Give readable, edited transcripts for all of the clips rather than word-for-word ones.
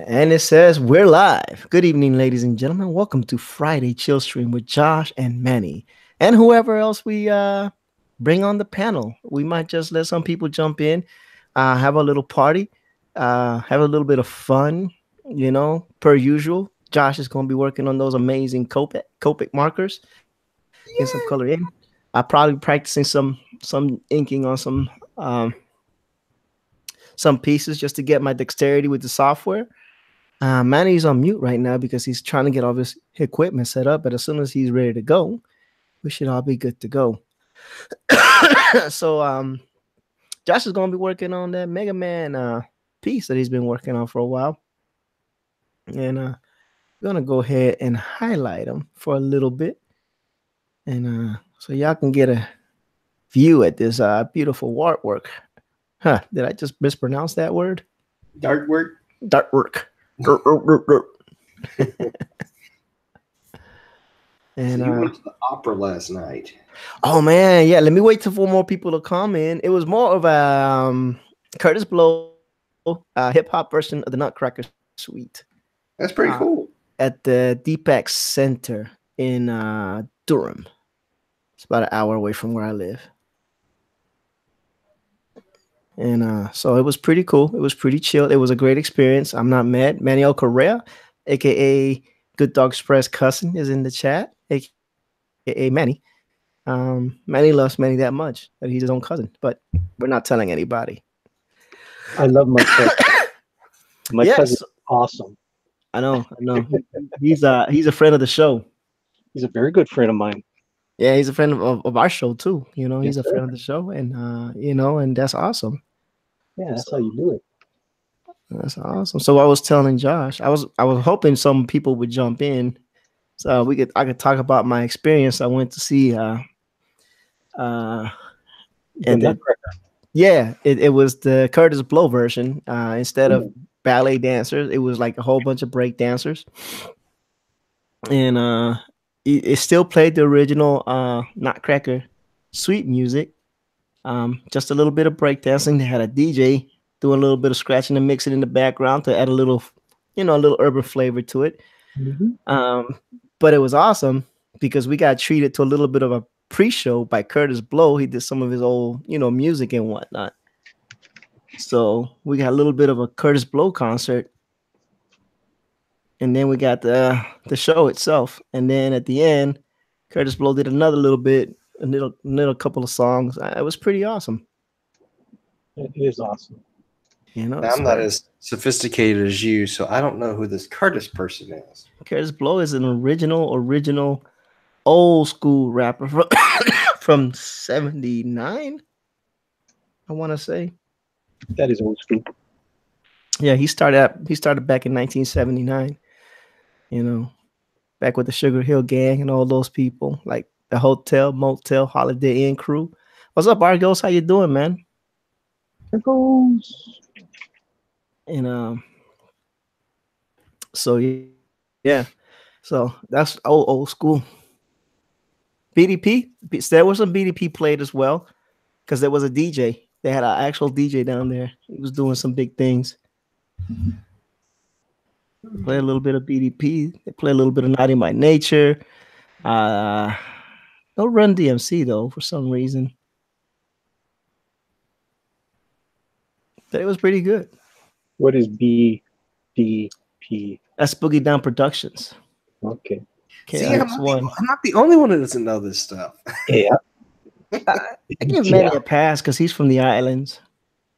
And it says we're live. Good evening, ladies and gentlemen. Welcome to Friday Chill Stream with Josh and Manny, and whoever else we bring on the panel. We might just let some people jump in, have a little party, have a little bit of fun. Per usual. Josh is going to be working on those amazing Copic markers, get some color in. I probably practicing some inking on some pieces just to get my dexterity with the software. Manny's on mute right now because he's trying to get all his equipment set up. But as soon as he's ready to go, we should all be good to go. So Josh is going to be working on that Mega Man piece that he's been working on for a while. And we're going to go ahead and highlight him for a little bit. And so y'all can get a view at this beautiful artwork. Huh, did I just mispronounce that word? Dartwork. Dartwork. And so you went to the opera last night. Oh man, yeah. Let me wait for more people to come in. It was more of a Curtis Blow hip hop version of the Nutcracker Suite. That's pretty cool. At the Deepak Center in Durham. It's about an hour away from where I live. And so it was pretty cool. It was pretty chill. It was a great experience. I'm not mad. Manuel Correa, a.k.a. Good Dog Express Cousin, is in the chat, a.k.a. Manny. Manny loves Manny that much that he's his own cousin, but we're not telling anybody. I love my cousin. My cousin's awesome. I know. He's a friend of the show. He's a very good friend of mine. Yeah, he's a friend of our show too. He's yes, a friend of the show, and and that's awesome. Yeah, that's how you do it. That's awesome. So I was telling Josh, I was hoping some people would jump in, so I could talk about my experience. I went to see and it was the Curtis Blow version. Instead of ballet dancers, it was like a whole bunch of break dancers, and it still played the original Nutcracker Suite music. Just a little bit of breakdancing. They had a DJ doing a little bit of scratching and mixing in the background to add a little urban flavor to it. Mm-hmm. But it was awesome because we got treated to a little bit of a pre-show by Curtis Blow. He did some of his old, music and whatnot. So we got a little bit of a Curtis Blow concert. And then we got the show itself. And then at the end, Curtis Blow did another little bit. A little couple of songs. It was pretty awesome. It is awesome. I'm not as sophisticated as you, so I don't know who this Curtis person is. Curtis Blow is an original old school rapper from 79. I want to say that is old school. Yeah, he started back in 1979. Back with the Sugar Hill Gang and all those people like the Hotel, Motel, Holiday Inn crew. What's up, Argos? How you doing, man? Argos. And so yeah. So that's old school. BDP. There was some BDP played as well because there was a DJ. They had an actual DJ down there. He was doing some big things. Play a little bit of BDP. They play a little bit of Naughty by Nature. No Run DMC though, for some reason. But it was pretty good. What is BDP? That's Boogie Down Productions. Okay. See, I'm not the only one that doesn't know this stuff. Yeah. I give Manny a pass because he's from the islands.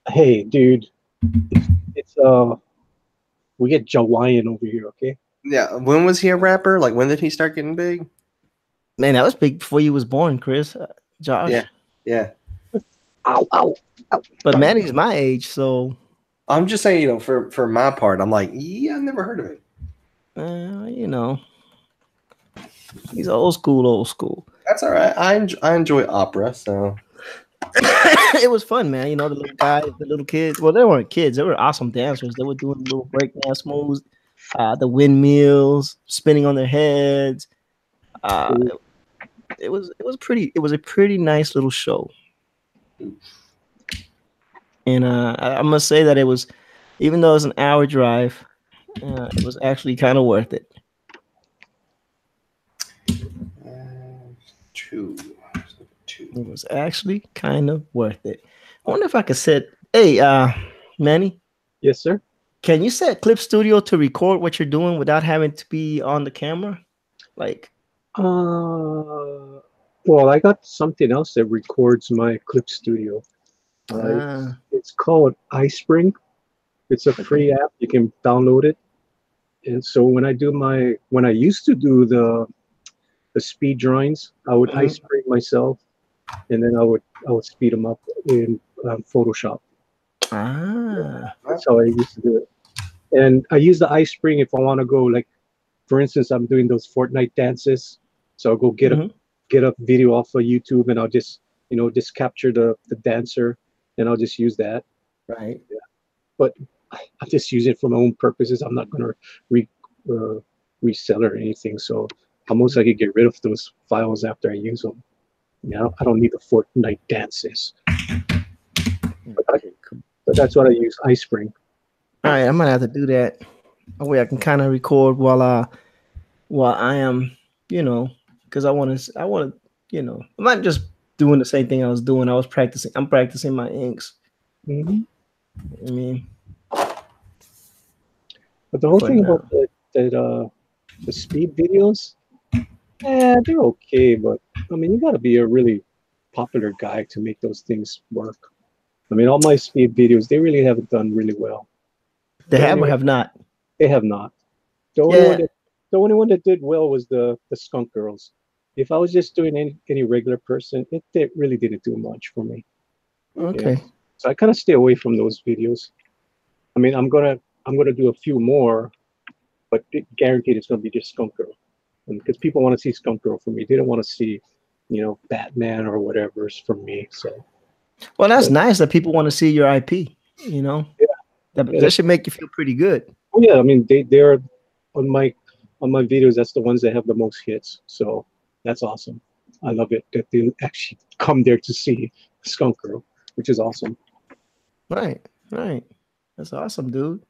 Hey, dude. It's we get Jawaiian over here, okay? Yeah. When was he a rapper? Like, when did he start getting big? Man, that was big before you was born, Chris. Josh. Yeah. Ow. But Manny's my age, so I'm just saying, for my part, I'm like, yeah, I've never heard of it. He's old school. That's all right. I enjoy opera, so it was fun, man. The little guys, the little kids. Well, they weren't kids; they were awesome dancers. They were doing little breakdance moves, the windmills, spinning on their heads. It was a pretty nice little show. And I must say that it was, even though it was an hour drive, It was actually kind of worth it. 2. It was actually kind of worth it. I wonder if I could set. Hey, Manny, Yes, sir. can you set Clip Studio to record what you're doing without having to be on the camera? Like, Well, I got something else that records my Clip Studio. It's called iSpring. It's a free app. You can download it. And so when I used to do the speed drawings, I would iSpring myself, and then I would speed them up in Photoshop. That's how I used to do it. And I use the iSpring if I want to go, like, for instance, I'm doing those Fortnite dances, so I'll go get a video off of YouTube, and I'll just capture the dancer, and I'll just use that. Right. Yeah. But I just use it for my own purposes. I'm not gonna resell or anything, so I'll most likely get rid of those files after I use them. I don't need the Fortnite dances. But that's what I use, iSpring. All right, I'm gonna have to do that. That way I can kind of record while I am, because I want to, I'm not just doing the same thing I was doing. I'm practicing my inks. Mm-hmm. I mean, but the whole thing about the speed videos, they're okay, but I mean, you got to be a really popular guy to make those things work. I mean, all my speed videos, they really haven't done really well. They have or have not? They have not. The only one that did well was the Skunk Girls. If I was just doing any regular person, it really didn't do much for me. Okay. Yeah. So I kind of stay away from those videos. I mean, I'm gonna do a few more, but guaranteed it's gonna be just Skunk Girl, because people want to see Skunk Girl from me. They don't want to see, Batman or whatever's from me. So. Well, that's nice that people want to see your IP. Yeah. That should make you feel pretty good. Oh yeah, I mean they're on my videos. That's the ones that have the most hits. So that's awesome. I love it that they actually come there to see Skunk Girl, which is awesome. Right. That's awesome, dude.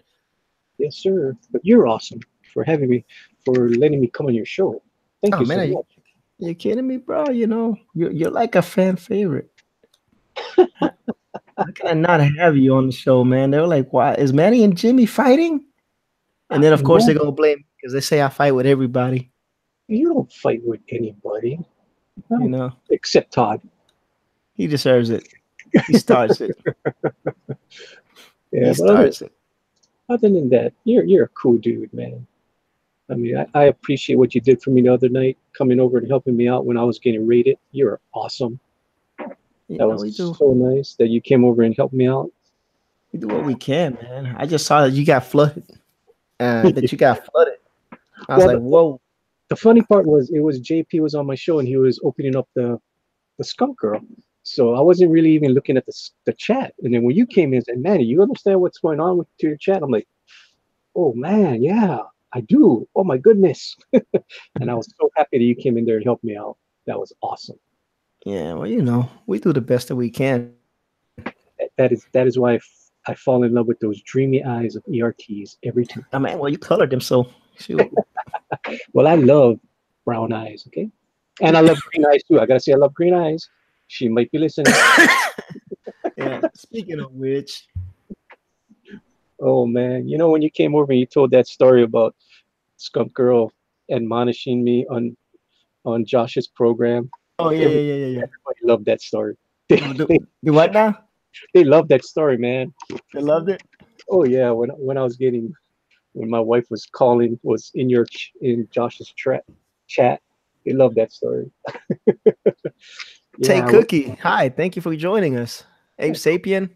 Yes, sir. But you're awesome for letting me come on your show. Thank you so much. You're kidding me, bro? You're like a fan favorite. How can I not have you on the show, man? They were like, "Why is Manny and Jimmy fighting?" And then, of course, they're gonna blame me because they say I fight with everybody. You don't fight with anybody, except Todd. He deserves it. He starts it. Yeah, he starts it. Other than that, you're a cool dude, man. I mean, I appreciate what you did for me the other night, coming over and helping me out when I was getting raided. You're awesome. That was so nice that you came over and helped me out. We do what we can, man. I just saw that you got flooded. I was like, whoa. The funny part was, JP was on my show and he was opening up the Skunk Girl. So I wasn't really even looking at the chat. And then when you came in and said, "Manny, you understand what's going on with your chat?" I'm like, "Oh man, yeah, I do. Oh my goodness." And I was so happy that you came in there and helped me out. That was awesome. Yeah, well, we do the best that we can. That is why I fall in love with those dreamy eyes of ERTs every time. I mean, well, you colored them, so shoot. Well, I love brown eyes, okay? And I love green eyes too. I gotta say, I love green eyes. She might be listening. Yeah. Speaking of which, oh man, when you came over and you told that story about Skunk Girl admonishing me on Josh's program. Oh yeah. Everybody loved that story. Do what now? They loved that story, man. They loved it. Oh yeah, when my wife was in Josh's chat, they loved that story. Tay Cookie, hi, thank you for joining us. Abe Sapien.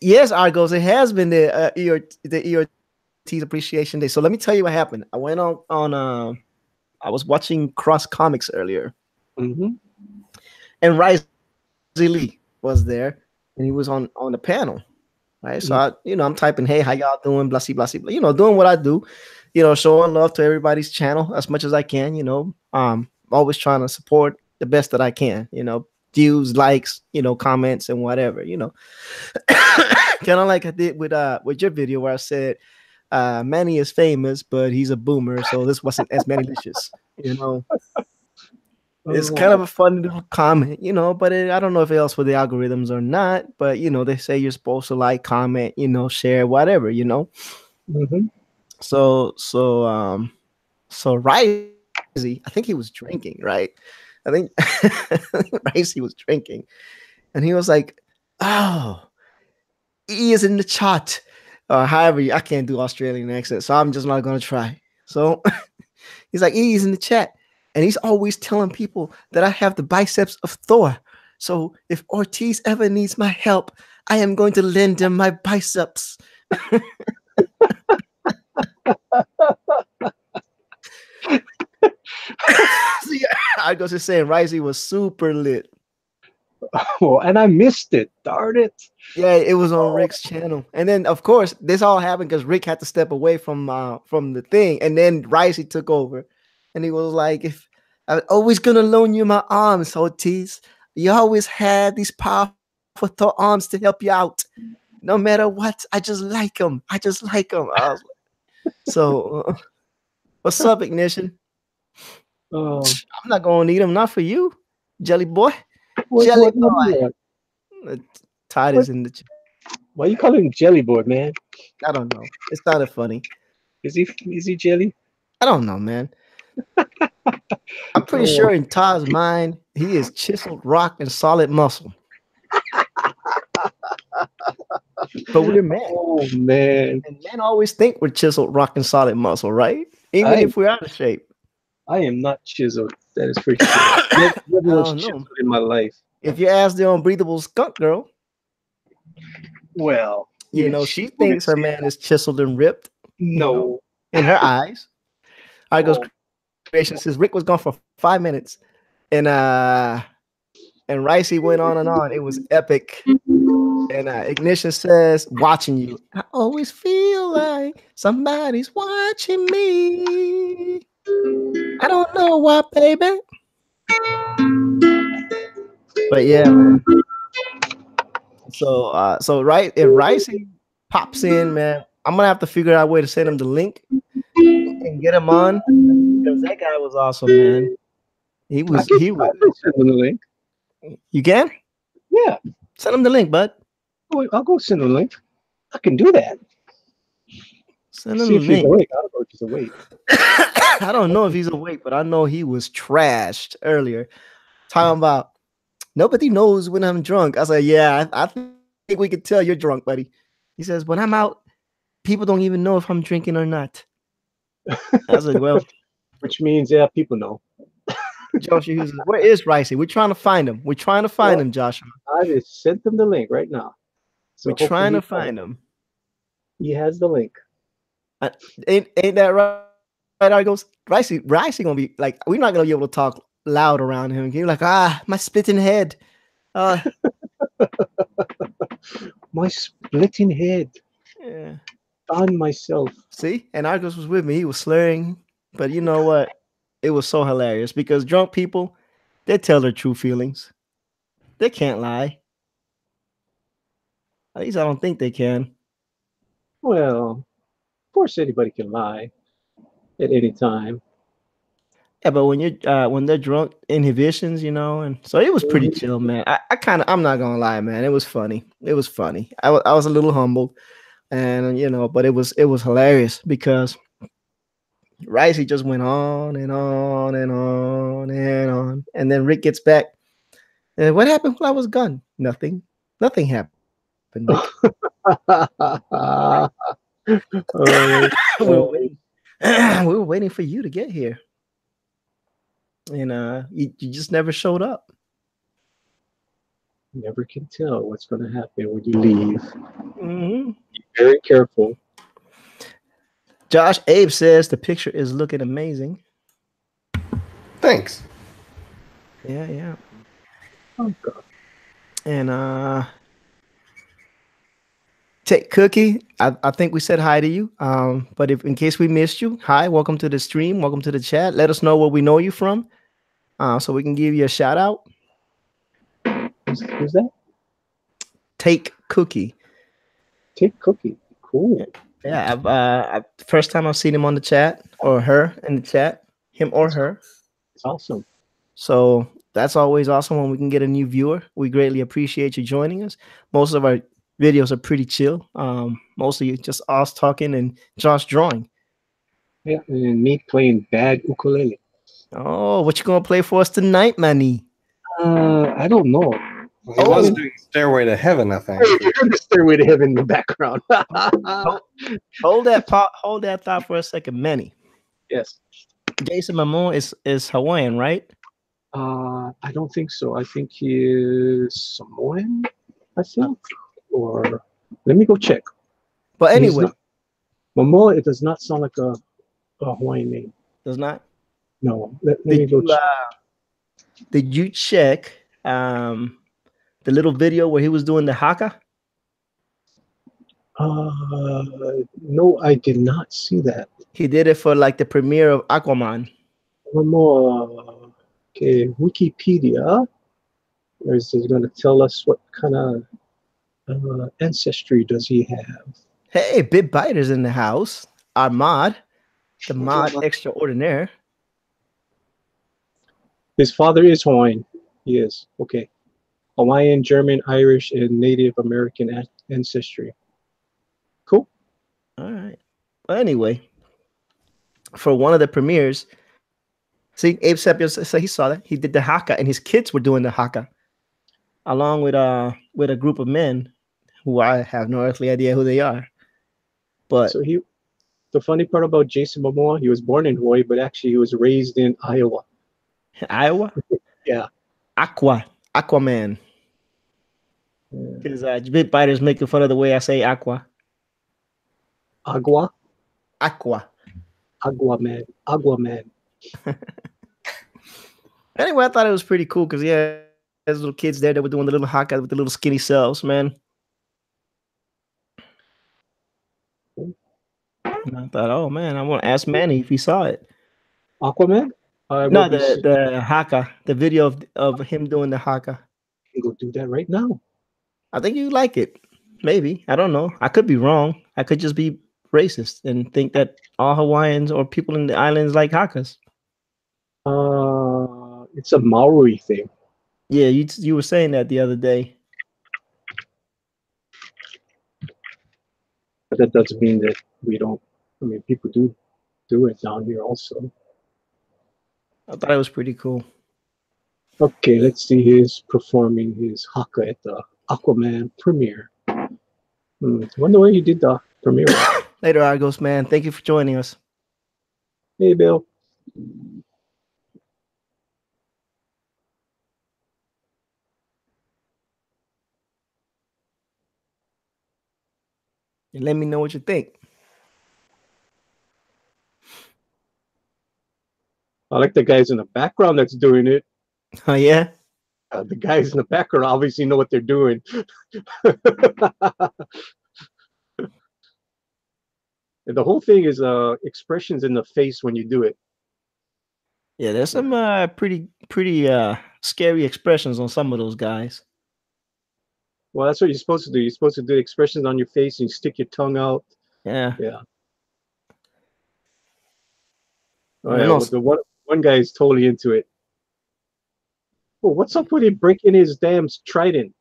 Yes, Argos, it has been the ERT's Appreciation Day. So let me tell you what happened. I went on I was watching Cross Comics earlier, and Rise Lee was there, and he was on the panel, right? So I'm typing, "Hey, how y'all doing?" Blah blah blah. Doing what I do, showing love to everybody's channel as much as I can. Always trying to support the best that I can. views, likes, comments and whatever, kind of like I did with your video where I said Manny is famous, but he's a boomer, so this wasn't as Manny-licious, It's kind of a funny little comment, but I don't know if it helps with the algorithms or not, but they say you're supposed to like, comment, share, whatever, Mm-hmm. So Risey, I think he was drinking, right? I think Risey was drinking, and he was like, "Oh, he is in the chat." However, I can't do Australian accent, so I'm just not gonna try. So he's like, "He's in the chat," and he's always telling people that I have the biceps of Thor. So if Ortiz ever needs my help, I am going to lend him my biceps. See, I was just saying, Risey was super lit. Oh, and I missed it. Darn it. Yeah, it was on Rick's channel. And then, of course, this all happened because Rick had to step away from the thing. And then Risey took over. And he was like, "If I'm always going to loan you my arms, Ortiz. You always had these powerful Thor arms to help you out. No matter what, I just like them. I just like them." So, what's up, Ignition? I'm not going to need them. Not for you, Jelly Boy. Jelly Boy. Todd is in the chat. Why you calling him Jelly Boy, man? I don't know. It sounded funny. Is he jelly? I don't know, man. I'm pretty sure in Todd's mind, he is chiseled rock and solid muscle. But we're men. Oh, man. And men always think we're chiseled rock and solid muscle, right? Even if we're out of shape. I am not chiseled. That is for sure. Never was chiseled in my life. If you ask the unbreathable skunk girl, well, she thinks her man is chiseled and ripped. No. In her eyes. All right, goes Creation says Rick was gone for 5 minutes. And Risey went on and on. It was epic. And Ignition says, "Watching you. I always feel like somebody's watching me. I don't know why, baby." But yeah, man. So if Risey pops in, man, I'm gonna have to figure out a way to send him the link and get him on, because that guy was awesome, man. He was. Send him the link. You can? Yeah. Send him the link, bud. I'll go send him the link. I can do that. Send him the link. He's awake. I don't know if he's awake. I don't know if he's awake, but I know he was trashed earlier. Talking about nobody knows when I'm drunk. I said, "Yeah, I think we could tell you're drunk, buddy." He says, "When I'm out, people don't even know if I'm drinking or not." I said, "Well," which means people know. Josh, where is Risey? We're trying to find him. We're trying to find him, Joshua. I just sent them the link right now. So we're trying to find him. He has the link. Ain't that right? I goes, Risey gonna be like, we're not gonna be able to talk loud around him. He's like, my splitting head. My splitting head. Yeah. On myself. See, and Argos was with me. He was slurring, but you know what? It was so hilarious because drunk people, they tell their true feelings. They can't lie. At least I don't think they can. Well, of course anybody can lie at any time. Yeah, but when they're drunk, inhibitions, and so it was pretty chill, man. I'm not gonna lie, man. It was funny. It was funny. I was a little humbled, and but it was hilarious because Risey just went on and on and on and on, and then Rick gets back. And what happened while I was gone? Nothing. Nothing happened. We were waiting for you to get here. And you just never showed up. You never can tell what's going to happen when you leave. Mm-hmm. Be very careful. Josh Abe says the picture is looking amazing. Thanks. Yeah. Oh God. And Take Cookie, I think we said hi to you. But if in case we missed you, hi, welcome to the stream, welcome to the chat. Let us know where we know you from, so we can give you a shout out. Who's that? Take Cookie. Take Cookie. Cool. Yeah, first time I've seen him on the chat, or her in the chat, him or her. It's awesome. So that's always awesome when we can get a new viewer. We greatly appreciate you joining us. Most of our videos are pretty chill. Mostly just us talking and Josh drawing. Yeah, and me playing bad ukulele. Oh, what you gonna play for us tonight, Manny? I don't know. He was doing Stairway to Heaven, I think. Oh, you're the Stairway to Heaven in the background. Hold that thought for a second, Manny. Yes. Jason Momoa is Hawaiian, right? I don't think so. I think he is Samoan, I think. Or let me go check. But anyway, Momoa, it does not sound like a Hawaiian name. Does not? No. Let me go check. Did you check the little video where he was doing the haka? No, I did not see that. He did it for like the premiere of Aquaman. One more. Okay, Wikipedia is going to tell us what kind of ancestry does he have. Hey, Bit Biter's in the house. Our mod, the mod extraordinaire. His father is Hawaiian. He is. Okay. Hawaiian, German, Irish, and Native American ancestry. Cool. All right. Well, anyway, for one of the premieres, see, Abe Sepia, so he saw that. He did the haka, and his kids were doing the haka, along with a group of men who I have no earthly idea who they are. But so the funny part about Jason Momoa, he was born in Hawaii, but actually he was raised in Iowa. Iowa? Yeah. Aquaman. Because Bit Biter's making fun of the way I say aqua. Aqua. Aquaman. Anyway, I thought it was pretty cool because there's little kids there that were doing the little haka with the little skinny selves, man. And I thought, oh man, I want to ask Manny if he saw it. Aquaman? No, the haka, the video of him doing the haka. You go do that right now. I think you like it. Maybe. I don't know. I could be wrong. I could just be racist and think that all Hawaiians or people in the islands like hakas. It's a Maori thing. Yeah, you were saying that the other day. But that doesn't mean that we don't. I mean, people do it down here also. I thought it was pretty cool. Okay, let's see. He's performing his haka at the Aquaman premiere. Wonder where you did the premiere. Later, Argos, man. Thank you for joining us. Hey, Bill. And let me know what you think. I like the guys in the background that's doing it. Oh, yeah? The guys in the background obviously know what they're doing. And the whole thing is expressions in the face when you do it. Yeah, there's some pretty scary expressions on some of those guys. Well, that's what you're supposed to do. You're supposed to do expressions on your face and you stick your tongue out. Yeah. Yeah. Oh, yeah. Well, one guy is totally into it. Well, what's up with him breaking his damn trident?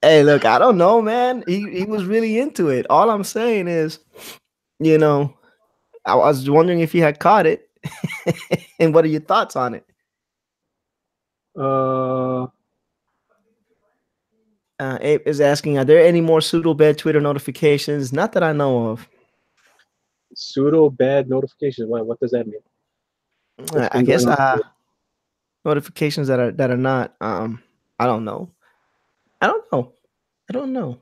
Hey, look, I don't know, man. He was really into it. All I'm saying is, you know, I was wondering if he had caught it. And what are your thoughts on it? Abe is asking, are there any more pseudo bad Twitter notifications? Not that I know of. Pseudo bad notifications. What does that mean? I guess notifications that are not. I don't know. I don't know.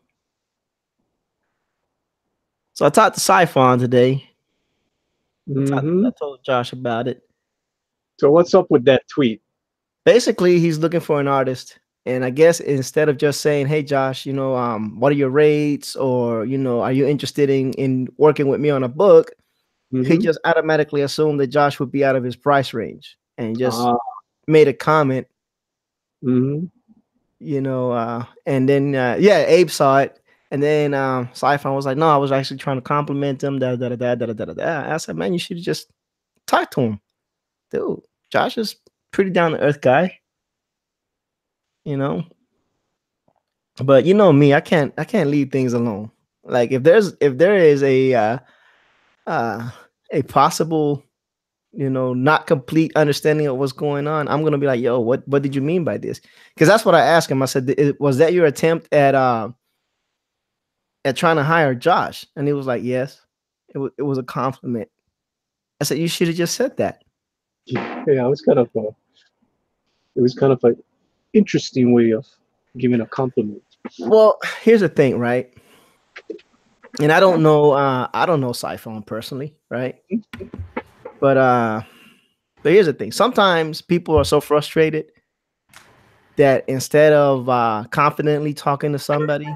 So I talked to Siphon today. I told Josh about it. So what's up with that tweet? Basically, he's looking for an artist. And I guess instead of just saying, hey, Josh, you know, what are your rates? Or, you know, are you interested in working with me on a book? He just automatically assumed that Josh would be out of his price range and just made a comment. you know, and then yeah, Abe saw it, and then Sci-Fi was like, no, I was actually trying to compliment him. Da da da da da da da da. I said, man, you should have just talked to him, dude. Josh is pretty down to earth guy, you know. But you know me, I can't leave things alone. Like if there is uh a possible, you know, not complete understanding of what's going on, I'm gonna be like, yo, what did you mean by this? Because that's what I asked him. I said, was that your attempt at trying to hire Josh? And he was like, yes. It was a compliment. I said, you should have just said that. Yeah, it was kind of an interesting way of giving a compliment. Well, here's the thing, right? And I don't know Sci-Fi personally, right? But here's the thing. Sometimes people are so frustrated that instead of confidently talking to somebody,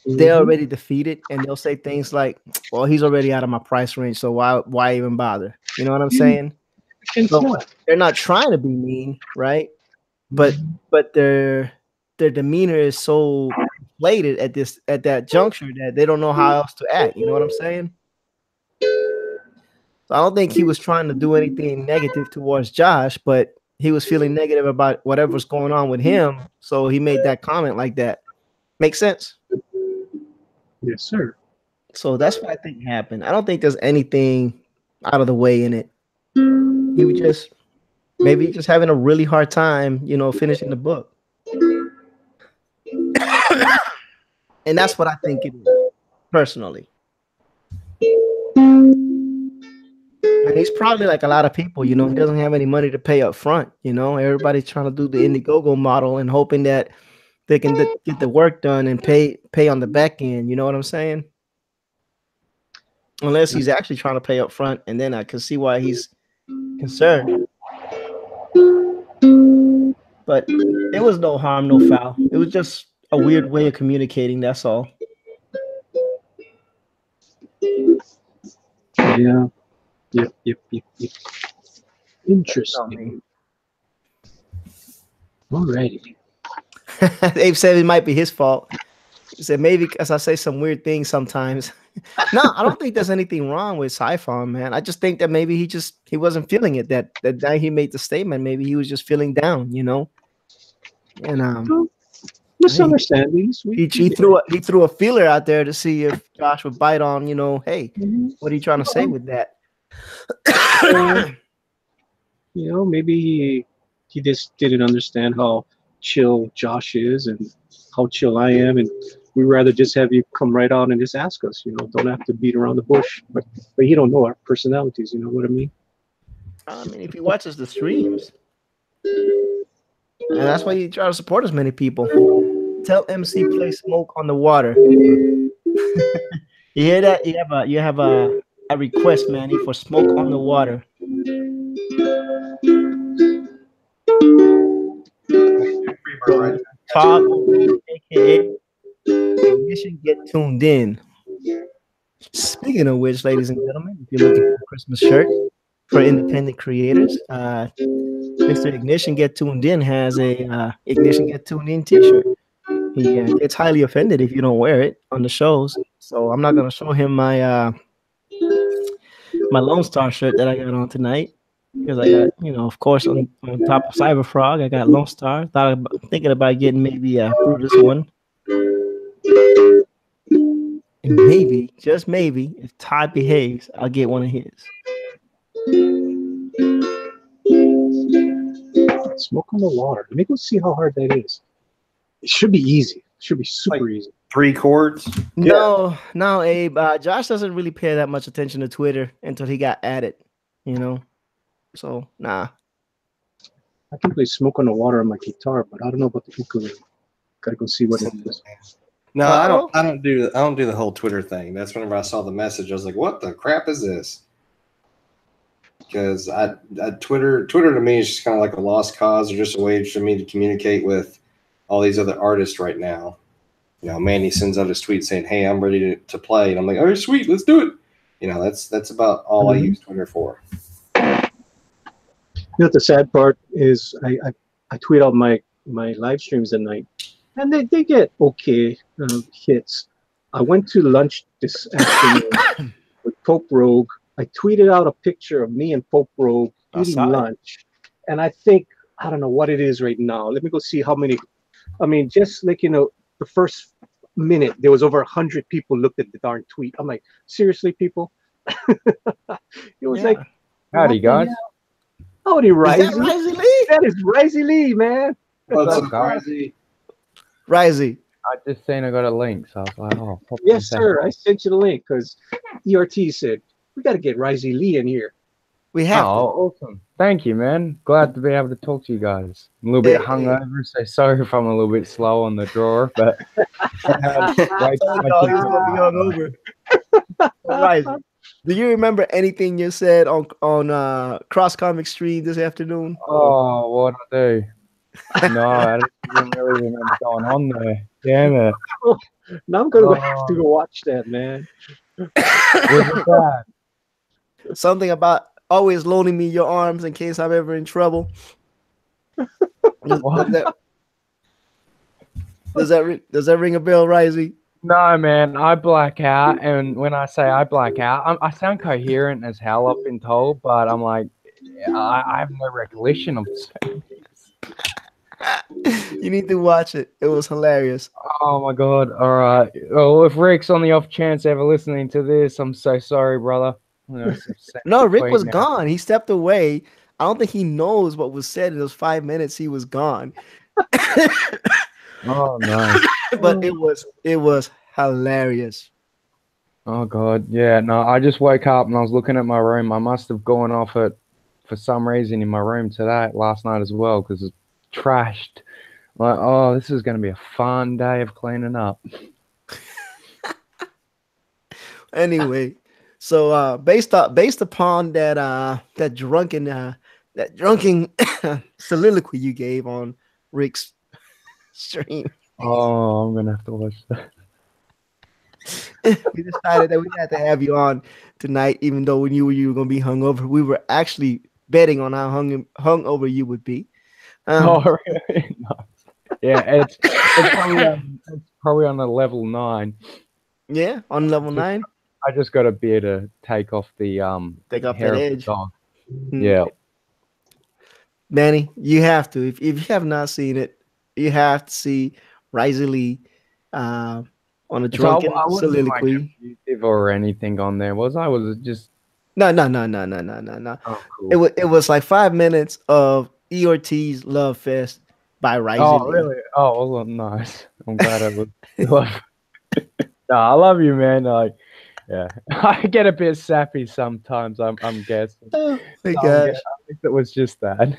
they're already defeated, and they'll say things like, well, he's already out of my price range, so why even bother? You know what I'm saying? So they're not trying to be mean, right? But their demeanor is so inflated at that juncture that they don't know how else to act. You know what I'm saying? So I don't think he was trying to do anything negative towards Josh, but he was feeling negative about whatever's going on with him. So he made that comment like that. Make sense? Yes, sir. So that's what I think happened. I don't think there's anything out of the way in it. He was just maybe just having a really hard time, you know, finishing the book. And that's what I think it is, personally. And he's probably like a lot of people, you know, he doesn't have any money to pay up front. You know, everybody's trying to do the Indiegogo model and hoping that they can get the work done and pay on the back end. You know what I'm saying? Unless he's actually trying to pay up front, and then I can see why he's concerned. But it was no harm, no foul. It was just a weird way of communicating. That's all. Yeah. Yep. Interesting. Alrighty. Abe said it might be his fault. He said maybe because I say some weird things sometimes. No, I don't think there's anything wrong with Sci-Fi, man. I just think that maybe he wasn't feeling it that night he made the statement. Maybe he was just feeling down, you know. And misunderstandings. He threw a feeler out there to see if Josh would bite on, you know, hey, what are you trying to say with that? You know, maybe he just didn't understand how chill Josh is and how chill I am, and we'd rather just have you come right out and just ask us. You know, don't have to beat around the bush. But he don't know our personalities. You know what I mean? I mean, if he watches the streams, and that's why you try to support as many people. Tell MC play Smoke on the Water. You hear that? You have a request, Manny, for Smoke on the Water. Talk, aka Ignition, get tuned in. Speaking of which, ladies and gentlemen, if you're looking for a Christmas shirt for independent creators, Mr. Ignition Get Tuned In has a Ignition Get Tuned In t-shirt. He gets highly offended if you don't wear it on the shows. So I'm not going to show him my my Lone Star shirt that I got on tonight. Because I got, you know, of course, on top of Cyber Frog, I got Lone Star. Thinking about getting maybe a Brutus one. And maybe, just maybe, if Todd behaves, I'll get one of his. Smoke on the Water. Let me go see how hard that is. It should be easy. It should be super easy. 3 chords? No, Abe. Josh doesn't really pay that much attention to Twitter until he got at it, you know? So, nah. I can play Smoke on the Water on my guitar, but I don't know about the ukulele. Gotta go see what it is. No, I don't do the whole Twitter thing. That's whenever I saw the message, I was like, "What the crap is this?" Because Twitter to me is just kind of like a lost cause, or just a way for me to communicate with all these other artists right now. You know, Manny sends out his tweet saying, "Hey, I'm ready to play," and I'm like, "Oh, sweet, let's do it." You know, that's about all I use Twitter for. You know, the sad part is I tweet out my live streams at night, and they get okay hits. I went to lunch this afternoon with Pope Rogue. I tweeted out a picture of me and Pope Rogue eating lunch, and I think I don't know what it is right now. Let me go see how many. I mean, just like the first minute there was over 100 people looked at the darn tweet. I'm like, seriously, people? It was like, howdy guys. Howdy, Risey. Is that Risey Lee? That is Risey Lee, man. What's up, Risey? Risey. I just seen I got a link, so I was like, oh. Yes, sir. I sent you the link because Ortiz said we got to get Risey Lee in here. We have. Oh, awesome! Thank you, man. Glad to be able to talk to you guys. I'm a little bit hungover, so sorry if I'm a little bit slow on the draw, but Risey, do you remember anything you said on Cross Comic Stream this afternoon? Oh, what I do? No, I didn't really remember what's going on there. Damn it! Now I'm gonna have to go watch that, man. Something about always loaning me your arms in case I'm ever in trouble. Does that ring a bell, Risey? No, man, I black out, and when I say I black out, I sound coherent as hell, I've been told, but I'm like, I have no recollection of saying this. You need to watch it. It was hilarious. Oh my god! All right. Well, if Rick's on the off chance ever listening to this, I'm so sorry, brother. No, Rick was gone. He stepped away. I don't think he knows what was said in those 5 minutes. He was gone. Oh no! But it was hilarious. Oh god, yeah. No, I just woke up and I was looking at my room. I must have gone off it for some reason in my room last night as well, because it's trashed. Like, oh, this is going to be a fun day of cleaning up. Anyway, so based upon that drunken soliloquy you gave on Rick's stream. Oh, I'm gonna have to watch that. We decided that we had to have you on tonight, even though we knew you were going to be hungover. We were actually betting on how hungover you would be. Oh, really? No. Yeah, it's probably on a level 9. Yeah, on level 9. I just got a beer to take off the that edge. Yeah, Manny, you have to. If you have not seen it, you have to see Risey Lee on a drunken soliloquy. Like or anything on there, was I? Was it just no? Oh, cool. It was like 5 minutes of Ortiz Love Fest by Risey Oh, Lee. really? Oh, well, nice. I'm glad I was. No, I love you, man. Like, yeah, I get a bit sappy sometimes. I'm guessing. Oh my gosh! I think it was just that.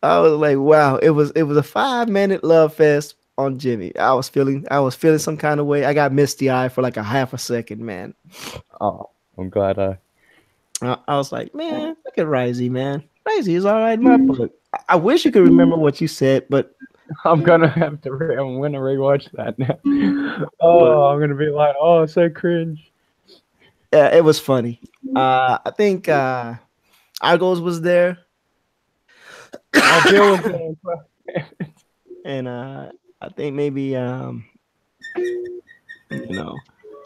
I was like, wow! It was a 5 minute love fest on Jimmy. I was feeling some kind of way. I got misty eye for like a half a second, man. Oh, I'm glad I was like, man, look at Risey, man. Risey is all right in my book. I wish you could remember what you said, but I'm gonna rewatch that now. Oh, I'm gonna be like, oh, so cringe. Yeah, it was funny. I think Argos was there. I'll deal with it. And I think maybe it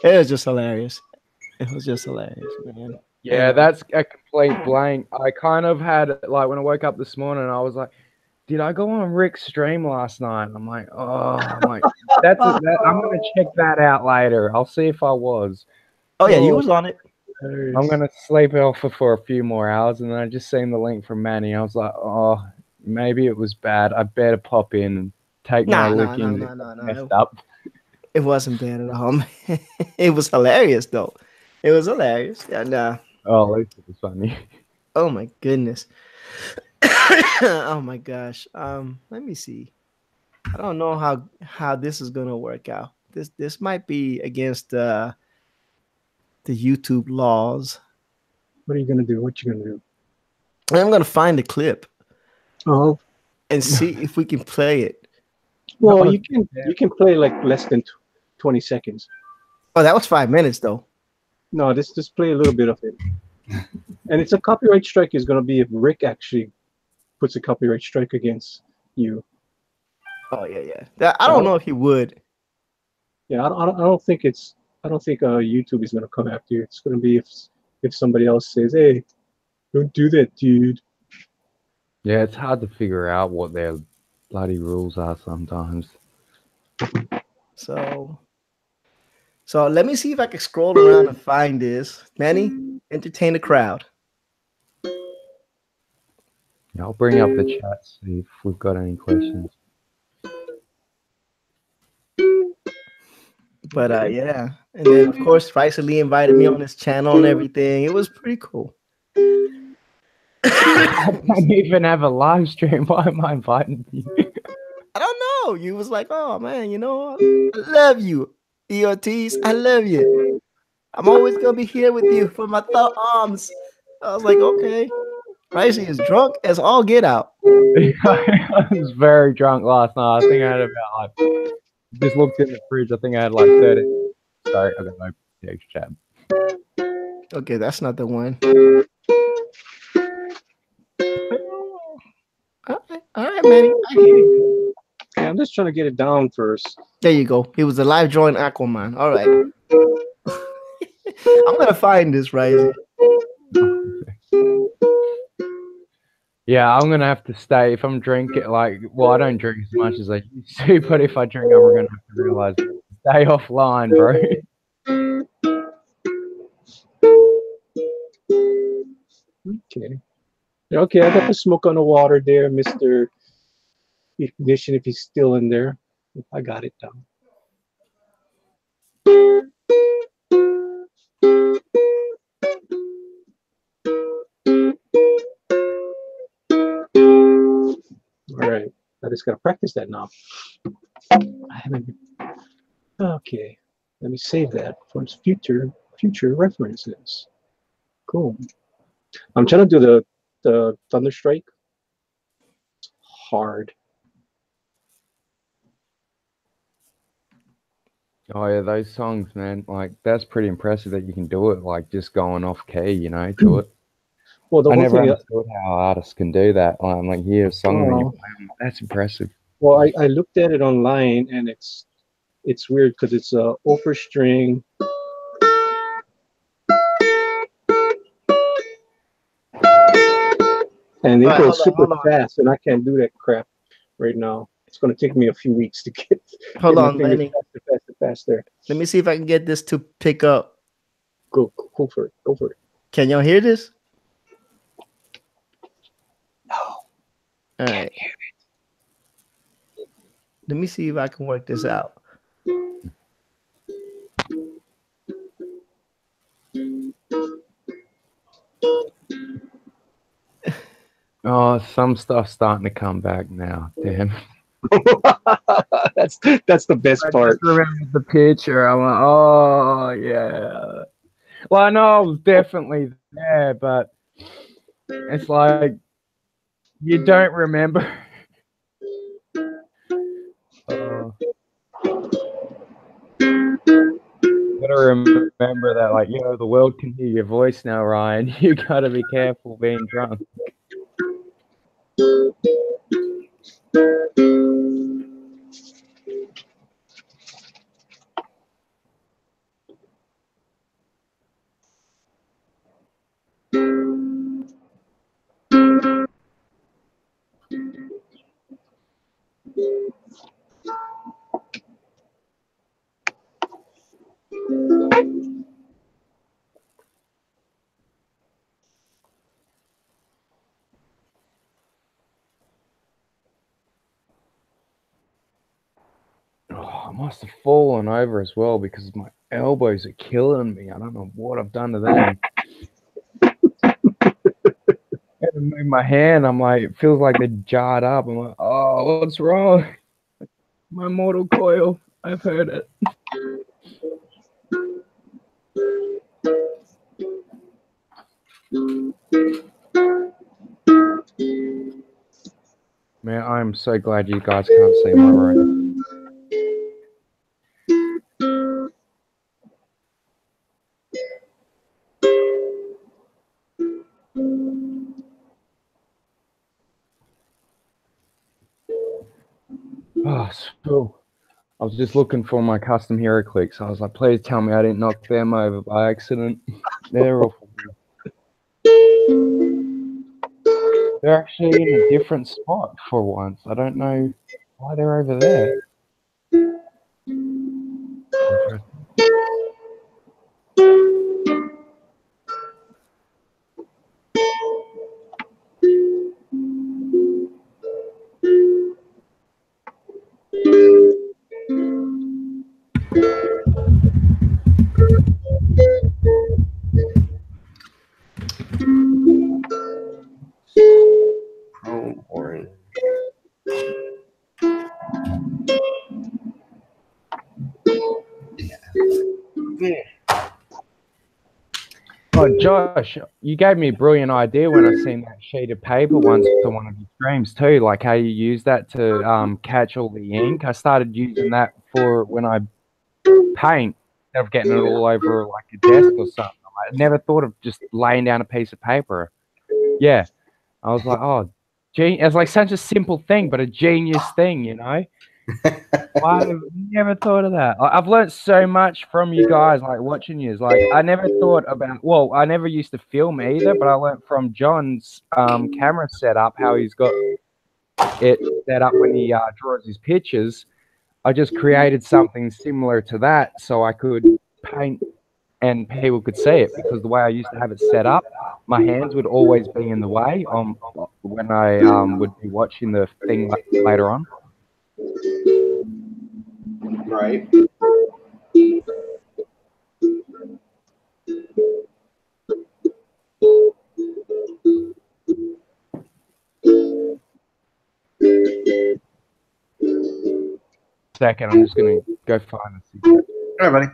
was just hilarious. It was just hilarious, man. Yeah, that's a complete blank. I kind of had, like, when I woke up this morning, I was like, did I go on Rick's stream last night? I'm like, I'm gonna check that out later. I'll see if I was. Oh yeah, you was on it. I'm gonna sleep off it for a few more hours, and then I just seen the link from Manny. I was like, oh, maybe it was bad. I better pop in and take my licking. Messed up. It wasn't bad at all. It was hilarious though. It was hilarious. Yeah, nah. Oh, at least it was funny. Oh my goodness. Oh my gosh. Let me see. I don't know how this is gonna work out. This might be against the YouTube laws. What are you gonna do? What you gonna do? I'm gonna find the clip. Oh, and see if we can play it. Well, you can play like less than 20 seconds. Oh, that was 5 minutes though. No, just play a little bit of it. And it's a copyright strike is gonna be if Rick actually puts a copyright strike against you. Oh yeah. I don't know if he would. Yeah, I don't think it's. I don't think YouTube is gonna come after you. It's gonna be if somebody else says, "Hey, don't do that, dude." Yeah, it's hard to figure out what their bloody rules are sometimes. So let me see if I can scroll around and find this. Manny, entertain the crowd. Yeah, I'll bring up the chat, see if we've got any questions. But yeah, and then of course, Faisal Lee invited me on his channel and everything. It was pretty cool. I don't even have a live stream. Why am I inviting you? I don't know. You was like, oh man, I love you, Ortiz. I love you. I'm always gonna be here with you for my arms. I was like, okay. Ricey is drunk as all get out. I was very drunk last night. I think I had about just looked in the fridge. I think I had like 30. Sorry, I got my text chat. Okay, that's not the one. All right, Manny. I hear you. Yeah, I'm just trying to get it down first. There you go. He was a live drawing Aquaman. All right. I'm gonna find this, Ricey. Yeah, I'm gonna have to stay if I'm drinking. I don't drink as much as I used to, but if I drink, I'm gonna have to realize stay offline, bro. Okay. Okay, I got the smoke on the water there, Mr. Ignition, if he's still in there. I got it down. All right, I just gotta practice that now. I haven't. Okay, let me save that for future references. Cool. I'm trying to do the Thunderstrike. It's hard. Oh yeah, those songs, man. Like that's pretty impressive that you can do it. Like just going off key, to it. Well, the I whole never thing. understood how artists can do that. Like hear a song and then you play. That's impressive. Well, I looked at it online and it's weird because it's a upper string. And it goes super fast, and I can't do that crap right now. It's going to take me a few weeks to get my fingers faster. Let me see if I can get this to pick up. Go for it. Go for it. Can y'all hear this? No. All right. Let me see if I can work this out. Oh, some stuff's starting to come back now. Damn. That's the best part. I remember the picture. I'm like, oh yeah. Well, I know I was definitely there, but it's like you don't remember. Gotta remember that, like, the world can hear your voice now, Ryan. You gotta be careful being drunk. I must have fallen over as well because my elbows are killing me. I don't know what I've done to them. I had to move my hand. I'm like, it feels like they're jarred up. I'm like, oh, what's wrong? My mortal coil. I've heard it. Man, I'm so glad you guys can't see my room. Oh, so I was just looking for my custom hero clicks. I was like, please tell me I didn't knock them over by accident. They're awful. They're actually in a different spot for once. I don't know why they're over there. Chrome orange. Yeah. Oh, Josh, you gave me a brilliant idea when I seen that sheet of paper once on one of your streams too, like how you use that to catch all the ink. I started using that for when I paint, instead of getting it all over like a desk or something. I never thought of just laying down a piece of paper. Yeah, I was like, oh, it's like such a simple thing, but a genius thing, you know? I've never thought of that. I've learned so much from you guys, like watching you. Like I never thought about. Well, I never used to film either, but I learned from John's camera setup how he's got it set up when he draws his pictures. I just created something similar to that so I could paint and people could see it, because the way I used to have it set up, my hands would always be in the way when I would be watching the thing later on. Right. Second, I'm just gonna go find a secret. All right, buddy.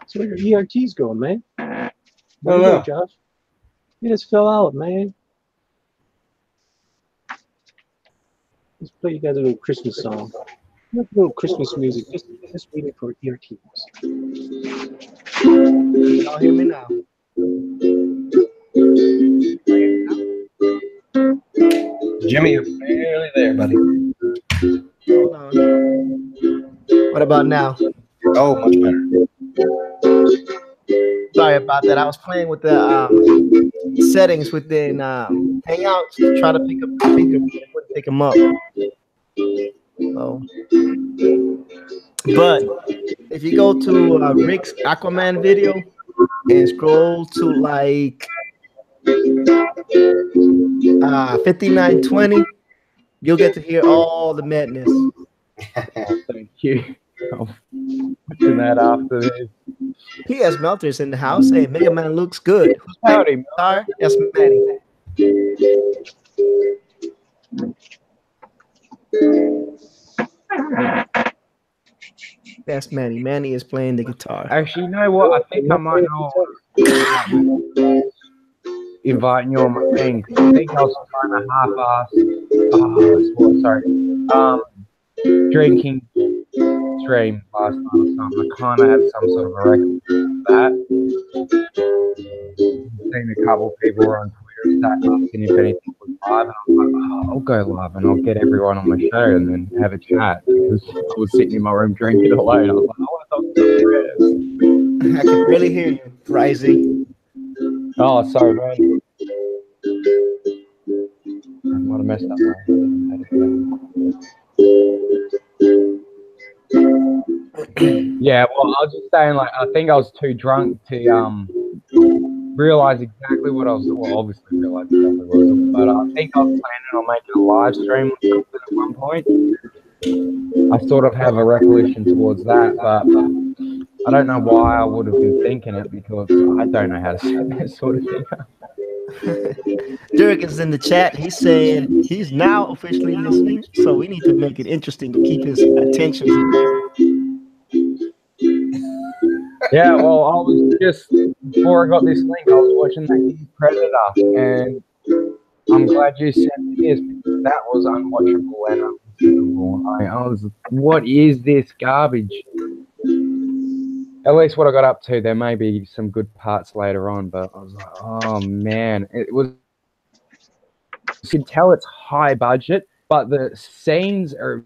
So where your ERT's going, man? Where don't you know. go, Josh? You just fell out, man. Let's play you guys a little Christmas song. A little Christmas music. Just waiting for ERTs. Y'all hear me now? Jimmy, you're barely there, buddy. Hold on. What about now? Oh, much better. Sorry about that. I was playing with the settings within Hangouts to try to pick up the speaker, but it wouldn't pick them up. So, but if you go to Rick's Aquaman video and scroll to like 5920, you'll get to hear all the madness. Thank you. I'm watching that after this. P.S. Melter's in the house. Hey, Mega Man looks good. Who's Howdy, Sorry, that's Manny. That's Manny. Manny is playing the guitar. Actually, you know what? I think I might know inviting you on my thing. I think I was trying to half-ass. Drinking stream last night or something. I kind of had some sort of a record for that. I've seen a couple of people on Twitter start asking if anything was live, and I was like, oh, I'll go live and I'll get everyone on my show and then have a chat, because I was sitting in my room drinking alone. I was like, I want to talk to some friends. I can really hear you, Rising. Oh, sorry, man. I might have messed up my head. Yeah, well, I was just saying, like, I think I was too drunk to realize exactly what I was. Well, obviously realize exactly what I was doing, but I think I was planning on making a live stream or something at one point. I sort of have a recollection towards that, but I don't know why I would have been thinking it, because I don't know how to set that sort of thing up. Derek is in the chat. He's saying he's now officially listening, so we need to make it interesting to keep his attention. Yeah, well, I was just, before I got this link, I was watching that Predator, and I'm glad you sent me this, that was unwatchable and unlistenable. I was, what is this garbage? At least what I got up to, there may be some good parts later on, but I was like, oh man, it was. You can tell it's high budget, but the scenes are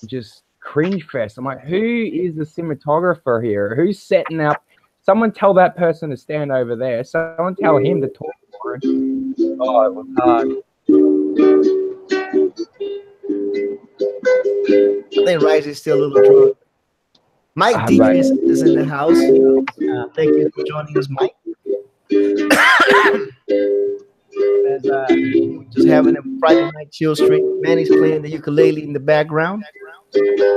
just cringe fest. I'm like, who is the cinematographer here? Who's setting up? Someone tell that person to stand over there. Someone tell him to talk more. Oh, it was hard. I think Rice is still a little drunk. Mike Deacon is in the house. Thank you for joining us, Mike. As, just having a Friday night chill stream. Manny's playing the ukulele in the background,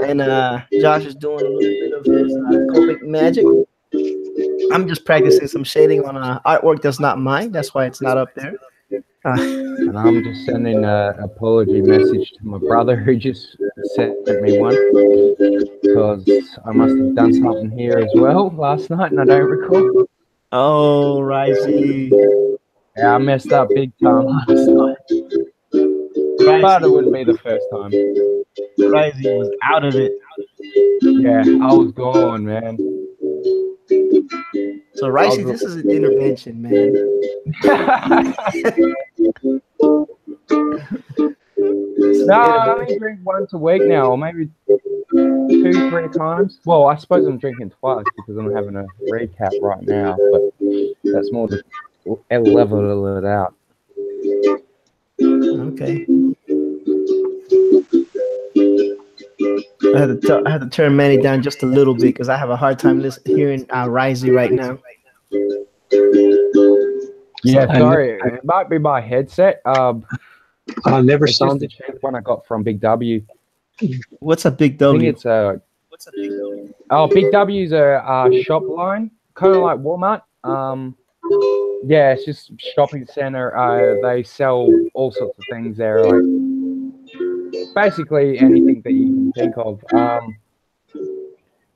and Josh is doing a little bit of his comic magic. I'm just practicing some shading on artwork that's not mine. That's why it's not up there. And I'm just sending an apology message to my brother who just sent me one, because I must have done something here as well last night and I don't recall. Oh, Risey. Yeah, I messed up big time last night. But it wouldn't be the first time. Risey was out of it. Yeah, I was gone, man. So, Risey, this is an intervention, man. No, I only drink once a week now, or maybe 2-3 times. Well, I suppose I'm drinking twice because I'm having a recap right now, but that's more to level it out. Okay. I had to turn Manny down just a little bit because I have a hard time hearing Risey right now. Yeah, sorry. It might be my headset. I never it's sound just the cheap one I got from Big W. What's a Big I W? think it's what's a Big W? Oh, Big W's a shop line, kind of like Walmart. Yeah, it's just shopping center. They sell all sorts of things there, like basically anything that you can think of.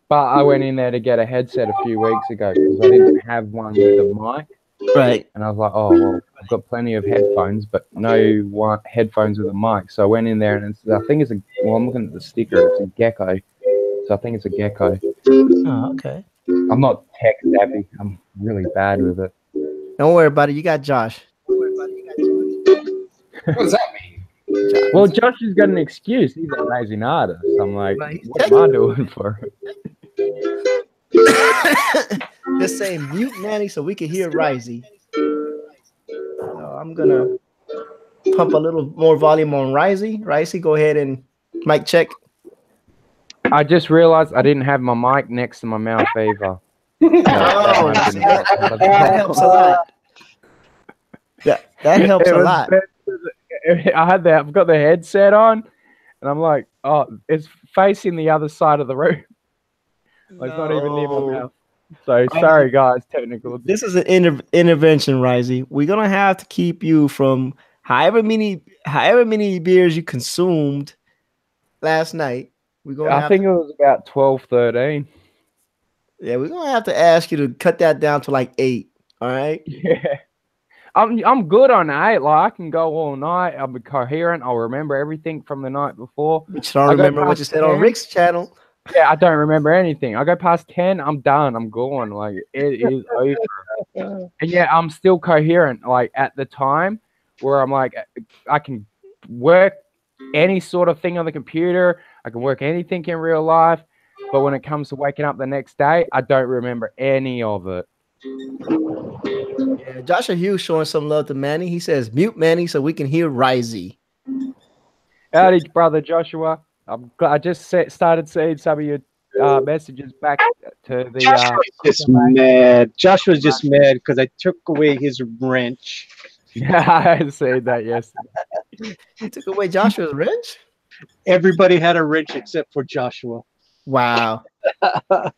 But I went in there to get a headset a few weeks ago because I didn't have one with a mic. Right. And I was like, oh, well, I've got plenty of headphones, but no headphones with a mic. So I went in there and I think it's well, I'm looking at the sticker. It's a gecko. So I think it's a gecko. Oh, okay. I'm not tech savvy. I'm really bad with it. Don't worry about it. You got Josh. What does that mean? Well, Josh has got an excuse. He's an amazing artist. I'm like, what am I doing for him? Just saying mute Manny so we can hear Risey. So I'm gonna pump a little more volume on Risey. Risey, go ahead and mic check. I just realized I didn't have my mic next to my mouth either. Oh, that helps a lot. That helps a lot. I've got the headset on, and I'm like, oh, it's facing the other side of the room. Like, it's not even near my mouth. So sorry, guys. Technical. This is an intervention, Risey. We're gonna have to keep you from however many beers you consumed last night. I think it was about 12, 13. Yeah, we're gonna have to ask you to cut that down to like 8. All right. Yeah. I'm good on 8. Like, I can go all night. I'll be coherent. I'll remember everything from the night before. But you don't remember what you said on Rick's channel. Yeah, I don't remember anything. I go past 10, I'm done. I'm gone. Like, it is over. And yeah, I'm still coherent. Like, at the time where I'm like, I can work any sort of thing on the computer. I can work anything in real life. But when it comes to waking up the next day, I don't remember any of it. Yeah, Joshua Hughes showing some love to Manny. He says, mute Manny so we can hear Risey. Howdy, brother Joshua. I just started seeing some of your messages back to the. Joshua's just mad. Joshua's just mad because I took away his wrench. Yeah, I said that yesterday. You took away Joshua's wrench? Everybody had a wrench except for Joshua. Wow.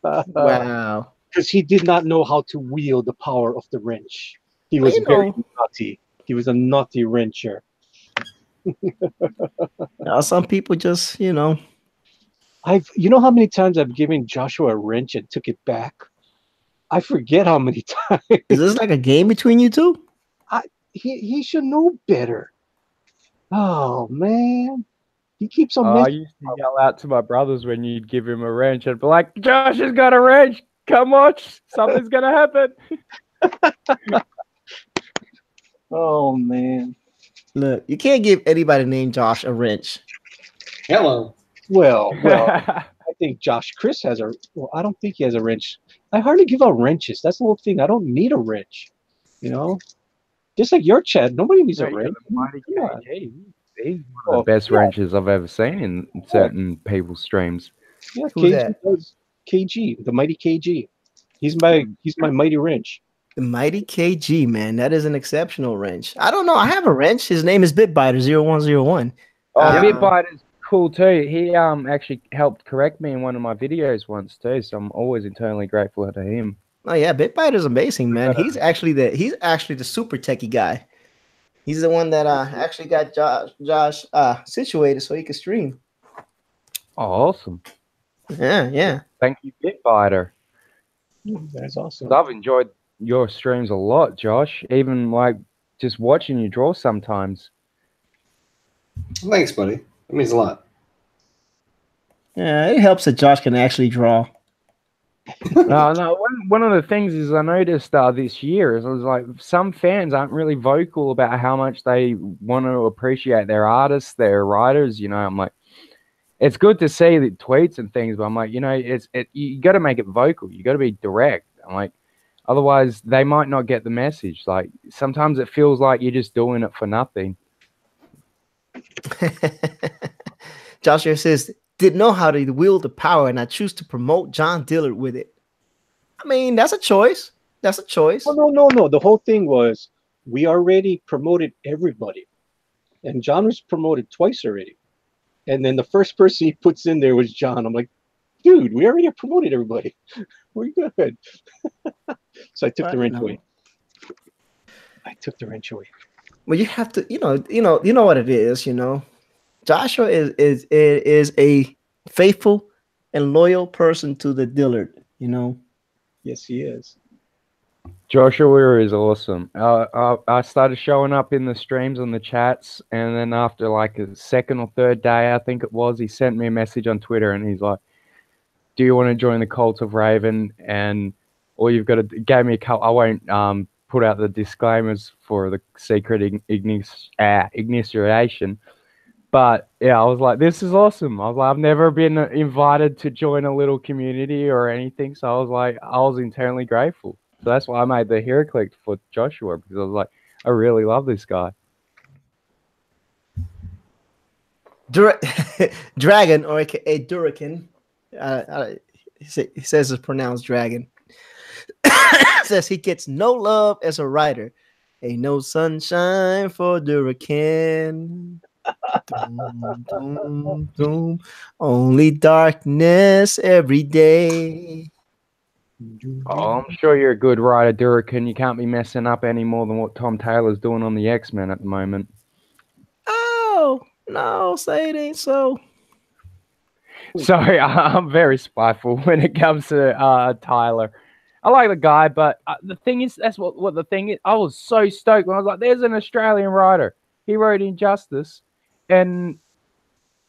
Wow. Because he did not know how to wield the power of the wrench. He was very naughty. He was a naughty wrencher. Now, some people just, you know how many times I've given Joshua a wrench and took it back? I forget how many times. Is this like a game between you two? He should know better. Oh man, he keeps on I messing. used to yell out to my brothers when you'd give him a wrench. I'd be like, Josh has got a wrench. Come watch. Something's going to happen. Oh man. Look, you can't give anybody named Josh a wrench. Hello. Well, I think Chris has a. Well, I don't think he has a wrench. I hardly give out wrenches. That's the whole thing. I don't need a wrench. You know, just like your Chad. Nobody needs a wrench. He's one of the best wrenches I've ever seen in certain people's streams. Yeah, Who's KG that? does. KG, the mighty KG. He's my mighty wrench. The mighty KG, man. That is an exceptional wrench. I don't know. I have a wrench. His name is Bitbiter0101. Oh, Bitbiter's cool too. He actually helped correct me in one of my videos once too, so I'm always eternally grateful to him. Oh yeah, Bitbiter's amazing, man. He's actually the super techie guy. He's the one that actually got Josh situated so he could stream. Oh, awesome. Yeah. Thank you, Bitbiter. That's awesome. I've enjoyed your streams a lot, Josh. Even like just watching you draw sometimes. Thanks, buddy. That means a lot. Yeah, it helps that Josh can actually draw. No. One of the things is I noticed this year is I was like, some fans aren't really vocal about how much they want to appreciate their artists, their writers. You know, I'm like, it's good to see the tweets and things, but I'm like, you know, you got to make it vocal. You got to be direct. I'm like, otherwise they might not get the message. Like sometimes it feels like you're just doing it for nothing. Josh here says, didn't know how to wield the power, and I choose to promote John Dillard with it. I mean, that's a choice. That's a choice. Oh, no. The whole thing was we already promoted everybody, and John was promoted twice already. And then the first person he puts in there was John. I'm like, dude, we already promoted everybody. We're good. So I took the wrench away. Well, you have to, you know what it is, you know. Joshua is a faithful and loyal person to the Dillard, you know. Yes, he is. Joshua is awesome. I started showing up in the streams and the chats, and then after like a second or third day, I think it was, he sent me a message on Twitter, and he's like, "Do you want to join the Cult of Raven?" And all you've got to gave me a cult. I won't put out the disclaimers for the secret initiation. But yeah, I was like, this is awesome. I was like, I've never been invited to join a little community or anything. So I was like, I was internally grateful. So that's why I made the hero click for Joshua, because I was like, I really love this guy. Dragon, or aka Durakin, he says it's pronounced dragon, says he gets no love as a writer. Ain't no sunshine for Durakin. Doom, doom, doom. Only darkness every day. Oh, I'm sure you're a good writer, Durakin. You can't be messing up any more than what Tom Taylor's doing on the X-Men at the moment. Oh, no, say it ain't so. Sorry, I'm very spiteful when it comes to Tyler. I like the guy, but the thing is, that's what the thing is. I was so stoked when I was like, there's an Australian writer. He wrote Injustice. And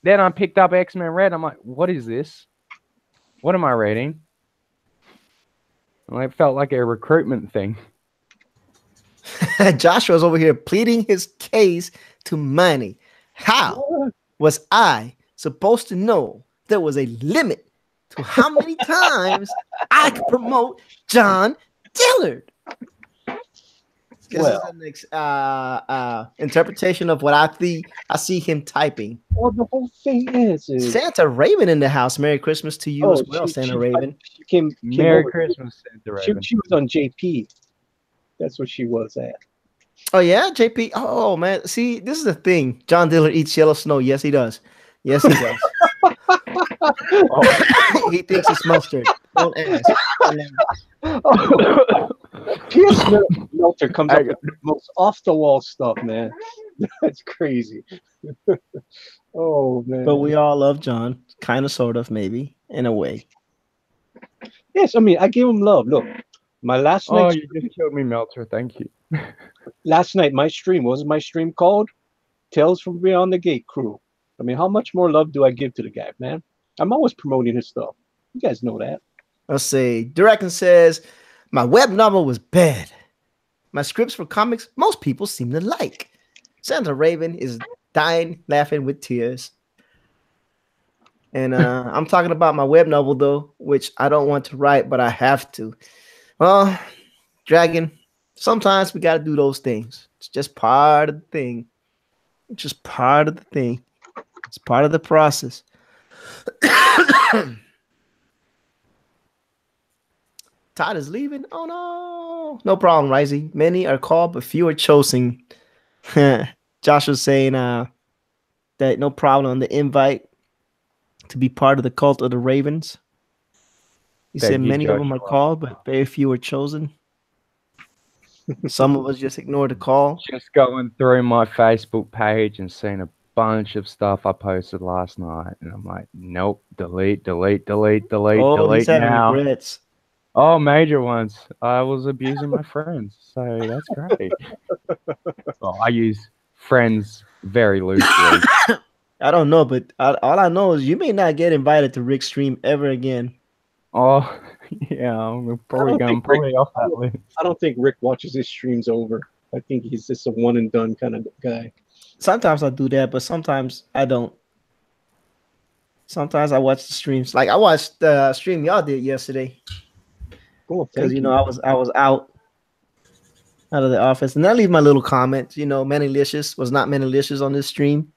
then I picked up X-Men Red. I'm like, what is this? What am I reading? And it felt like a recruitment thing. Joshua's over here pleading his case to Manny. How was I supposed to know there was a limit to how many times I could promote John Dillard? This is an interpretation of what I see him typing. Well, the whole thing is Santa Raven in the house. Merry Christmas to you as well, Santa Raven. She came Merry over. Christmas, Santa Raven. She was on JP. That's what she was at. Oh yeah, JP. Oh man, see, this is the thing. John Dillard eats yellow snow. Yes, he does. Yes, he does. He thinks it's mustard. Don't ask. P.S. Melter comes up with the most off-the-wall stuff, man. That's crazy. Oh, man. But we all love John. Kind of, sort of, maybe, in a way. Yes, I mean, I give him love. Look, my last night... Oh, you just killed me, Melter. Thank you. Last night, my stream, what was my stream called? Tales from Beyond the Gate crew. I mean, how much more love do I give to the guy, man? I'm always promoting his stuff. You guys know that. Let's see. Direction says, my web novel was bad. My scripts for comics, most people seem to like. Sandra Raven is dying laughing with tears. And I'm talking about my web novel, though, which I don't want to write, but I have to. Well, Dragon, sometimes we got to do those things. It's just part of the thing. It's just part of the thing. It's part of the process. Todd is leaving. Oh, no. No problem, Risey. Many are called, but few are chosen. Josh was saying that no problem on the invite to be part of the cult of the Ravens. He said many of them are called, but very few are chosen. Some of us just ignore the call. Just going through my Facebook page and seeing a bunch of stuff I posted last night, and I'm like, nope, delete now. He's having regrets. Oh, major ones. I was abusing my friends, so that's great. Well, I use friends very loosely. I don't know, but all I know is you may not get invited to Rick's stream ever again. Oh, yeah, I'm probably off that list. I don't think Rick watches his streams over. I think he's just a one and done kind of guy. Sometimes I do that, but sometimes I don't. Sometimes I watch the streams. Like I watched the stream y'all did yesterday. Cool, because I was out of the office, and I leave my little comments. Manilicious was not Manilicious on this stream.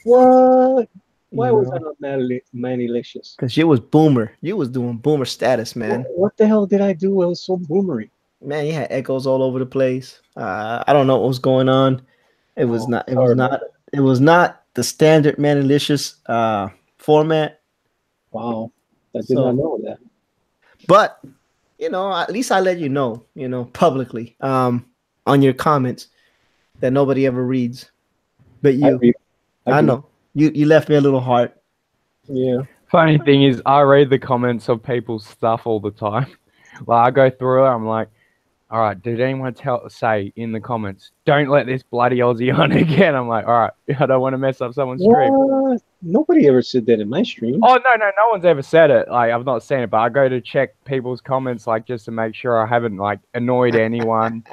What? Why was I not Manilicious? Because you was boomer. You was doing boomer status, man. What the hell did I do? It was so boomery. Man, you had echoes all over the place. I don't know what was going on. It was not. It was not the standard Manilicious format. Wow, I did not know that. But at least I let you know, publicly, on your comments that nobody ever reads, but you. I know you left me a little heart. Yeah. Funny thing is, I read the comments of people's stuff all the time. Like I go through it, I'm like, all right, did anyone say in the comments, don't let this bloody Aussie on again? I'm like, all right, I don't want to mess up someone's stream. Nobody ever said that in my stream. Oh, no one's ever said it. Like, I've not seen it, but I go to check people's comments, like, just to make sure I haven't, like, annoyed anyone.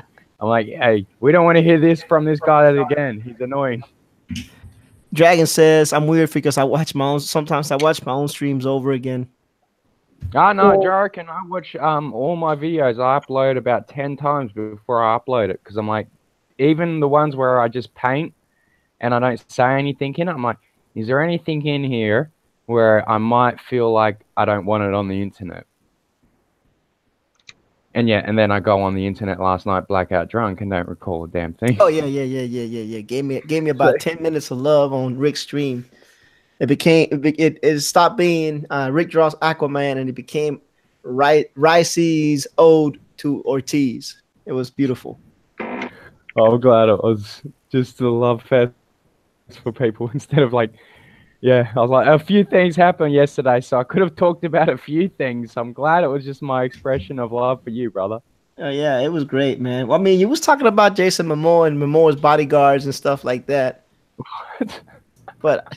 I'm like, hey, we don't want to hear this from this guy again. He's annoying. Dragon says, I'm weird because sometimes I watch my own streams over again. Oh, no, Jarek, and I watch all my videos. I upload about 10 times before I upload it, because I'm like, even the ones where I just paint and I don't say anything in it, I'm like, is there anything in here where I might feel like I don't want it on the internet? And then I go on the internet last night, blackout drunk, and don't recall a damn thing. Oh yeah. Gave me about 10 minutes of love on Rick's stream. It stopped being Rick Draws Aquaman, and it became Ricey's ode to Ortiz. It was beautiful. Oh, I'm glad it was just a love fest for people instead of like, I was like, a few things happened yesterday, so I could have talked about a few things. I'm glad it was just my expression of love for you, brother. Yeah, it was great, man. Well, I mean, you was talking about Jason Momoa and Momoa's bodyguards and stuff like that. What? But I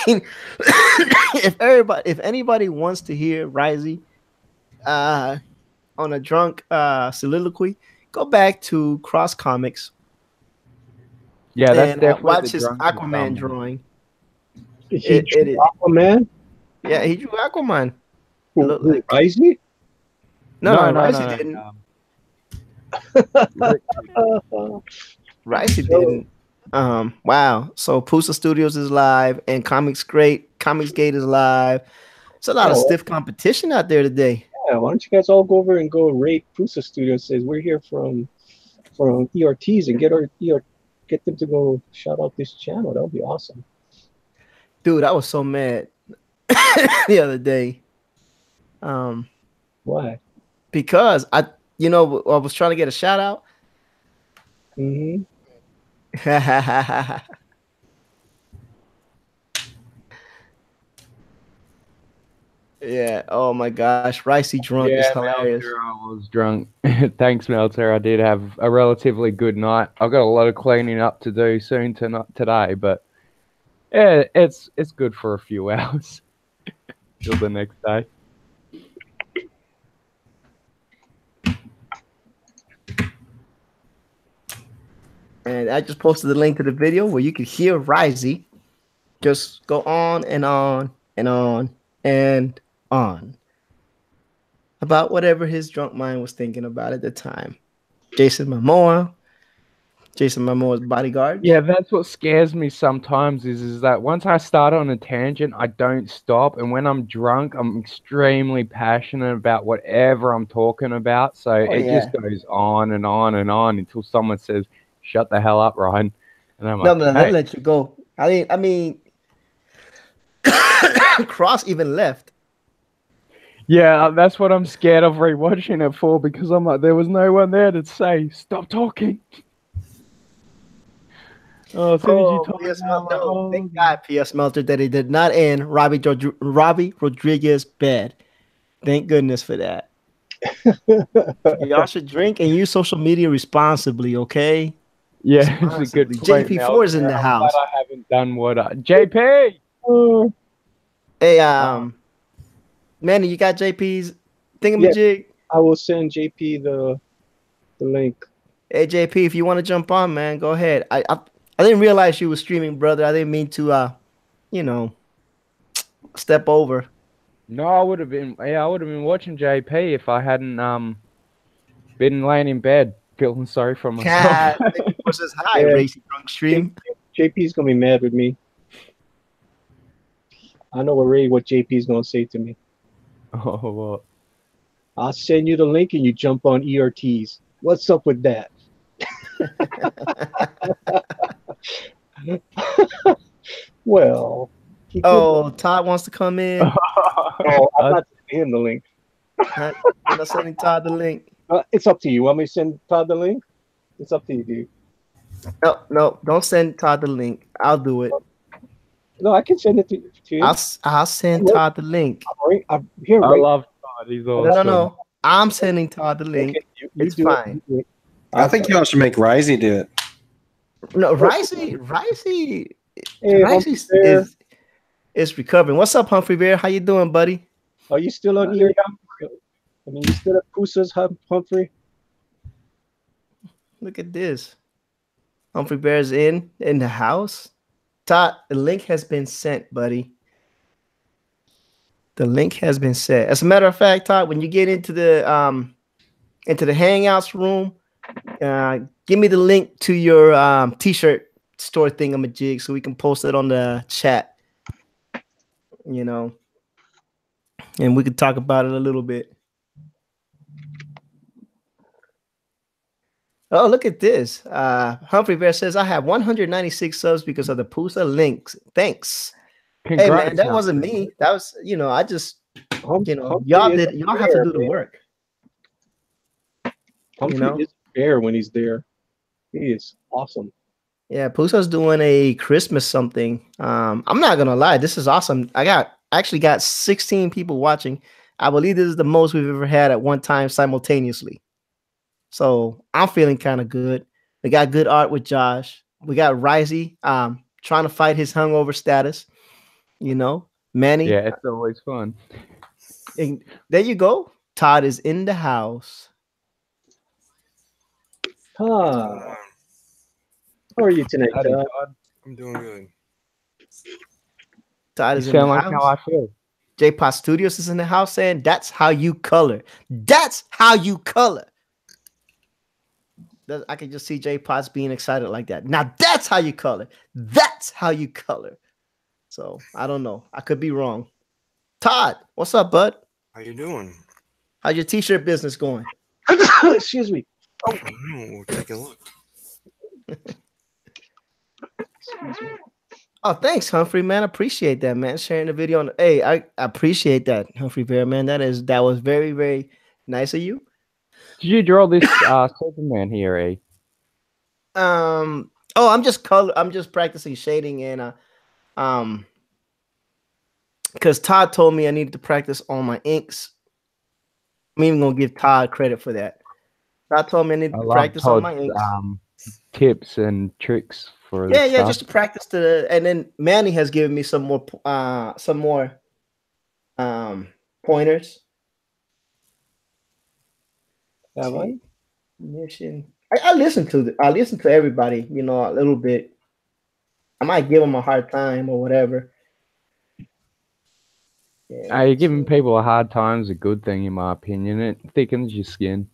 mean, if anybody wants to hear Risey on a drunk soliloquy, go back to Cross Comics. Yeah, that's definitely watch his Aquaman drawing. He drew Aquaman? Yeah, he drew Aquaman. Who, Risey? No, Risey didn't. Risey didn't. Wow. So Pusa Studios is live and Comicsgate is live. It's a lot of stiff competition out there today. Yeah, why don't you guys all go over and go rate Pusa Studios? Says we're here from Ortiz and get them to go shout out this channel. That would be awesome. Dude, I was so mad the other day. Why? Because I was trying to get a shout out. Mm-hmm. Yeah. Oh my gosh, Ricey drunk is Yeah, hilarious. Melter, I was drunk. Thanks, Melter. I did have a relatively good night. I've got a lot of cleaning up to do soon today, but yeah, it's good for a few hours till the next day. And I just posted the link to the video where you could hear Ricey just go on and on and on and on about whatever his drunk mind was thinking about at the time. Jason Momoa's bodyguard. Yeah, that's what scares me sometimes is that once I start on a tangent, I don't stop. And when I'm drunk, I'm extremely passionate about whatever I'm talking about. So it just goes on and on and on until someone says, "Shut the hell up, Ryan." And I'm like, No, hey. he'll let you go. I mean, Cross even left. Yeah, that's what I'm scared of rewatching it for, because I'm like, there was no one there to say, "Stop talking." Oh, as soon as you talk, Thank God, P.S. Melter, that he did not end Robbie Rodriguez's bed. Thank goodness for that. Y'all should drink and use social media responsibly, okay? Yeah, it's a good point. JP4 is in the house. I haven't done what JP. Hey, Manny, you got JP's thingamajig? Yeah, I will send JP the link. Hey, JP, if you want to jump on, man, go ahead. I didn't realize you were streaming, brother. I didn't mean to, step over. No, I would have been watching JP if I hadn't been laying in bed feeling sorry for myself. What's this high racing drunk stream? JP's gonna be mad with me. I know already what JP's gonna say to me. Oh, what? I'll send you the link and you jump on ERTs. What's up with that? Well. Todd wants to come in. Oh, I'm not sending him the link. I'm not sending Todd the link. It's up to you. Want me to send Todd the link? It's up to you, dude. No, don't send Todd the link. I'll do it. No, I can send it to you. I'll send Todd the link. I'm here, I love Todd. He's awesome. No. I'm sending Todd the link. Okay, it's fine. I think y'all should make Risey do it. No, Risey is recovering. What's up, Humphrey Bear? How you doing, buddy? Are you still on here? I mean, you still at Pusa's, Humphrey? Look at this. Humphrey Bear's in the house. Todd, the link has been sent, buddy. The link has been sent. As a matter of fact, Todd, when you get into the Hangouts room, give me the link to your t-shirt store thingamajig so we can post it on the chat. You know, and we could talk about it a little bit. Oh, look at this. Humphrey Bear says, I have 196 subs because of the Pusa links. Thanks. Congrats, hey, man, that wasn't me. That was, I just, y'all have to do the work. Humphrey is fair when he's there. He is awesome. Yeah, Pusa's doing a Christmas something. I'm not going to lie. This is awesome. I actually got 16 people watching. I believe this is the most we've ever had at one time simultaneously. So I'm feeling kind of good. We got good art with Josh. We got Risey trying to fight his hungover status. Manny. Yeah, it's always fun. And there you go. Todd is in the house. How are you tonight, Todd? I'm doing good. Todd is in the house. How I feel. J-Pot Studios is in the house saying, that's how you color. That's how you color. I can just see J-Pot's being excited like that. Now that's how you color. That's how you color. So I don't know. I could be wrong. Todd, what's up, bud? How you doing? How's your t-shirt business going? Excuse me. Oh, no, take a look. Oh, thanks, Humphrey, man. I appreciate that, man. Sharing the video. Hey, I appreciate that, Humphrey Bear, man. That was very, very nice of you. Did you draw this Superman here, eh? I'm just practicing shading and because Todd told me I needed to practice on my inks. I'm even gonna give Todd credit for that. Todd told me I needed I to love practice on Todd's my inks. tips and tricks for Yeah, stuff. just to practice and then Manny has given me some more pointers. Have I? Mission. I listen to everybody, you know, a little bit. I might give them a hard time or whatever. Yeah, Hey, giving people a hard time is a good thing, in my opinion. It thickens your skin.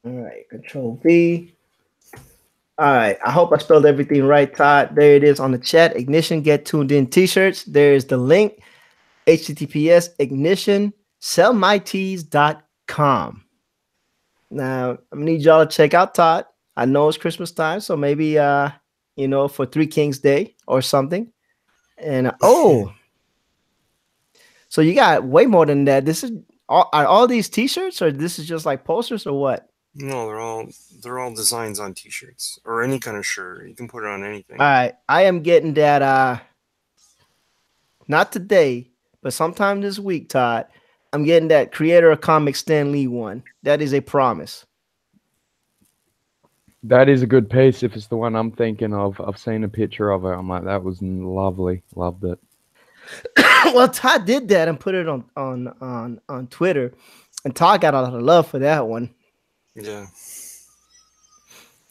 all right, Control V. All right, I hope I spelled everything right, Todd. There it is on the chat. Ignition Get Tuned In T-shirts. There's the link. HTTPS Ignition sellmytees.com. Now I'm gonna need y'all to check out Todd. I know it's Christmas time, so maybe you know, for Three Kings Day or something. And so you got way more than that. This is are all these T-shirts, or this is just like posters, or what? No, they're all designs on T-shirts or any kind of shirt. You can put it on anything. All right, I am getting that. Not today, but sometime this week, Todd. I'm getting that creator of comics Stan Lee one. That is a promise. That is a good piece if it's the one I'm thinking of. I've seen a picture of it. I'm like, that was lovely. Loved it. Well, Todd did that and put it on Twitter, and Todd got a lot of love for that one. Yeah.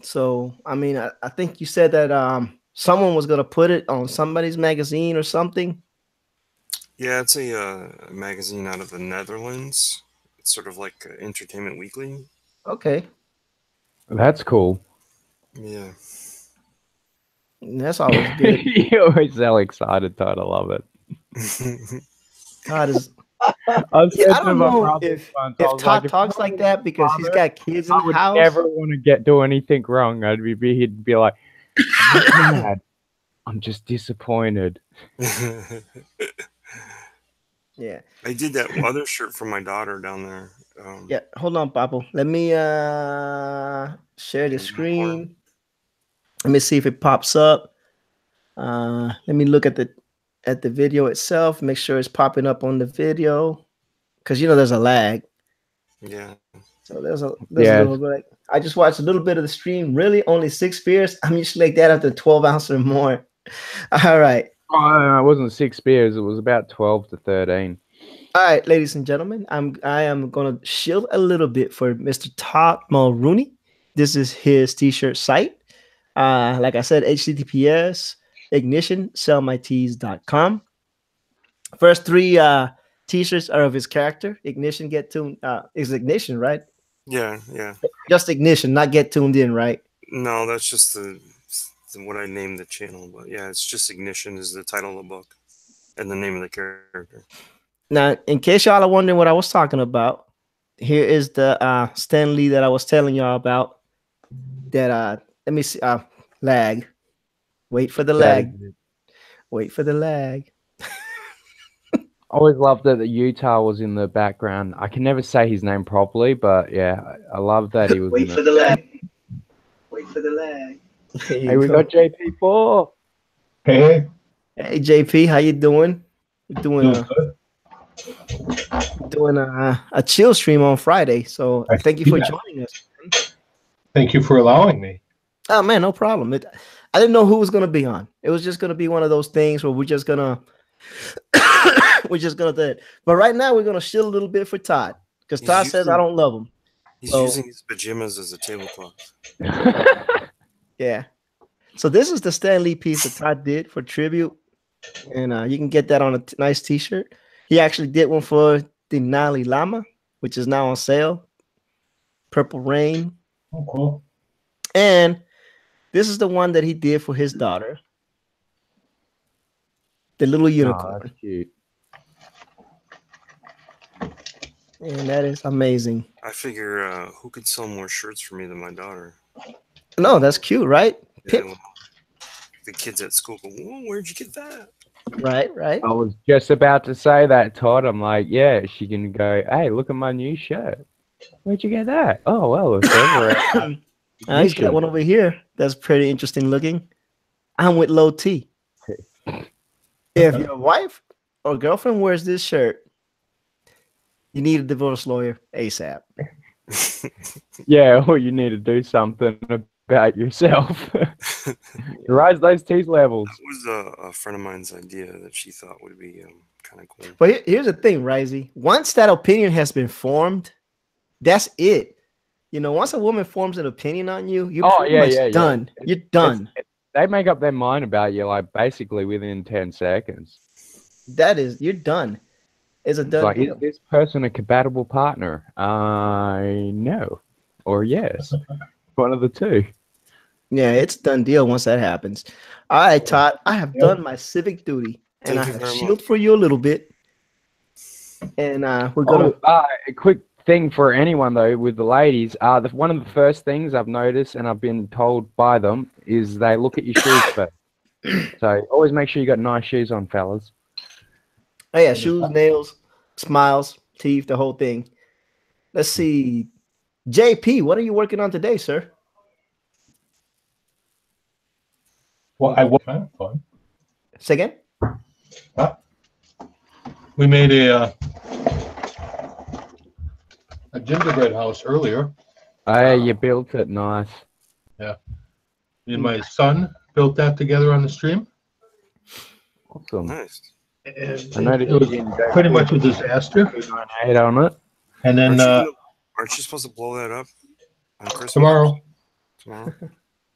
So, I mean, I think you said that someone was gonna put it on somebody's magazine or something. Yeah, it's a magazine out of the Netherlands. It's sort of like Entertainment Weekly. Okay, That's cool. Yeah. that's always good. You're always so excited, Todd. I love it. Todd is. I I don't know if Todd talks like that because he's got kids in I the would house. never want to do anything wrong. He'd be like, I'm not mad. I'm just disappointed. Yeah. I did that other shirt for my daughter down there. Yeah. Hold on, Papo. Let me share the screen. Let me see if it pops up. Let me look at the video itself. Make sure it's popping up on the video, because you know there's a lag. Yeah. So there's a little bit. I just watched a little bit of the stream. Really, only 6 beers. I'm usually like that after 12 ounces or more. All right. Oh, it wasn't 6 beers. It was about 12 to 13. All right, ladies and gentlemen, I am gonna shield a little bit for Mr. Todd Mulrooney. This is his t-shirt site. Like I said, HTTPS Ignition sellmytees.com. First 3 t-shirts are of his character. Ignition Get Tuned. Is Ignition, right? Yeah. Just Ignition, not Get Tuned In, right? No, that's just the what I named the channel. But yeah, it's just Ignition is the title of the book and the name of the character. Now, in case y'all are wondering what I was talking about, here is the Stan Lee that I was telling y'all about. That let me see. Lag. Wait for the lag. Wait for the lag. I always loved that Utah was in the background. I can never say his name properly, but yeah, I love that he was. Wait for the lag. Wait for the lag. Hey, we got JP4. Hey, JP, how you doing? We're doing a chill stream on Friday. So thank you for joining us. Thank you for allowing me. Oh man, no problem. I didn't know who was gonna be on. It was just gonna be one of those things where we're just gonna do it. But right now we're gonna chill a little bit for Todd, because Todd says I don't love him. He's using his pajamas as a tablecloth. Yeah. So this is the Stan Lee piece that Todd did for tribute, and you can get that on a nice T-shirt. He actually did one for the Nali Lama, which is now on sale. Purple Rain. Oh, cool. And this is the one that he did for his daughter, the little unicorn. Oh, that's cute. And that is amazing. I figure who could sell more shirts for me than my daughter? No, that's cute, right? Yeah, well, the kids at school go, "Whoa, where'd you get that?" Right. I was just about to say that, Todd. I'm like, yeah, she can go, hey, look at my new shirt. Where'd you get that? Oh, well, it's over. He's got one over here that's pretty interesting looking. I'm with Low T. If your wife or girlfriend wears this shirt, you need a divorce lawyer ASAP. Yeah, or you need to do something about yourself. Rise those teeth levels. That was a friend of mine's idea that she thought would be kind of cool. But here's the thing, Risey. Once that opinion has been formed, that's it. Once a woman forms an opinion on you, you're pretty much done. You're done. They make up their mind about you like basically within 10 seconds. You're done. It's a done deal. Is this person a compatible partner? No. Or yes. One of the two. Yeah, it's a done deal once that happens. All right, Todd, I have done my civic duty, and I have shielded for you a little bit. And we're going to... a quick thing for anyone, though, with the ladies. One of the first things I've noticed, and I've been told by them, is they look at your shoes first. So always make sure you got nice shoes on, fellas. Oh, yeah, shoes, nails, smiles, teeth, the whole thing. Let's see. JP, what are you working on today, sir? Well, I work on fun. Say again? We made a gingerbread house earlier. Oh, you built it nice. Yeah. Me and my son built that together on the stream. Awesome. Nice. And it was pretty much a disaster. On it. And then aren't you supposed to blow that up on Christmas? Tomorrow.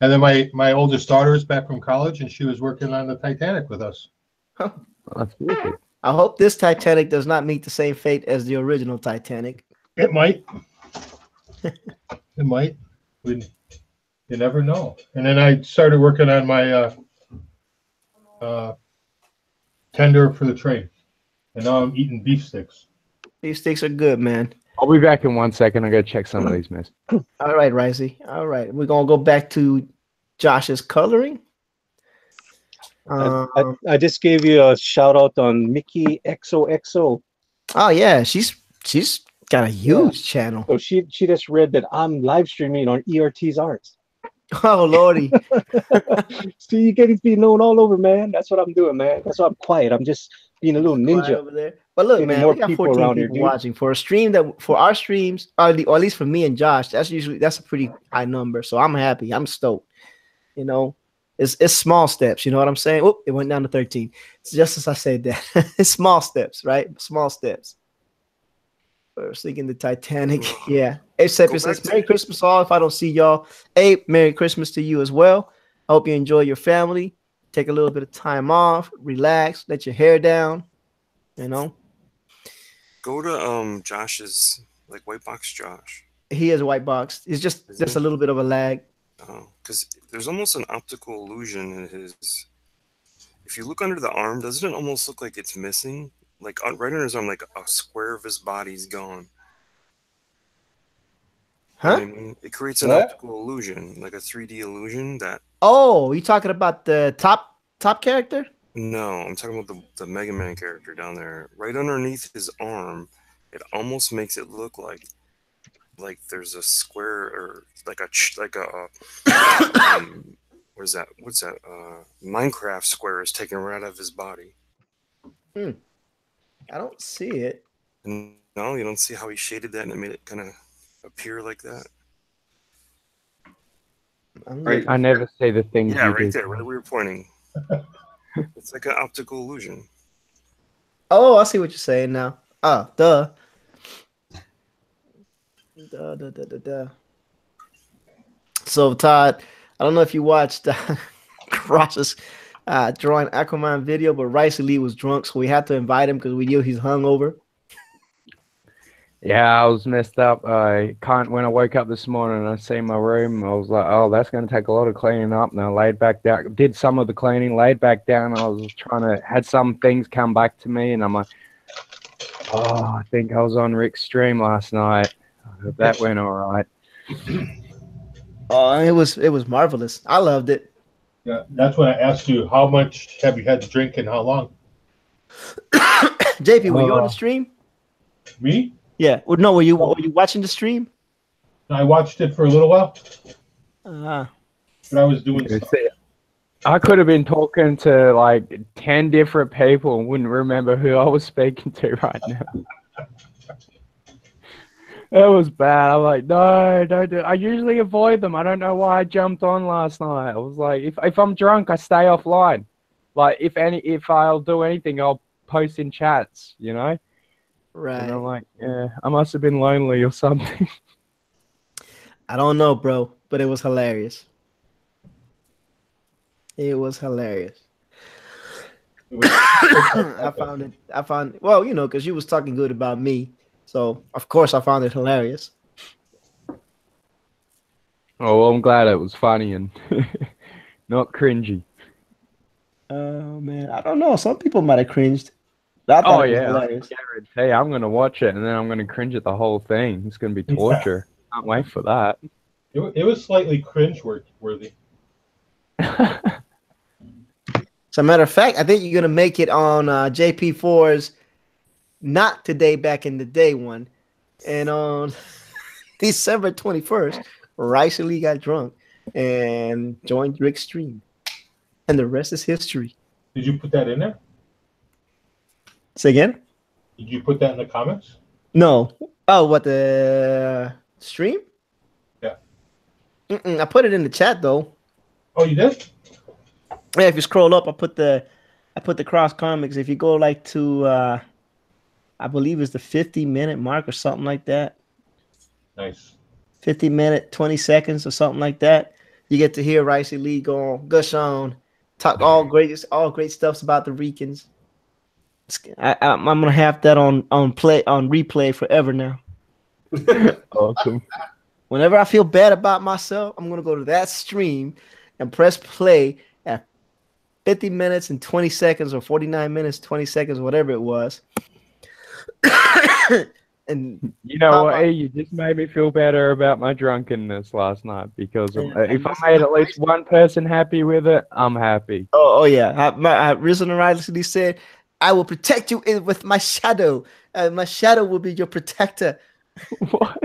And then my oldest daughter is back from college, and she was working on the Titanic with us. Huh. That's wicked. I hope this Titanic does not meet the same fate as the original Titanic. It might. It might. You never know. And then I started working on my tender for the train. And now I'm eating beef sticks. Beef sticks are good, man. I'll be back in 1 second. I gotta check some of these, miss. All right, Risey. All right. We're going to go back to Josh's coloring. I just gave you a shout out on Mickey XOXO. Oh, yeah. She's got a huge channel. So she just read that I'm live streaming on Ortiz Arts. Oh, Lordy. So you get to be known all over, man. That's what I'm doing, man. That's why I'm quiet. I'm just being a little ninja over there. But look, man, we got 14 people watching for a stream for our streams, or at least for me and Josh. That's a pretty high number. So I'm happy. I'm stoked. It's small steps. You know what I'm saying? Oop, it went down to 13. It's just as I said that. It's small steps, right? Small steps. I was thinking the Titanic. Yeah. Except it says Merry Christmas all. If I don't see y'all, hey, Merry Christmas to you as well. I hope you enjoy your family. Take a little bit of time off, relax, let your hair down. Go to Josh's white box Josh. He has a white box. It's just a little bit of a lag. Oh, because there's almost an optical illusion in his. If you look under the arm, doesn't it almost look like it's missing? Like right under his arm, like a square of his body's gone. Huh? You know what I mean? It creates an optical illusion, like a 3D illusion that. Oh, you talking about the top character? No, I'm talking about the Mega Man character down there, right underneath his arm. It almost makes it look like there's a square or like a what is that? What's that? Minecraft square is taken right out of his body. I don't see it. No, you don't see how he shaded that and it made it kind of appear like that. Right. I never say the things. Yeah, you right do. there, where we were pointing. It's like an optical illusion. Oh, I see what you're saying now. Oh, duh. Duh. So, Todd, I don't know if you watched Ross's drawing Aquaman video, but Rice Lee was drunk, so we had to invite him because we knew he's hungover. Yeah, I was messed up. When I woke up this morning and I seen my room, I was like, oh, that's going to take a lot of cleaning up. And I laid back down, did some of the cleaning, laid back down. And I was had some things come back to me. And I'm like, oh, I think I was on Rick's stream last night. That went all right. Oh, it was marvelous. I loved it. Yeah, that's when I asked you, how much have you had to drink and how long? JP, were you on the stream? Me? Yeah. Well, no, were you watching the stream? I watched it for a little while, Uh-huh. but I was doing stuff. I could have been talking to like 10 different people and wouldn't remember who I was speaking to right now. That was bad. I'm like, no, don't do it. I usually avoid them. I don't know why I jumped on last night. I was like, if I'm drunk, I stay offline. Like, if I'll do anything, I'll post in chats, you know? Right. And I'm like, yeah, I must have been lonely or something. I don't know, bro, but it was hilarious. It was hilarious. I found well, you know, because you was talking good about me. So, of course, I found it hilarious. Oh, well, I'm glad it was funny and not cringy. Oh, man. I don't know. Some people might have cringed. But I thought it was hilarious. Hey, I'm going to watch it, and then I'm going to cringe at the whole thing. It's going to be torture. Can't wait for that. It was slightly cringe-worthy. As a matter of fact, I think you're going to make it on JP4's Not Today Back in the Day one. And on December 21st, Rice Lee got drunk and joined Rick's stream. And the rest is history. Did you put that in there? Say again? Did you put that in the comments? No. Oh, what, the stream? Yeah. I put it in the chat, though. Oh, you did? Yeah, if you scroll up, I put the cross comics. If you go like to I believe it's the 50-minute mark or something like that. Nice. 50-minute, 20 seconds or something like that. You get to hear Rice Lee go gush on, talk all great stuffs about the Ricans. I'm gonna have that on replay forever now. Awesome. Whenever I feel bad about myself, I'm gonna go to that stream and press play at 50 minutes and 20 seconds or 49 minutes, 20 seconds, whatever it was. And you know what? Hey, you just made me feel better about my drunkenness last night because if I made at least one person happy with it, I'm happy. Oh yeah. My Risen Riley said, "I will protect you with my shadow. My shadow will be your protector." What?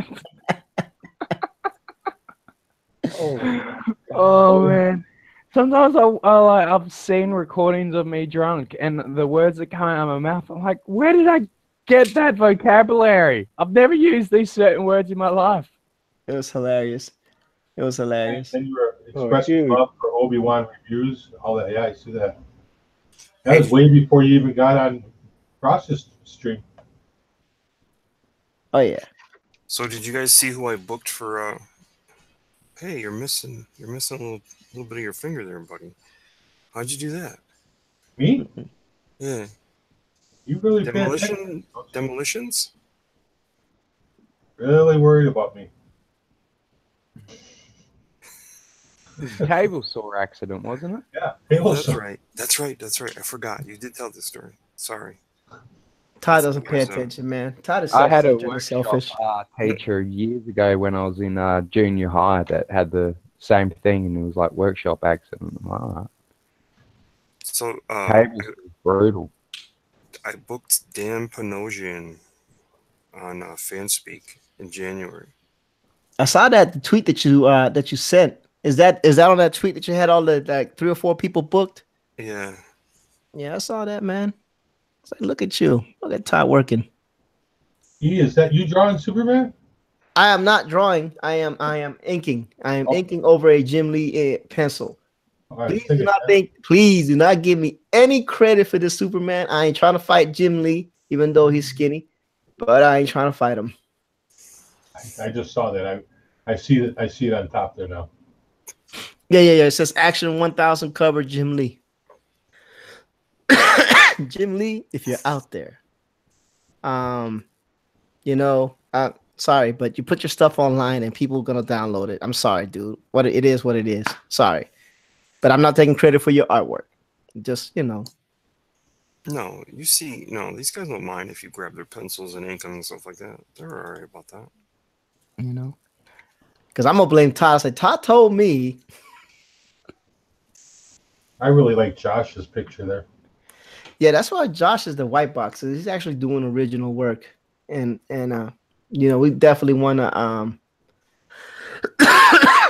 Oh man. Sometimes I've seen recordings of me drunk, and the words that come out of my mouth, I'm like, where did I get that vocabulary? I've never used these certain words in my life. It was hilarious. It was hilarious. And you were expressing love for Obi-Wan reviews, all that. Yeah, I see that. That was way before you even got on Ross's stream. Oh yeah. So did you guys see who I booked for? Hey, you're missing a little bit of your finger there, buddy. How'd you do that? Me? Yeah. You really demolitions? Really worried about me. Table saw accident, wasn't it? Yeah, That's right. I forgot. You did tell this story. Sorry. Todd doesn't pay attention, man. Todd is I had a selfish teacher years ago when I was in junior high that had the same thing, and it was like workshop accident. All right. So tables was brutal. I booked Dan Panosian on Fanspeak in January. I saw the tweet that you sent. Is that on that tweet that you had all the like 3 or 4 people booked? Yeah. Yeah, I saw that, man. It's like, look at you. Look at Todd working. Is that you drawing Superman? I am not drawing. I am inking. I am inking over a Jim Lee pencil. Right, please do not give me any credit for this Superman. I ain't trying to fight Jim Lee, even though he's skinny, but I ain't trying to fight him. I just saw that. I see it on top there now. Yeah. It says Action 1000 cover Jim Lee. Jim Lee, if you're out there, sorry, but you put your stuff online and people are gonna download it. I'm sorry, dude. What it is. Sorry, but I'm not taking credit for your artwork. Just No, you see, these guys don't mind if you grab their pencils and ink them and stuff like that. They're all right about that. Because I'm gonna blame Todd. I said Todd told me. I really like Josh's picture there. Yeah, that's why Josh is the white box. He's actually doing original work, and we definitely want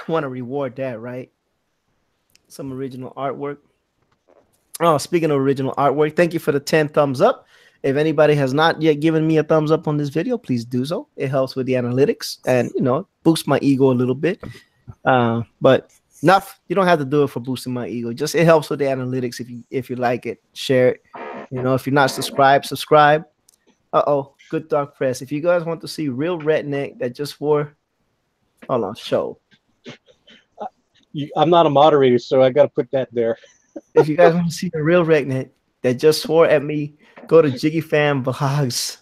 to reward that, right? some original artwork. Oh, speaking of original artwork, thank you for the 10 thumbs up. If anybody has not yet given me a thumbs up on this video, please do so. It helps with the analytics and, you know, boosts my ego a little bit. But not, you don't have to do it for boosting my ego. Just it helps with the analytics. If you like it, share it. You know, if you're not subscribed, subscribe. Good Dog Press. If you guys want to see real redneck that just wore, hold on, show. I'm not a moderator, so I got to put that there. If you guys want to see a real redneck that just swore at me, go to Jiggy Fan Vlogs.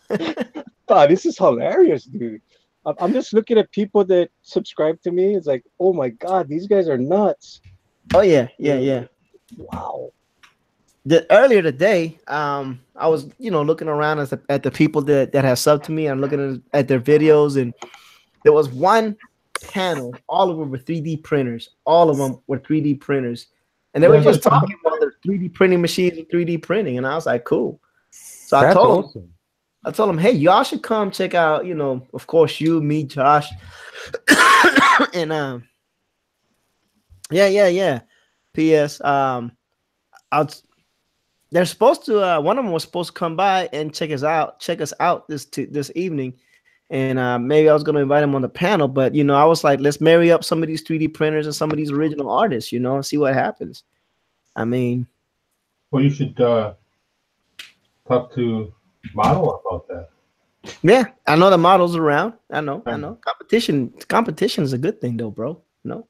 Oh, this is hilarious, dude. I'm just looking at people that subscribe to me. It's like, oh my God, these guys are nuts. Oh yeah. Wow. Earlier today, I was, you know, looking around at the people that have subbed to me. I'm looking at their videos, and there was one panel. All of them were 3D printers. All of them were 3D printers, and they were just talking about their 3D printing machines and 3D printing. And I was like, cool. So I told them, hey, y'all should come check out. You know, of course, you, me, Josh, and yeah. P.S. They're supposed to. One of them was supposed to come by and check us out this evening, and maybe I was going to invite him on the panel. But you know, I was like, let's marry up some of these 3D printers and some of these original artists, you know, and see what happens. I mean, well, you should talk to Model about that. Yeah, I know the models around. I know. Competition is a good thing, though, bro. No,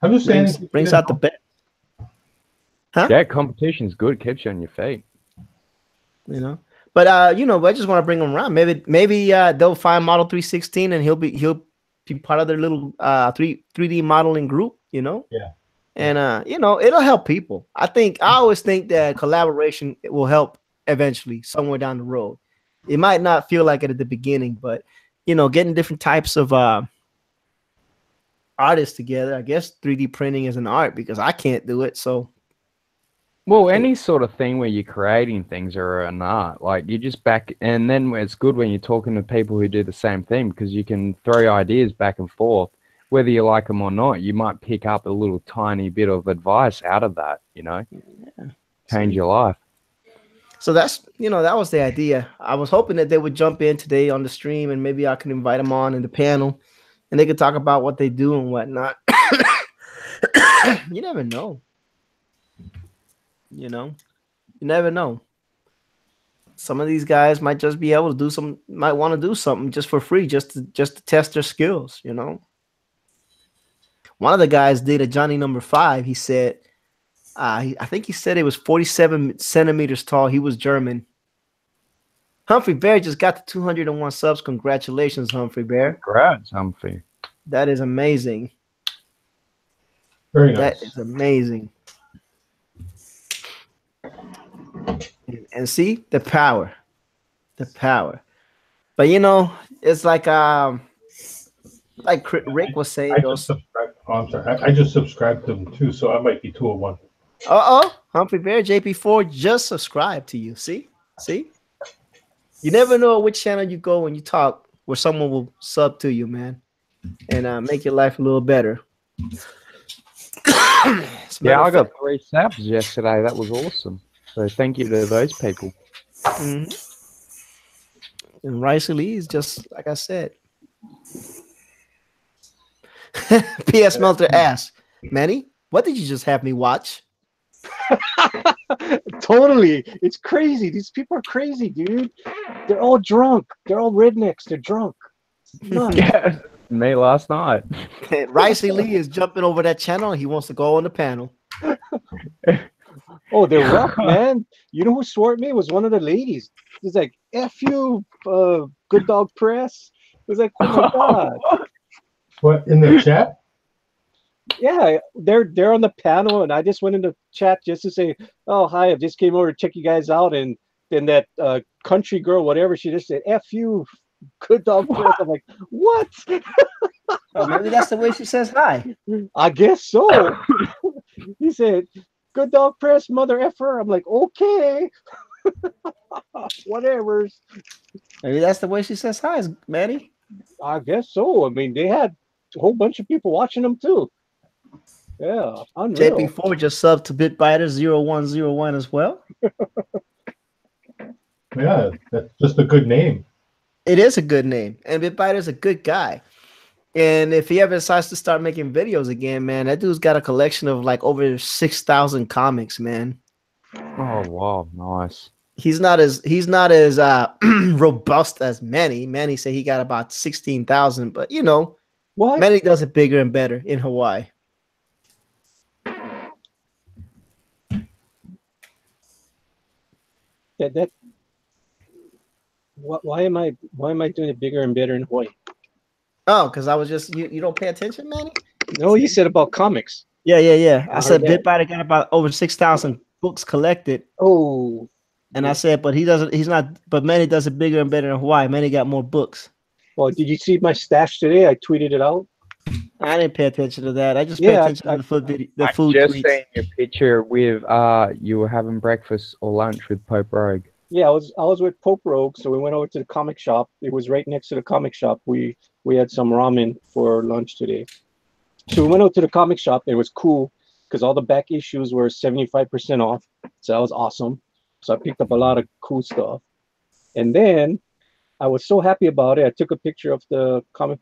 I'm just saying, brings out the best. Huh? Yeah, competition's good. Keeps you on your feet. You know, but you know, I just want to bring him around. Maybe they'll find Model 316 and he'll be part of their little 3D modeling group. You know. Yeah. And you know, it'll help people. I always think that collaboration will help eventually somewhere down the road. It might not feel like it at the beginning, but you know, getting different types of artists together. I guess 3D printing is an art because I can't do it. So. Well, any sort of thing where you're creating things are an art. Like you just and then it's good when you're talking to people who do the same thing because you can throw ideas back and forth, whether you like them or not. You might pick up a little tiny bit of advice out of that, you know, change your life. So that's, you know, that was the idea. I was hoping that they would jump in today on the stream and maybe I could invite them on in the panel and they could talk about what they do and whatnot. You never know. You know, you never know. Some of these guys might just be able to might want to do something just for free, just to test their skills, you know. One of the guys did a Johnny number 5. He said, I think he said it was 47 centimeters tall. He was German. Humphrey Bear just got to 201 subs. Congratulations, Humphrey Bear. Congrats, Humphrey. That is amazing. Very nice. That is amazing. And see the power. But you know, it's like Rick was saying. I just subscribed to them too, so I might be 201. Humphrey Bear JP4 just subscribed to you. See, you never know which channel you go when you talk, where someone will sub to you, man, and make your life a little better. Yeah, I got 3 subs yesterday. That was awesome. So thank you to those people. Mm-hmm. And Rice Lee is just like I said. P.S. Melter asks, Manny, what did you just have me watch? Totally. It's crazy. These people are crazy, dude. They're all drunk. They're all rednecks. They're drunk. Yeah, me last night. Rice Lee is jumping over that channel. He wants to go on the panel. Oh, they're rough, man. You know who swore at me? It was one of the ladies. He's like, F you, Good Dog Press. It was like, oh my God. What, in the chat? Yeah, they're on the panel, and I just went into chat just to say, oh, hi, I just came over to check you guys out. And then that country girl, whatever, she just said, F you, Good Dog Press. I'm like, what? Oh, maybe that's the way she says hi. I guess so. He said, Good Dog Press, mother effer. I'm like, okay. Whatever. Maybe that's the way she says hi, Manny. I guess so. I mean, they had a whole bunch of people watching them too. Yeah, unreal. JP4 just subbed to BitBiter0101 as well. Yeah, that's just a good name. It is a good name, and BitBiter's a good guy. And if he ever decides to start making videos again, man, that dude's got a collection of like over 6,000 comics, man. Oh wow, nice. He's not as robust as Manny. Manny said he got about 16,000, but you know, What? Manny does it bigger and better in Hawaii. Why am I doing it bigger and better in Hawaii? Oh, because I was just you don't pay attention, Manny? No, you said about comics. Yeah. I said that. BitBiter got about over 6,000 books collected. Oh. And I said, but but Manny does it bigger and better in Hawaii. Manny got more books. Well, did you see my stash today? I tweeted it out. I didn't pay attention to that. I just paid attention to the food video, the food just tweets. seen your picture with you were having breakfast or lunch with Pope Rogue. Yeah, I was with Pope Rogue, so we went over to the comic shop. It was right next to the comic shop. We had some ramen for lunch today. So we went out to the comic shop. It was cool because all the back issues were 75% off. So that was awesome. So I picked up a lot of cool stuff. And then I was so happy about it. I took a picture of the comic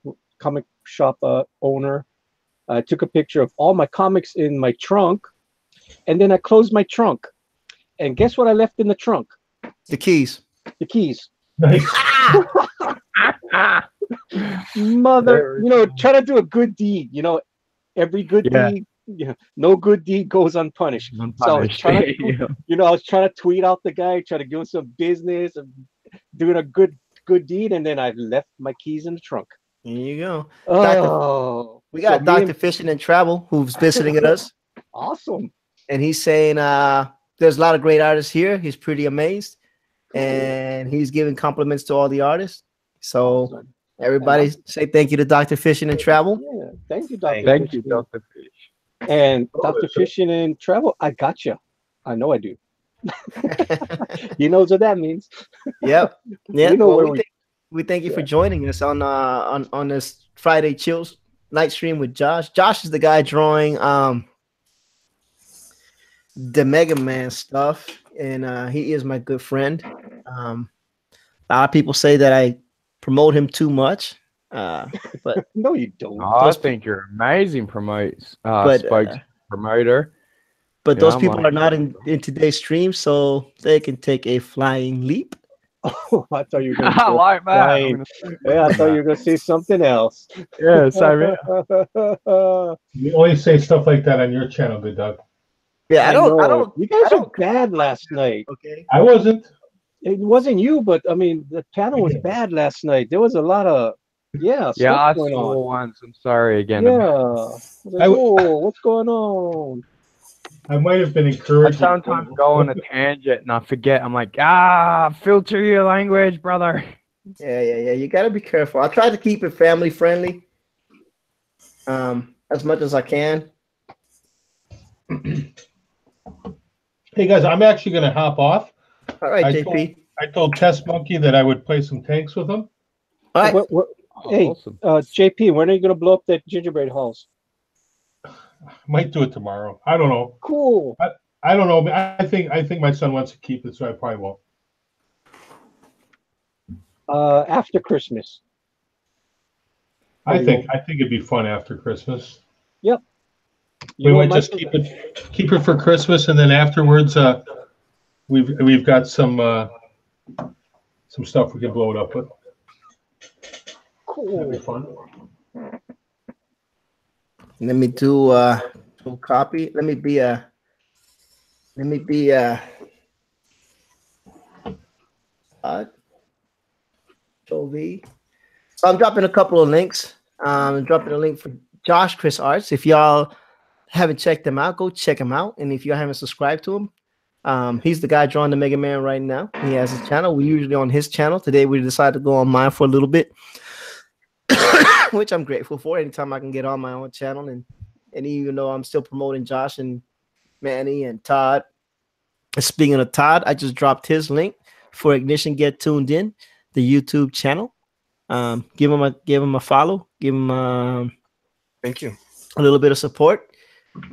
shop owner. I took a picture of all my comics in my trunk. And then I closed my trunk. And guess what I left in the trunk? The keys. The keys. Nice. Mother, try to do a good deed. Every good deed, no good deed goes unpunished. So I was trying to, I was trying to tweet out the guy, try to give him some business, and doing a good deed, and then I left my keys in the trunk. There you go. Oh, we got Dr. Fishing and Travel who's visiting us. Awesome. And he's saying there's a lot of great artists here. He's pretty amazed. And he's giving compliments to all the artists. So everybody say thank you to Dr. Fishing and Travel. Yeah, thank you, Dr. Thank you, Dr. Fish. And Dr. Fishing and Travel, I got you. I know I do. He knows what that means. Yep. Yeah. Well, we thank you for joining us on this Friday Chills night stream with Josh. Josh is the guy drawing the Mega Man stuff, and he is my good friend. A lot of people say that I promote him too much, but no, you don't. I think you're amazing promoter. But those people are not in today's stream, so they can take a flying leap. Oh, I thought you were going to I like that. Yeah, I thought you were going to say something else. Yes, I mean. You always say stuff like that on your channel, good Doug. Yeah, I don't. You guys were bad last night. Okay. I wasn't. It wasn't you, but I mean, the panel was bad last night. There was a lot of I saw once. I'm sorry again. Yeah. What's going on? I might have been encouraged. I sometimes go on a tangent and I forget. I'm like, filter your language, brother. Yeah. You got to be careful. I try to keep it family friendly, as much as I can. Hey guys, I'm actually going to hop off. All right, JP. I told Test Monkey that I would play some tanks with him. All right. Hey, awesome. JP, when are you going to blow up that gingerbread house? Might do it tomorrow. I don't know. Cool. I don't know. I think my son wants to keep it, so I probably won't. After Christmas. I think it'd be fun after Christmas. Yep. We might just keep it for Christmas, and then afterwards, we've got some stuff we can blow it up with. Cool. That'd be fun. Let me do copy. Let me be Control V. So I'm dropping a couple of links. I'm dropping a link for JoshChrisArt. If y'all haven't checked him out, go check him out. And if you haven't subscribed to him, he's the guy drawing the Mega Man right now. He has his channel. We're usually on his channel. Today we decided to go on mine for a little bit, which I'm grateful for. Anytime I can get on my own channel, and even though I'm still promoting Josh and Manny and Todd. And speaking of Todd, I just dropped his link for Ignition Get Tuned In, the YouTube channel. Give him a follow. Give him Thank you. A little bit of support.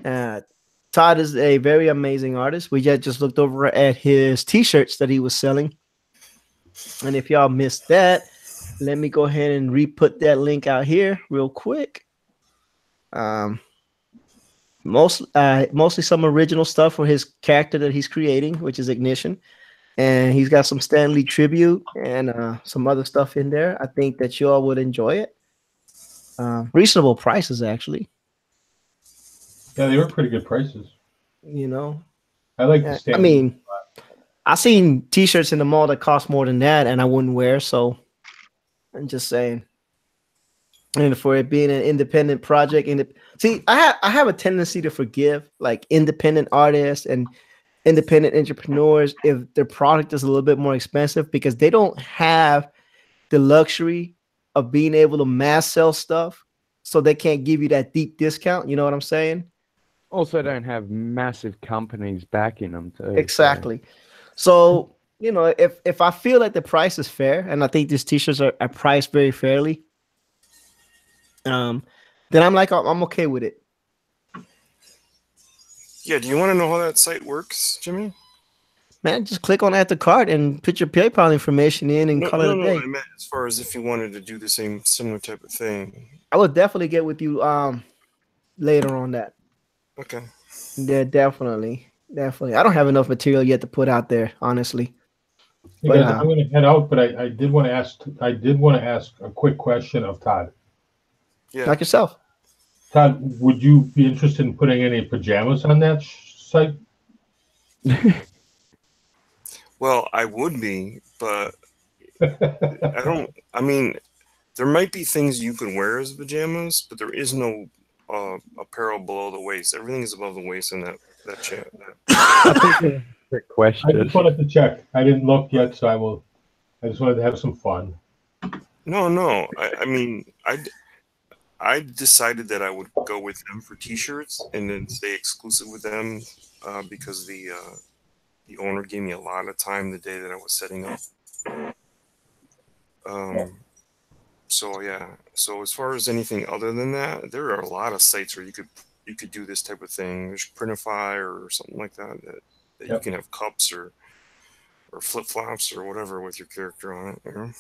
Todd is a very amazing artist. We just looked over at his t-shirts that he was selling. And if y'all missed that, let me go ahead and re-put that link out here real quick. Mostly some original stuff for his character that he's creating, which is Ignition. And he's got some Stan Lee tribute and some other stuff in there. I think that y'all would enjoy it. Reasonable prices, actually. Yeah, they were pretty good prices. You know, I like the Stan. I mean, I seen t-shirts in the mall that cost more than that, and I wouldn't wear. So I'm just saying. And for it being an independent project, see, I have a tendency to forgive like independent artists and independent entrepreneurs if their product is a little bit more expensive because they don't have the luxury of being able to mass sell stuff, so they can't give you that deep discount. You know what I'm saying? Also, don't have massive companies backing them too. Exactly. So you know, if I feel like the price is fair, and I think these t-shirts are priced very fairly, then I'm like, I'm okay with it. Yeah, do you want to know how that site works, Jimmy? Man, just click on add to cart and put your PayPal information in and call it a day. I meant as far as if you wanted to do the similar type of thing. I will definitely get with you later on that. Okay. Yeah, definitely. I don't have enough material yet to put out there, honestly. Hey guys, I'm going to head out, but I did want to ask. I did want to ask a quick question of Todd. Yeah. Like yourself. Todd, would you be interested in putting any pajamas on that site? Well, I would be, but I don't. I mean, there might be things you could wear as pajamas, but there is no apparel below the waist. Everything is above the waist in that chat. Quick question. I just wanted to check. I didn't look yet, so I just wanted to have some fun. No. I mean, I decided that I would go with them for t-shirts and then stay exclusive with them because the owner gave me a lot of time the day that I was setting up. So yeah. So as far as anything other than that, there are a lot of sites where you could do this type of thing. There's Printify or something like that you can have cups or flip-flops or whatever with your character on it. You know?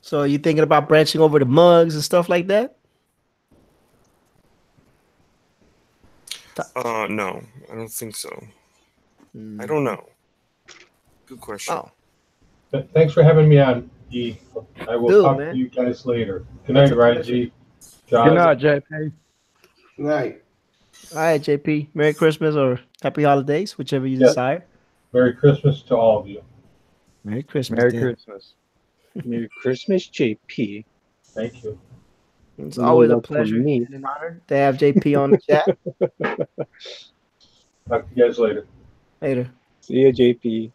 So are you thinking about branching over to mugs and stuff like that? No, I don't think so. I don't know. Good question. Oh. Thanks for having me on, E. I will talk to you guys later. Good night, Ryan G. Good night, JP. Good night. All right, JP. Merry Christmas or Happy Holidays, whichever you decide. Merry Christmas to all of you. Merry Christmas. Merry Christmas. Merry Christmas, JP. Thank you. It's always a pleasure and an honor to have JP on the chat. Talk to you guys later. Later. See ya, JP.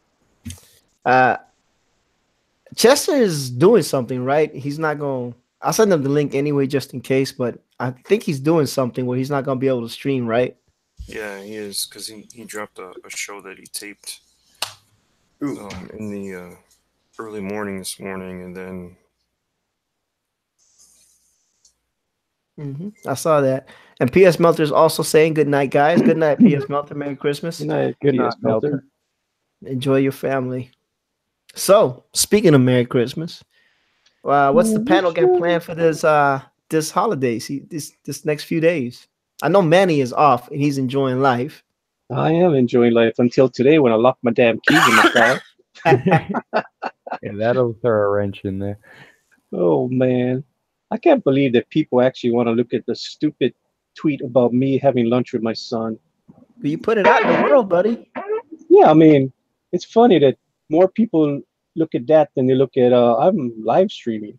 Chester is doing something, right? He's not going. I'll send him the link anyway, just in case. But I think he's doing something where he's not going to be able to stream, right? Yeah, he is, because he dropped a show that he taped in the early morning this morning, and then I saw that. And PS Melter is also saying good night, guys. Good night, PS Melter. Merry Christmas. Good night, PS Melter. Enjoy your family. So, speaking of Merry Christmas, what's the panel got planned for this holidays? This next few days? I know Manny is off and he's enjoying life. I am enjoying life until today when I locked my damn keys in the car. Yeah, that'll throw a wrench in there. Oh man, I can't believe that people actually want to look at the stupid tweet about me having lunch with my son. But you put it out in the world, buddy. Yeah, I mean, it's funny that more people look at that than they look at I'm live streaming.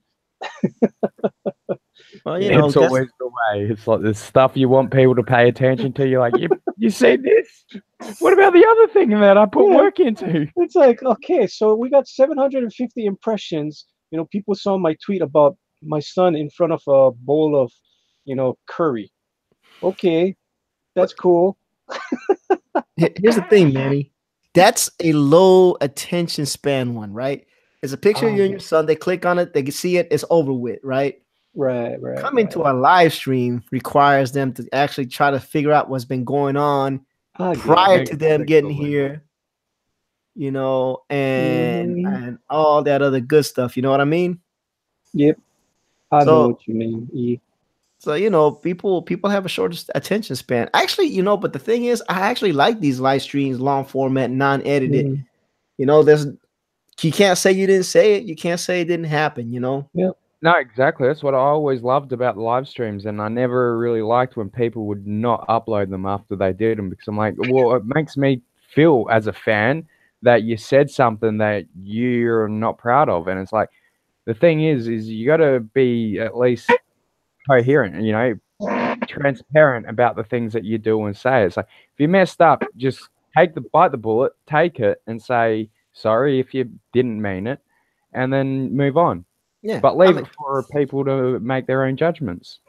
Well, you know, it's always the way. It's like the stuff you want people to pay attention to. You're like, you see this? What about the other thing that I put work into? It's like, okay, so we got 750 impressions. You know, people saw my tweet about my son in front of a bowl of, curry. Okay, that's cool. Here's the thing, Manny. That's a low attention span one, right? It's a picture of you and your son. They click on it, they can see it, it's over with, right? Right. Coming to a live stream requires them to actually try to figure out what's been going on prior to them getting here, you know, and all that other good stuff. You know what I mean? Yep. I know what you mean. Yeah. So, you know, people have a short attention span. Actually, you know, but the thing is, I actually like these live streams, long format, non-edited. You know, you can't say you didn't say it. You can't say it didn't happen, you know? Yep. No, exactly. That's what I always loved about live streams, and I never really liked when people would not upload them after they did them, because I'm like, well, it makes me feel as a fan that you said something that you're not proud of, and it's like, the thing is you got to be at least coherent, you know, transparent about the things that you do and say. It's like, if you messed up, just bite the bullet, take it, and say sorry if you didn't mean it, and then move on. Yeah, but leave it for people to make their own judgments.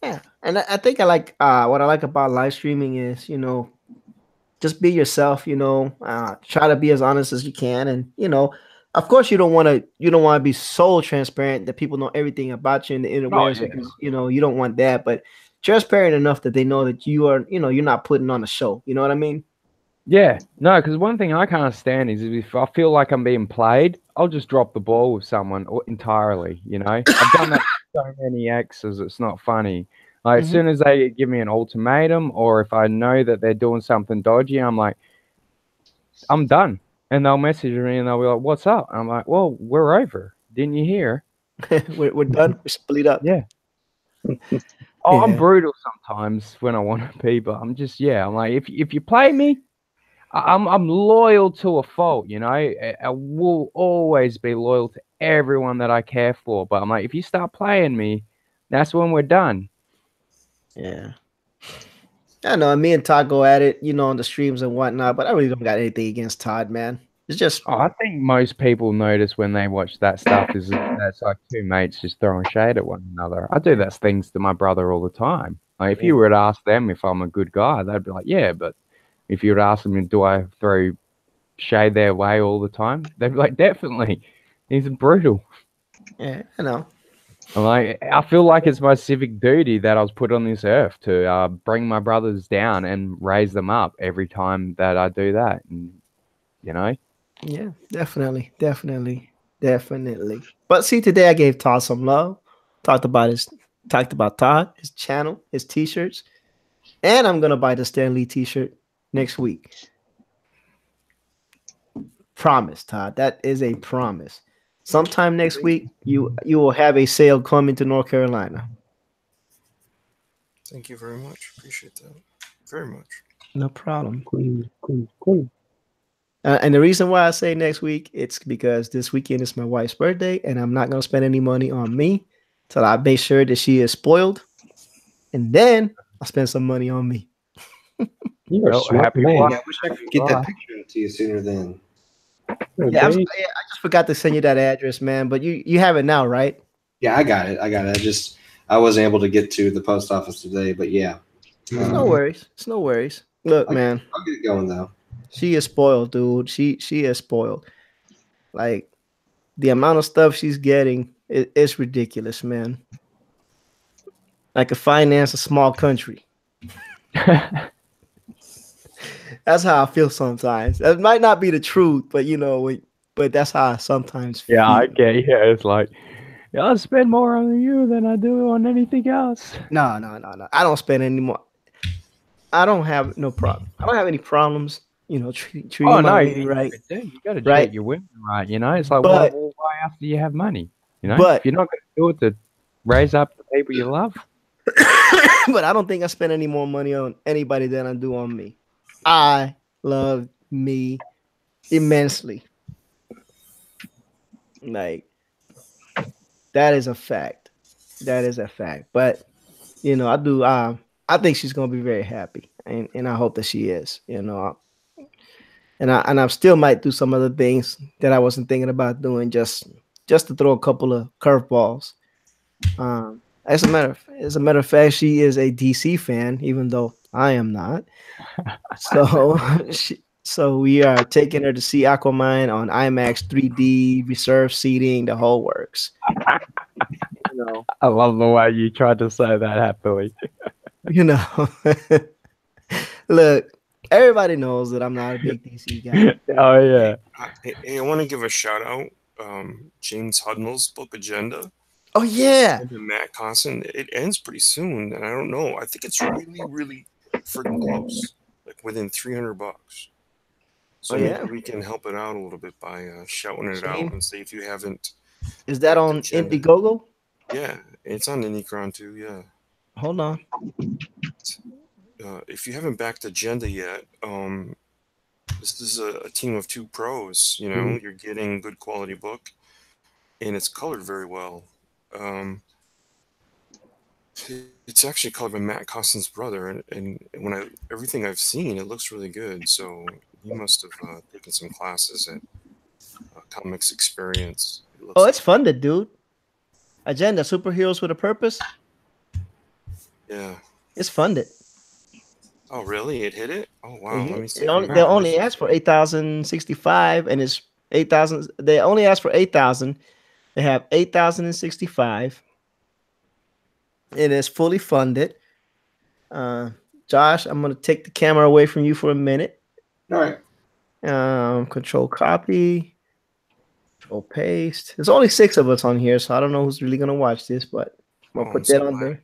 Yeah, and I think I like what I like about live streaming is, you know, just be yourself. You know, try to be as honest as you can, and you know, of course, you don't want to be so transparent that people know everything about you in the interwebs, because you know you don't want that, but transparent enough that they know that you are, you know, you're not putting on a show. You know what I mean? Yeah, no, because one thing I can't stand is if I feel like I'm being played, I'll just drop the ball with someone entirely, you know? I've done that so many X's, it's not funny. Like, as soon as they give me an ultimatum, or if I know that they're doing something dodgy, I'm like, I'm done. And they'll message me and they'll be like, what's up? I'm like, well, we're over. Didn't you hear? we're done. We're split up. Yeah. I'm brutal sometimes when I want to be, but I'm just, I'm like, if you play me, I'm loyal to a fault, you know. I will always be loyal to everyone that I care for. But I'm like, if you start playing me, that's when we're done. Yeah. I know. Me and Todd go at it, you know, on the streams and whatnot. But I really don't got anything against Todd, man. It's just. I think most people notice when they watch that stuff is that's like two mates just throwing shade at one another. I do those things to my brother all the time. Like, if you were to ask them if I'm a good guy, they'd be like, yeah, but. If you would ask them, do I throw shade their way all the time? They'd be like, definitely. He's brutal. Yeah, I know. I'm like, I feel like it's my civic duty that I was put on this earth to bring my brothers down and raise them up every time that I do that. And, you know? Yeah, definitely. But see, today I gave Todd some love. Talked about Todd, his channel, his t-shirts. And I'm going to buy the Stan Lee t-shirt next week. Promise, Todd. That is a promise. Sometime next week, you will have a sale coming to North Carolina. Thank you very much. Appreciate that very much. No problem. Cool. And the reason why I say next week, it's because this weekend is my wife's birthday, and I'm not going to spend any money on me till I make sure that she is spoiled, and then I'll spend some money on me. You're a smart man. Yeah, I wish I could get that picture to you sooner than. Yeah, I just forgot to send you that address, man. But you have it now, right? Yeah, I got it. I wasn't able to get to the post office today, but yeah. It's no worries. Look, man. I'll get it going though. She is spoiled, dude. She is spoiled. Like, the amount of stuff she's getting is ridiculous, man. I could finance a small country. That's how I feel sometimes. That might not be the truth, but you know, but that's how I sometimes feel. Yeah, I get it. Yeah, it's like, I spend more on you than I do on anything else. No. I don't spend any more. I don't have no problem. I don't have any problems, you know, treating my lady right. You got to treat your women right, you know? It's like, why else do you have money? You know, if you're not going to do it to raise up the people you love. But I don't think I spend any more money on anybody than I do on me. I love me immensely. Like, that is a fact. But, you know, I do. I think she's gonna be very happy, and I hope that she is. You know, and I still might do some other things that I wasn't thinking about doing, just to throw a couple of curveballs. As a matter of fact, she is a DC fan, even though I am not. So we are taking her to see Aquaman on IMAX 3D, reserve seating, the whole works. You No. I love the way you tried to say that happily. You know, look, everybody knows that I'm not a big DC guy. Oh yeah. Hey, I want to give a shout out. James Hudnall's book Agenda. Oh yeah, And Matt Constant. It ends pretty soon, and I don't know. I think it's really, really freaking close, like within $300. So Oh, maybe yeah? we can help it out a little bit by shouting it out Shane? and see if you haven't. Is that on Agenda. Indiegogo? Yeah, it's on Indicron too. Yeah. Hold on. If you haven't backed Agenda yet, this is a team of 2 pros. You know, you're getting good quality book, and it's colored very well. It's actually colored by Matt Costin's brother, and when everything I've seen, it looks really good. So he must have taken some classes at Comics Experience. Oh, it's funded, dude. Agenda, Superheroes with a Purpose. Yeah. It's funded. Oh, really? It hit it? Oh, wow. Let me see. They only asked for 8,065, and it's 8,000. They only asked for 8,000. They have 8,065. It is fully funded. Josh, I'm going to take the camera away from you for a minute. All right. Control copy. Control paste. There's only 6 of us on here, so I don't know who's really going to watch this, but I'm going to put that on there.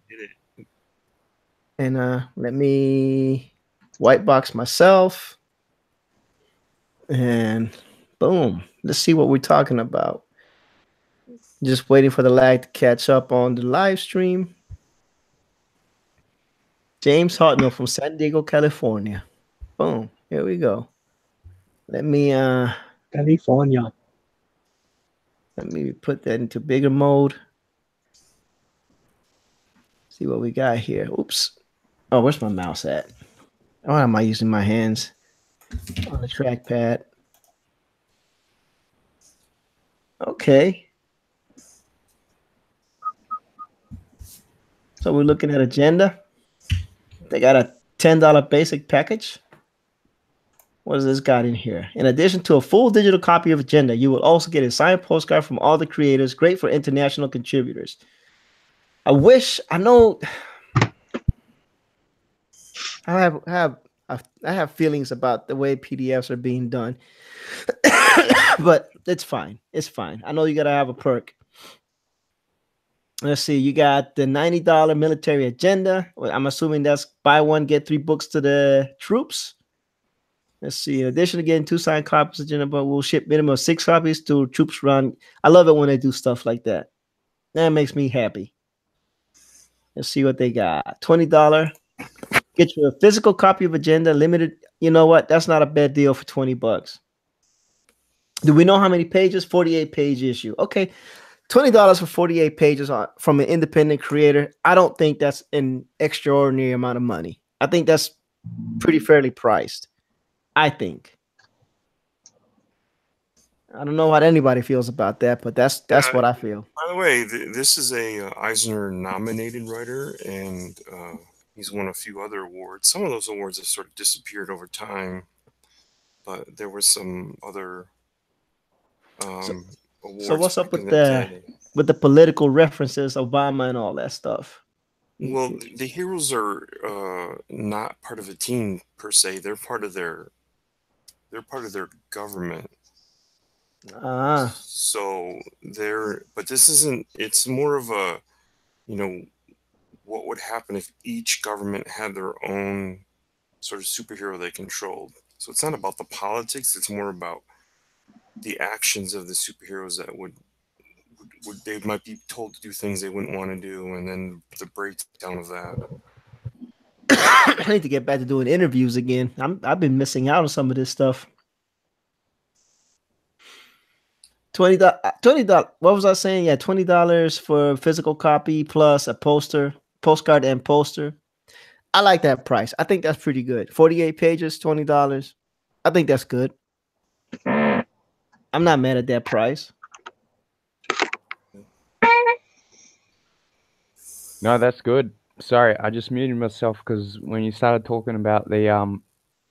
And let me white box myself. And boom. Let's see what we're talking about. Just waiting for the lag to catch up on the live stream. James Hartnell from San Diego, California. Boom. Here we go. Let me California. Let me put that into bigger mode. See what we got here. Oops. Oh, where's my mouse at? Why am I using my hands on the trackpad? Okay. So we're looking at Agenda. They got a $10 basic package. What does this got in here? In addition to a full digital copy of Agenda, you will also get a signed postcard from all the creators, great for international contributors. I know I have feelings about the way PDFs are being done, but it's fine. It's fine. I know you gotta have a perk. Let's see. You got the $90 military agenda. I'm assuming that's buy one get 3 books to the troops. Let's see. In addition to getting 2 signed copies of agenda, but we'll ship minimum of 6 copies to troops run. I love it when they do stuff like that. That makes me happy. Let's see what they got. $20. Get you a physical copy of Agenda, limited. You know what? That's not a bad deal for $20. Do we know how many pages? 48-page issue. Okay, $20 for 48 pages from an independent creator. I don't think that's an extraordinary amount of money. I think that's pretty fairly priced. I think. I don't know what anybody feels about that, but that's what I feel. By the way, this is a Eisner nominated writer, and he's won a few other awards. Some of those awards have sort of disappeared over time, but there were some other awards. So what's up with the political references, Obama and all that stuff? Well, the heroes are not part of a team per se. They're part of their government. So but this isn't. It's more of a, what would happen if each government had their own sort of superhero they controlled. So it's not about the politics. It's more about the actions of the superheroes that would they might be told to do things they wouldn't want to do, and then the breakdown of that. I need to get back to doing interviews again. I've been missing out on some of this stuff. $20. What was I saying? Yeah, $20 for a physical copy plus a postcard and poster. I like that price. I think that's pretty good. 48 pages, $20. I think that's good. I'm not mad at that price. No, that's good. Sorry, I just muted myself because when you started talking about the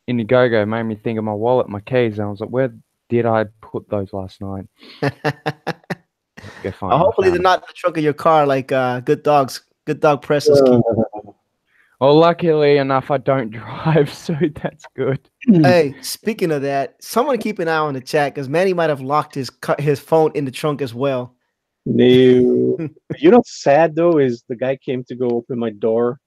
Indiegogo, it made me think of my wallet, my keys, and I was like, where did I put those last night? Get fine. Hopefully they're not in the trunk of your car like Good Dog Presses keep. Well, luckily enough, I don't drive, so that's good. Hey, speaking of that, someone keep an eye on the chat because Manny might have locked his phone in the trunk as well. No. You know what's sad though is the guy came to go open my door,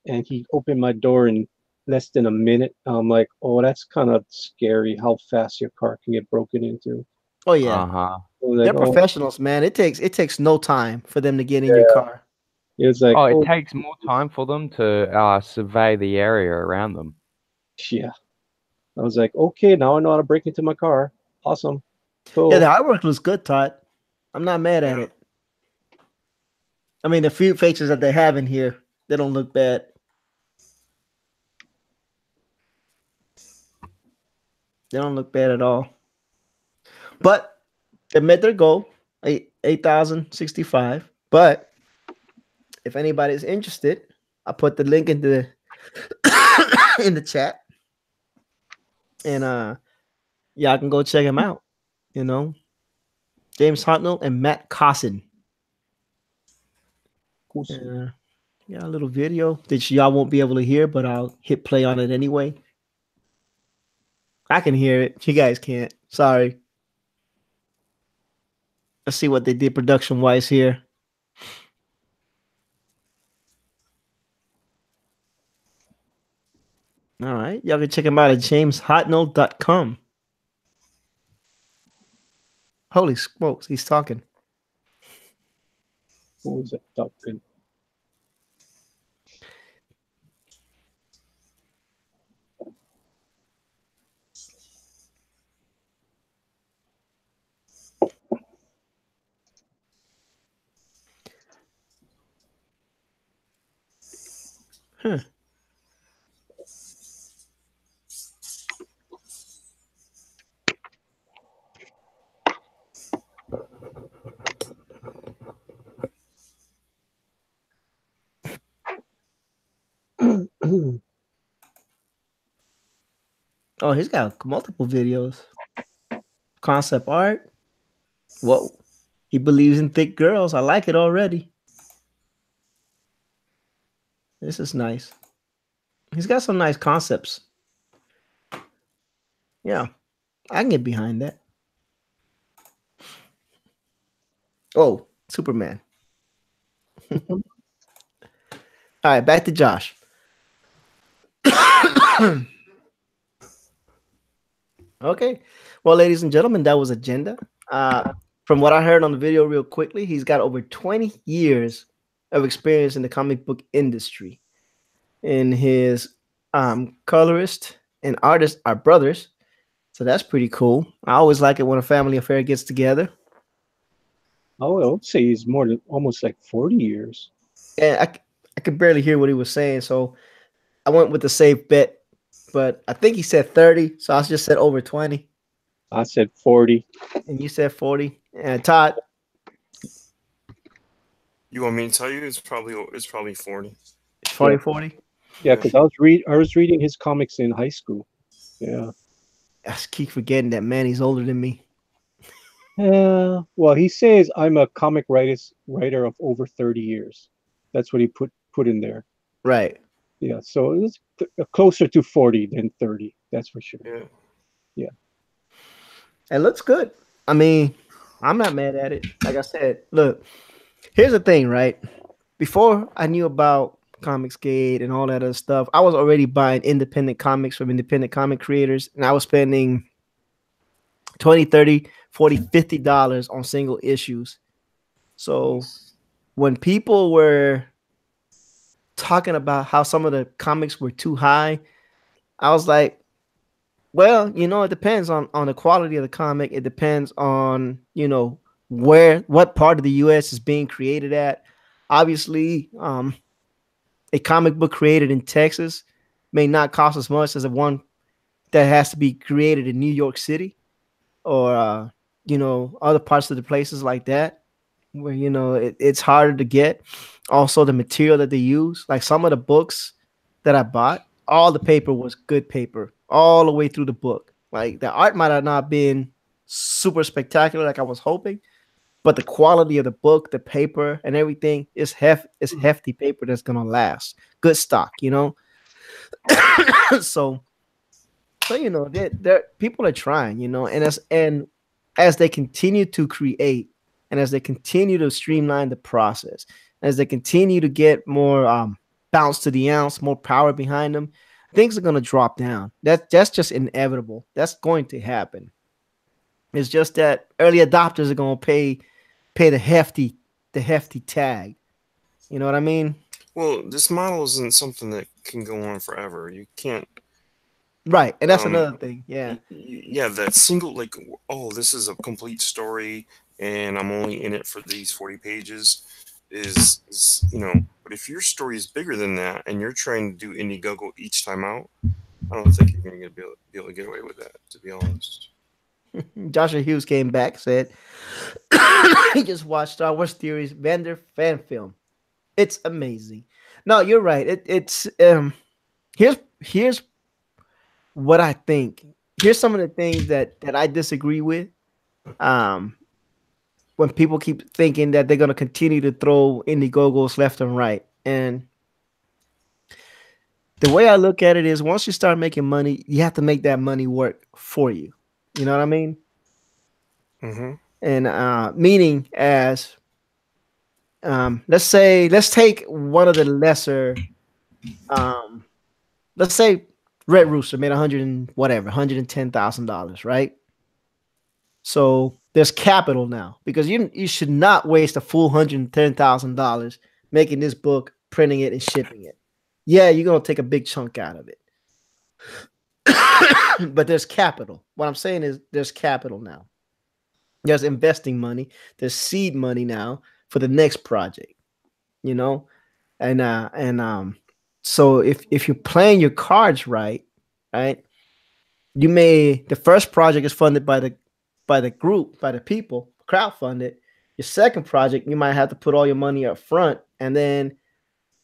and he opened my door in less than a minute. I'm like, oh, that's kind of scary how fast your car can get broken into. Oh yeah, Uh-huh. they're professionals, man. It takes no time for them to get in your car. It's like, it takes more time for them to survey the area around them. Yeah. I was like, okay, now I know how to break into my car. Awesome. Cool. Yeah, the artwork looks good, Todd. I'm not mad at it. I mean, the few features that they have in here, they don't look bad. They don't look bad at all. But they met their goal, 8,065. But if anybody's interested, I put the link in the in the chat. And y'all can go check him out. You know, James Hartnell and Matt Cossin. Yeah, a little video that y'all won't be able to hear, but I'll hit play on it anyway. I can hear it. You guys can't. Sorry. Let's see what they did production-wise here. All right. Y'all can check him out at jameshartnell.com. Holy smokes, he's talking. Who was that talking? Huh. Oh, he's got multiple videos. Concept art. Whoa. He believes in thick girls. I like it already. This is nice. He's got some nice concepts. Yeah. I can get behind that. Oh, Superman. All right, back to Josh. Okay. Well, ladies and gentlemen, that was Agenda. From what I heard on the video real quickly, he's got over 20 years of experience in the comic book industry. And his colorist and artist are brothers. So that's pretty cool. I always like it when a family affair gets together. Oh, I would say he's more than almost like 40 years. Yeah, I could barely hear what he was saying, so I went with the safe bet. But I think he said 30, so I just said over 20. I said 40. And you said 40. And Todd? You want me to tell you? It's probably 40. It's 40? Yeah, because I was reading his comics in high school. Yeah. I just keep forgetting that Manny's older than me. Yeah. Well, he says I'm a comic writer of over 30 years. That's what he put in there. Right. Yeah. So it's closer to 40 than 30. That's for sure. Yeah. Yeah. It looks good. I mean, I'm not mad at it. Like I said, look, here's the thing, right? Before I knew about Comicsgate and all that other stuff, I was already buying independent comics from independent comic creators, and I was spending $20, $30, $40, $50 on single issues. So when people were talking about how some of the comics were too high, I was like, well, it depends on the quality of the comic. It depends on, what part of the U.S. is being created at. Obviously, a comic book created in Texas may not cost as much as one that has to be created in New York City or, other parts of the places like that where, it's harder to get. Also, the material that they use, like some of the books that I bought, all the paper was good paper all the way through the book. Like the art might have not been super spectacular like I was hoping, but the quality of the book, the paper, and everything is hefty paper that's gonna last. Good stock, you know. so you know, there people are trying, you know, and as they continue to create, and as they continue to streamline the process, as they continue to get more bounce to the ounce, more power behind them, things are gonna drop down. That's just inevitable. That's going to happen. It's just that early adopters are gonna pay the hefty tag. You know what I mean? Well, this model isn't something that can go on forever. You can't. Right, and that's another thing. Yeah, Yeah, that single, like, oh, this is a complete story, and I'm only in it for these 40 pages. Is but if your story is bigger than that, and you're trying to do Indiegogo each time out, I don't think you're going to be able to get away with that. To be honest. Joshua Hughes came back, said he just watched Star Wars Theory's Vander fan film. It's amazing. No, you're right. It's here's what I think. Here's some of the things that I disagree with. When people keep thinking that they're going to continue to throw Indiegogos left and right, and the way I look at it is, once you start making money, you have to make that money work for you. You know what I mean? Mm-hmm. And meaning as let's take one of the lesser, let's say Red Rooster made $110,000, right? So there's capital now, because you should not waste a full $110,000 making this book, printing it, and shipping it. Yeah, you're gonna take a big chunk out of it. But there's capital. What I'm saying is there's capital now. There's investing money. There's seed money now for the next project. You know, and so if you're playing your cards right, the first project is funded by the group, by the people, crowdfunded. Your second project, you might have to put all your money up front, and then,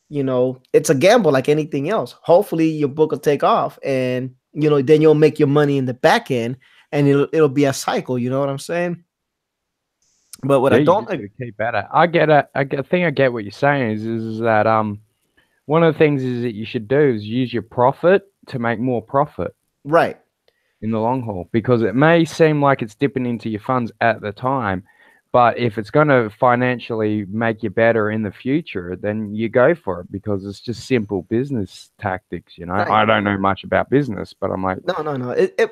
you know, it's a gamble like anything else. Hopefully your book will take off, and, you know, then you'll make your money in the back end, and it'll be a cycle. You know what I'm saying? But what I don't keep at it. I get it. I think I get what you're saying is that one of the things is that you should do is use your profit to make more profit. Right. In the long haul, because it may seem like it's dipping into your funds at the time, but if it's going to financially make you better in the future, then you go for it, because it's just simple business tactics. You know, right. I don't know much about business, but I'm like, no.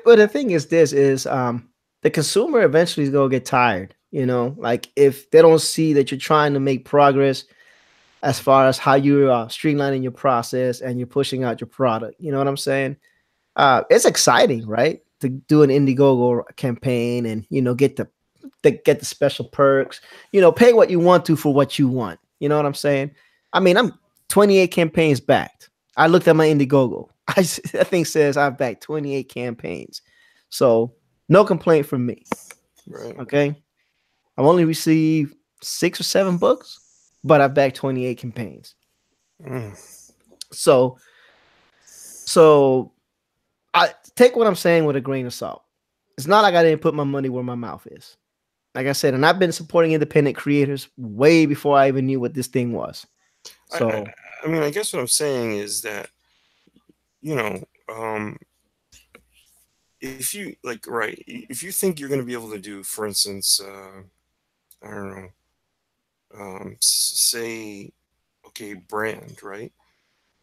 But the thing is, the consumer eventually is going to get tired. You know, like if they don't see that you're trying to make progress as far as how you're streamlining your process and you're pushing out your product. You know what I'm saying? It's exciting, right, to do an Indiegogo campaign and, you know, get the special perks, you know, pay what you want to for what you want. You know what I'm saying? I mean, I'm 28 campaigns backed. I looked at my Indiegogo. That thing says I've backed 28 campaigns. So no complaint from me. Right. Okay. I've only received 6 or 7 books, but I've backed 28 campaigns. So I take what I'm saying with a grain of salt. It's not like I didn't put my money where my mouth is. Like I said, and I've been supporting independent creators way before I even knew what this thing was. So I mean, I guess what I'm saying is that, you know, if you if you think you're going to be able to do, for instance, I don't know, say, okay, brand, right?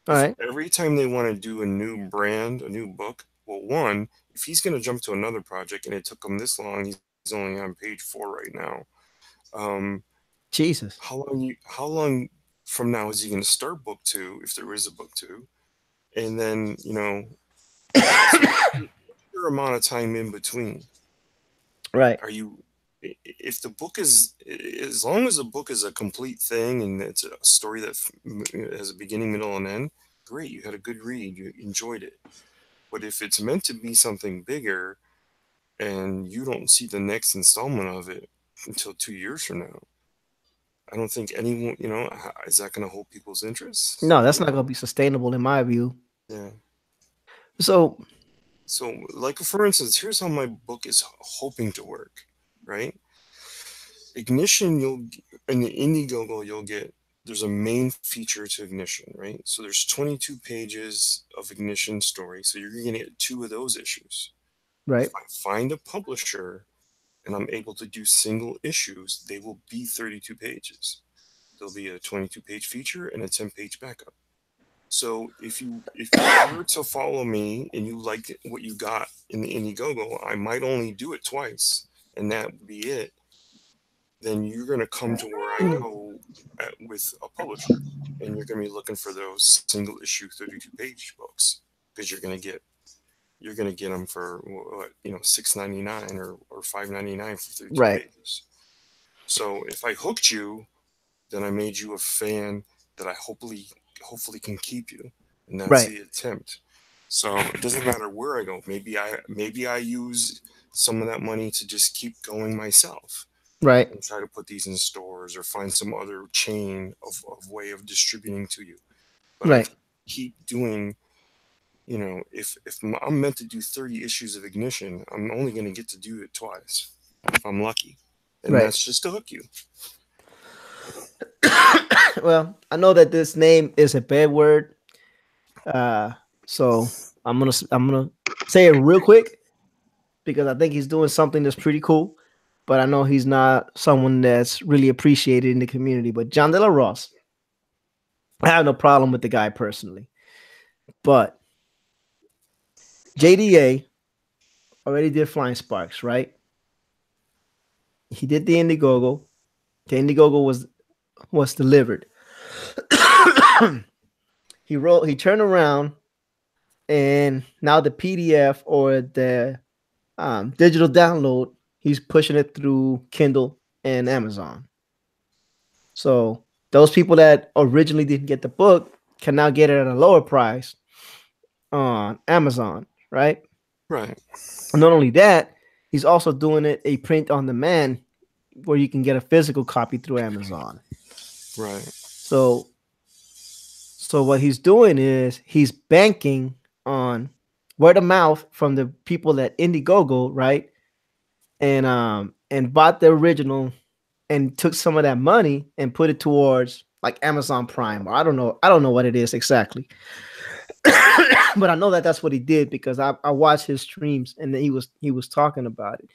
All right. Every time they want to do a new brand, a new book, well, one, if he's going to jump to another project and it took him this long, he's only on page 4 right now. Jesus. How long from now is he going to start book 2, if there is a book 2? And then, you know, your amount of time in between. Right. If the book is, as long as the book is a complete thing and it's a story that has a beginning, middle, and end, great, you had a good read, you enjoyed it. But if it's meant to be something bigger and you don't see the next installment of it until 2 years from now, I don't think anyone, you know, is that going to hold people's interest? No, that's not going to be sustainable in my view. Yeah. So, like, for instance, here's how my book is hoping to work, right? Ignition, in the Indiegogo, you'll get, there's a main feature to Ignition, right? So there's 22 pages of Ignition story. So you're going to get 2 of those issues. Right. If I find a publisher and I'm able to do single issues, they will be 32 pages. There'll be a 22-page feature and a 10-page backup. So if you were to follow me and you liked what you got in the Indiegogo, I might only do it twice, and that would be it. Then you're going to come to where I go with a publisher, and you're going to be looking for those single issue 32-page books, because you're going to get them for what, $6.99 or $5.99 for 32 pages. So if I hooked you, then I made you a fan that I hopefully can keep you, and that's the attempt. So it doesn't matter where I go. Maybe I use some of that money to just keep going myself. Right. And try to put these in stores or find some other chain of way of distributing to you. But I keep doing, if I'm meant to do 30 issues of Ignition, I'm only going to get to do it twice if I'm lucky. And that's just to hook you. Well, I know that this name is a bad word. So I'm gonna say it real quick, because I think he's doing something that's pretty cool. But I know he's not someone that's really appreciated in the community. But John De La Ross, I have no problem with the guy personally. But JDA already did Flying Sparks, right? He did the Indiegogo. The Indiegogo was delivered. He turned around, and now the PDF or the digital download, he's pushing it through Kindle and Amazon. So those people that originally didn't get the book can now get it at a lower price on Amazon, right? Right. And not only that, he's also doing it a print on demand where you can get a physical copy through Amazon. Right. So what he's doing is he's banking on word of mouth from the people at Indiegogo, right? And bought the original and took some of that money and put it towards like Amazon Prime, or I don't know what it is exactly. But I know that that's what he did, because I watched his streams and he was talking about it.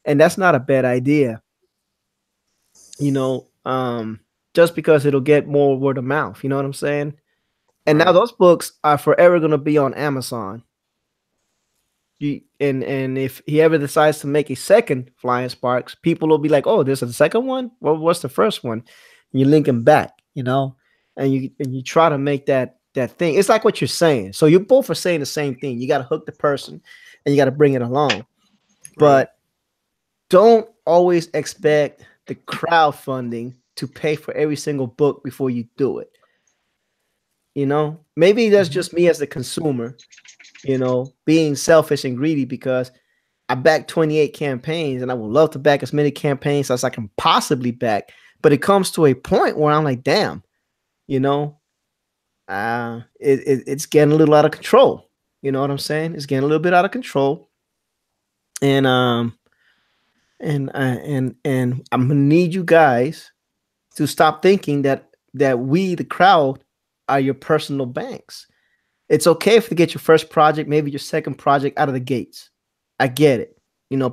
And that's not a bad idea. Just because it'll get more word of mouth, you know what I'm saying? And now those books are forever going to be on Amazon. And if he ever decides to make a second Flying Sparks, people will be like, "Oh, there's a second one? Well, what's the first one?" And you link them back, and you try to make that thing. It's like what you're saying. So you both are saying the same thing. You got to hook the person, and you got to bring it along. But don't always expect the crowdfunding to pay for every single book before you do it. Maybe that's just me as a consumer, being selfish and greedy, because I back 28 campaigns and I would love to back as many campaigns as I can possibly back. But it comes to a point where I'm like, damn, it's getting a little out of control. You know what I'm saying? It's getting a little bit out of control. And I'm gonna need you guys to stop thinking that we, the crowd, are your personal banks. It's okay if you get your first project, maybe your second project out of the gates. I get it.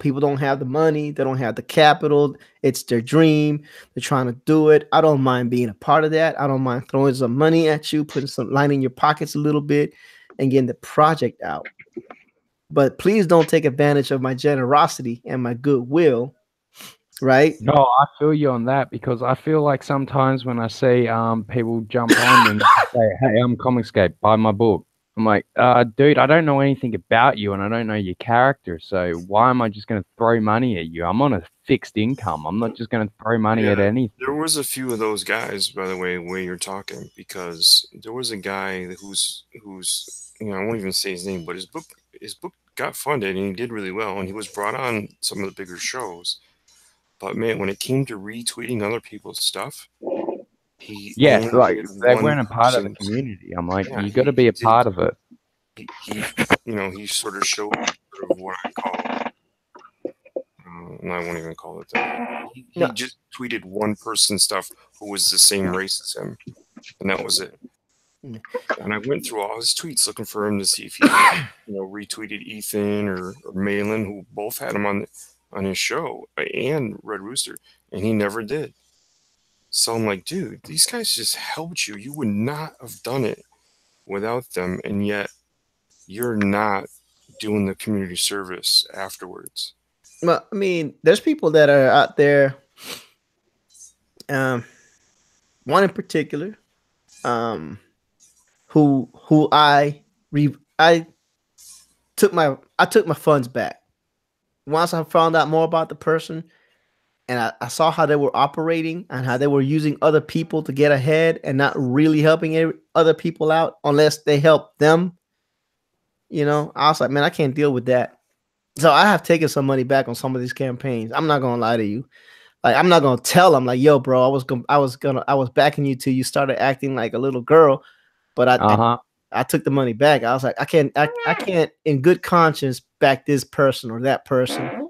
People don't have the money, they don't have the capital. It's their dream. They're trying to do it. I don't mind being a part of that. I don't mind throwing some money at you, putting some line in your pockets a little bit, and getting the project out. But please don't take advantage of my generosity and my goodwill. Right? No, I feel you on that, because I feel like sometimes when I see people jump on and say, "Hey, I'm Comicscape, buy my book," I'm like, dude, I don't know anything about you and I don't know your character, so why am I just going to throw money at you? I'm on a fixed income. I'm not just going to throw money at anything. There was a few of those guys, by the way, where you're talking, because there was a guy who's I won't even say his name, but his book got funded and he did really well, and he was brought on some of the bigger shows. But man, when it came to retweeting other people's stuff, they weren't a part of the community. I'm like, you got to be a part of it. He sort of showed sort of what I call and I won't even call it that. He No. just tweeted one person stuff who was the same race as him, and that was it. And I went through all his tweets looking for him to see if he, retweeted Ethan or Malin, who both had him on his show, and Red Rooster, and he never did. So I'm like, dude, these guys just helped you. You would not have done it without them, and yet you're not doing the community service afterwards. Well, I mean, there's people that are out there. One in particular, who I took my funds back once I found out more about the person, and I saw how they were operating and how they were using other people to get ahead and not really helping other people out unless they help them. I was like, man, I can't deal with that. So I have taken some money back on some of these campaigns. I'm not gonna lie to you. Like, I'm not gonna tell them like, yo, bro, I was backing you till you started acting like a little girl, but I took the money back. I was like, I can't in good conscience back this person or that person.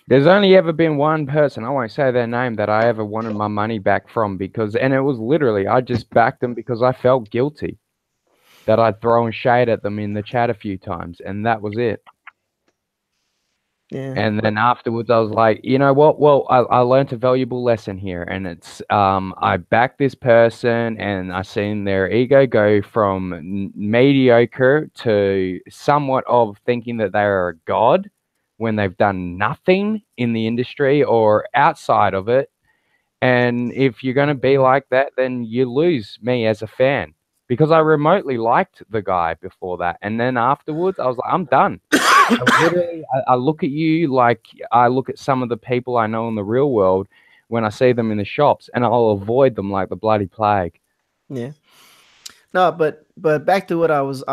There's only ever been one person, I won't say their name, that I ever wanted my money back from, and it was literally, I just backed them because I felt guilty that I'd thrown shade at them in the chat a few times, and that was it. Yeah. And then afterwards, I was like, you know what? Well, I learned a valuable lesson here, and it's I backed this person, and I seen their ego go from mediocre to somewhat of thinking that they are a god when they've done nothing in the industry or outside of it. And if you're going to be like that, then you lose me as a fan, because I remotely liked the guy before that, and then afterwards, I was like, I'm done. I look at you like I look at some of the people I know in the real world when I see them in the shops, and I'll avoid them like the bloody plague. Yeah. No, but back to what I was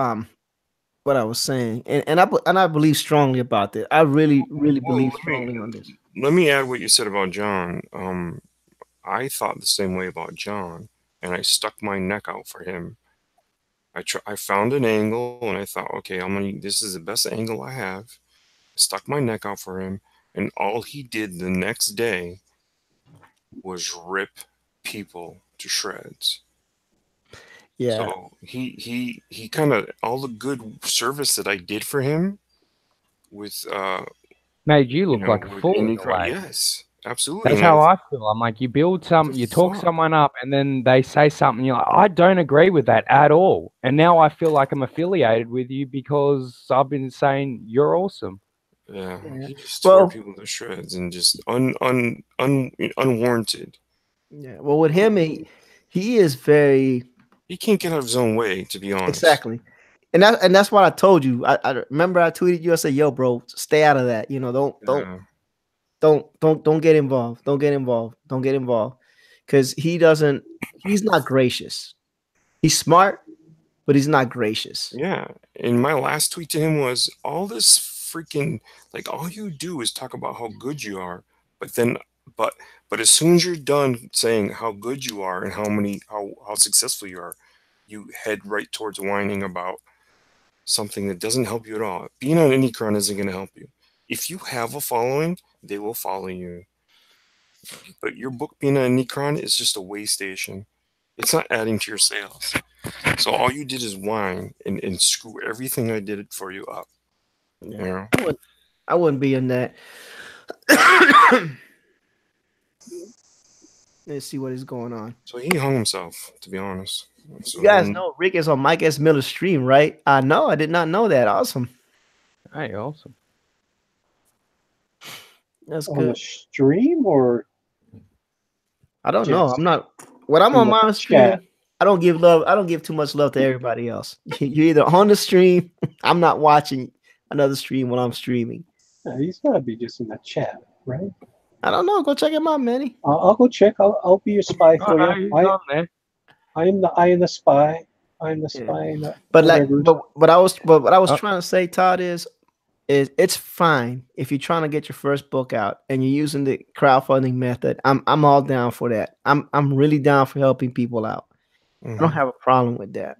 saying, and I believe strongly about this. I really believe strongly on this. Let me add what you said about John. I thought the same way about John, and I stuck my neck out for him. I found an angle, and I thought, okay, this is the best angle I have. I stuck my neck out for him, and all he did the next day was rip people to shreds. Yeah. So he kind of, all the good service that I did for him with made you look like a fool. Yes. Absolutely. That's how I feel. I'm like, you build something, you talk someone up, and then they say something, you're like, I don't agree with that at all. And now I feel like I'm affiliated with you because I've been saying you're awesome. Yeah. He just tore people to shreds and just unwarranted. Yeah. Well, with him, he is very. He can't get out of his own way, to be honest. Exactly. And that's what I told you. I remember I tweeted you. I said, yo, bro, stay out of that. Don't get involved. Don't get involved. Because he's not gracious. He's smart, but he's not gracious. Yeah. And my last tweet to him was, all this freaking, like, all you do is talk about how good you are, but as soon as you're done saying how good you are and how successful you are, you head right towards whining about something that doesn't help you at all. Being on Indicron isn't going to help you. If you have a following, they will follow you. But your book being on Indicron is just a way station. It's not adding to your sales. So all you did is whine and screw everything I did for you up. Yeah. I wouldn't be in that. Let's see what is going on. So he hung himself, to be honest. So you guys know Rick is on Mike S. Miller's stream, right? I know. I did not know that. Awesome. Hey, awesome. That's on good. the stream, or I don't know. I'm not. When I'm on my stream, I don't give love. I don't give too much love to everybody else. You're either on the stream. I'm not watching another stream when I'm streaming. Yeah, he's gotta be just in the chat, right? I don't know. Go check him out, Manny. I'll go check. I'll be your spy for you. I am the spy. I'm the spy. But I was trying to say, Todd, is it's fine if you're trying to get your first book out and you're using the crowdfunding method. I'm all down for that. I'm really down for helping people out. I don't have a problem with that.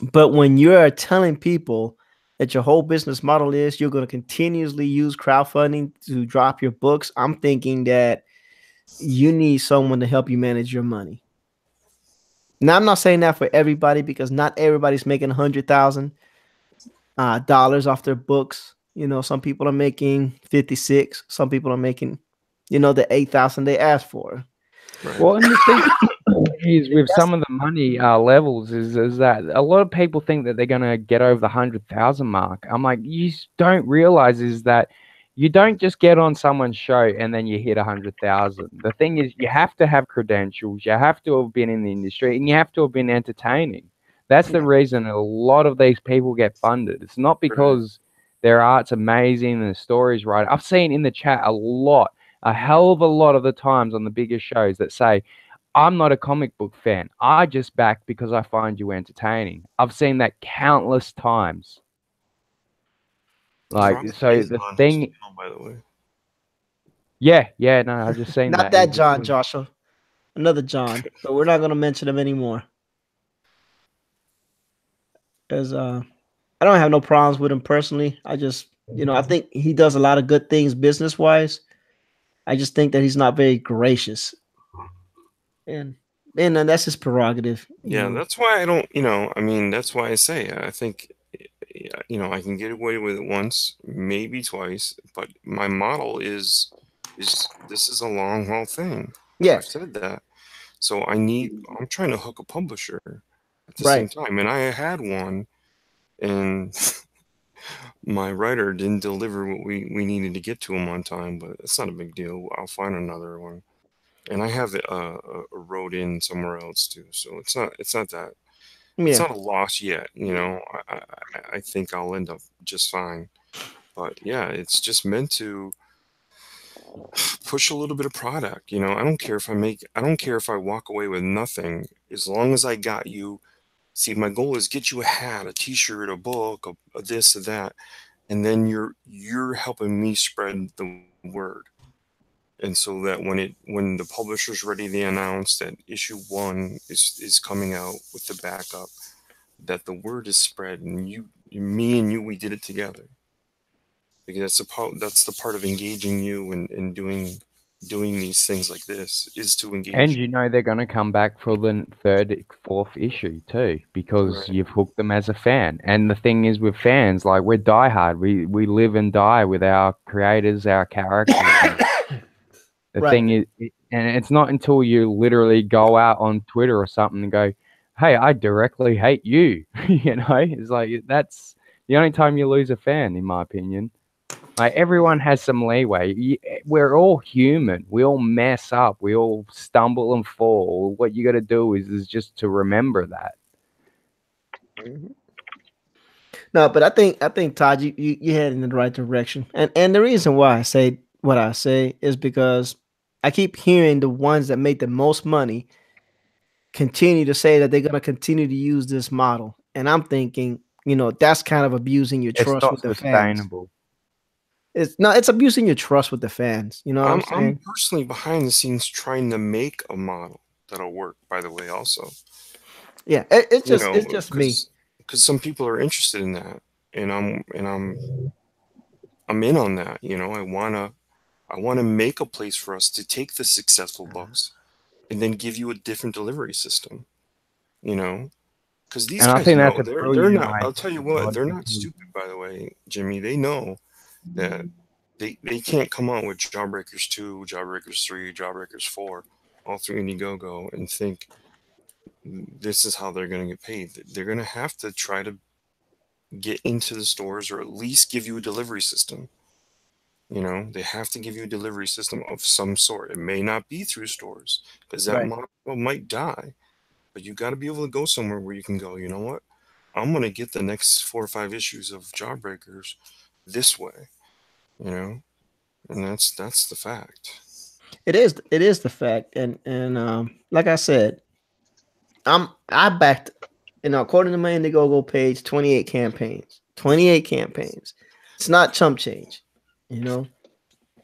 But when you're telling people that your whole business model is you're going to continuously use crowdfunding to drop your books, I'm thinking that you need someone to help you manage your money. Now, I'm not saying that for everybody because not everybody's making $100,000 off their books. You know, some people are making 56. Some people are making, you know, the 8,000 they asked for. Right. Well, and the thing is with some of the money levels is that a lot of people think that they're gonna get over the 100,000 mark. I'm like, you don't realize is that you don't just get on someone's show and then you hit 100,000. The thing is, you have to have credentials, you have to have been in the industry, and you have to have been entertaining. That's the reason a lot of these people get funded. It's not because their art's amazing and the story's right. I've seen in the chat a hell of a lot of the times on the biggest shows that say, I'm not a comic book fan. I just back because I find you entertaining. I've seen that countless times. Like, so the thing, by the way. yeah, no, I've just seen Not that John, Joshua. Another John. But we're not going to mention him anymore. Because I don't have no problems with him personally. I just, you know, I think he does a lot of good things business-wise. I just think that he's not very gracious. And that's his prerogative. Yeah, that's why I don't, you know, I mean, that's why I say, I think, you know, I can get away with it once, maybe twice, but my model is this is a long haul thing. Yeah. I've said that. So I'm trying to hook a publisher at the same time. And I had one, and my writer didn't deliver what we needed to get to him on time, but it's not a big deal. I'll find another one. And I have it wrote in somewhere else too, so it's not that it's not a loss yet. You know, I think I'll end up just fine. But yeah, it's just meant to push a little bit of product. You know, I don't care if I walk away with nothing as long as I got you. See, my goal is get you a hat, a T-shirt, a book, a this, a that, and then you're helping me spread the word. And so that when the publisher's ready to announce that issue 1 is coming out with the backup, that the word is spread, and me and you, we did it together. Because that's the part of engaging you and doing these things like this is to engage. And you know they're going to come back for the 3rd, 4th issue too, because you've hooked them as a fan. And the thing is with fans, like, we're diehard. We live and die with our creators, our characters. The thing is, and it's not until you literally go out on Twitter or something and go, hey, I directly hate you. You know, it's like, that's the only time you lose a fan, in my opinion. Like, everyone has some leeway. We're all human. We all mess up. We all stumble and fall. What you got to do is just to remember that. No, but I think Todd, you head in the right direction. And the reason why I say what I say is because I keep hearing the ones that make the most money continue to say that they're going to continue to use this model. And I'm thinking, you know, that's kind of abusing your trust with the fans. It's abusing your trust with the fans. You know what I'm saying? I'm personally behind the scenes trying to make a model that'll work, by the way, also. Yeah, it's just me. Because some people are interested in that. And I'm in on that. You know, I want to make a place for us to take the successful books and then give you a different delivery system, you know, because these guys know they're not. I'll tell you what, they're not stupid. By the way, Jimmy, they know that they can't come out with Jawbreakers 2, Jawbreakers 3, Jawbreakers 4, all through Indiegogo and think this is how they're going to get paid. They're going to have to try to get into the stores or at least give you a delivery system. You know, they have to give you a delivery system of some sort. It may not be through stores because that model might die, but you got to be able to go somewhere where you can go, you know what? I'm going to get the next 4 or 5 issues of Jawbreakers this way, you know, and that's the fact. It is the fact. And like I said, I backed, you know, according to my Indiegogo page, 28 campaigns. It's not chump change. You know,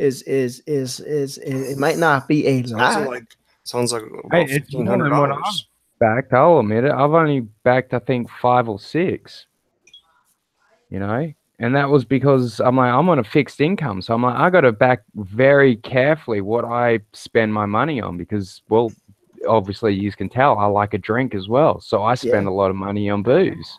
it might not be a lot. Sounds like about $1,500. Backed, I'll admit it. I've only backed, I think, 5 or 6. you know. And that was because I'm on a fixed income. So I got to back very carefully what I spend my money on because, well, obviously you can tell I like a drink as well. So I spend a lot of money on booze,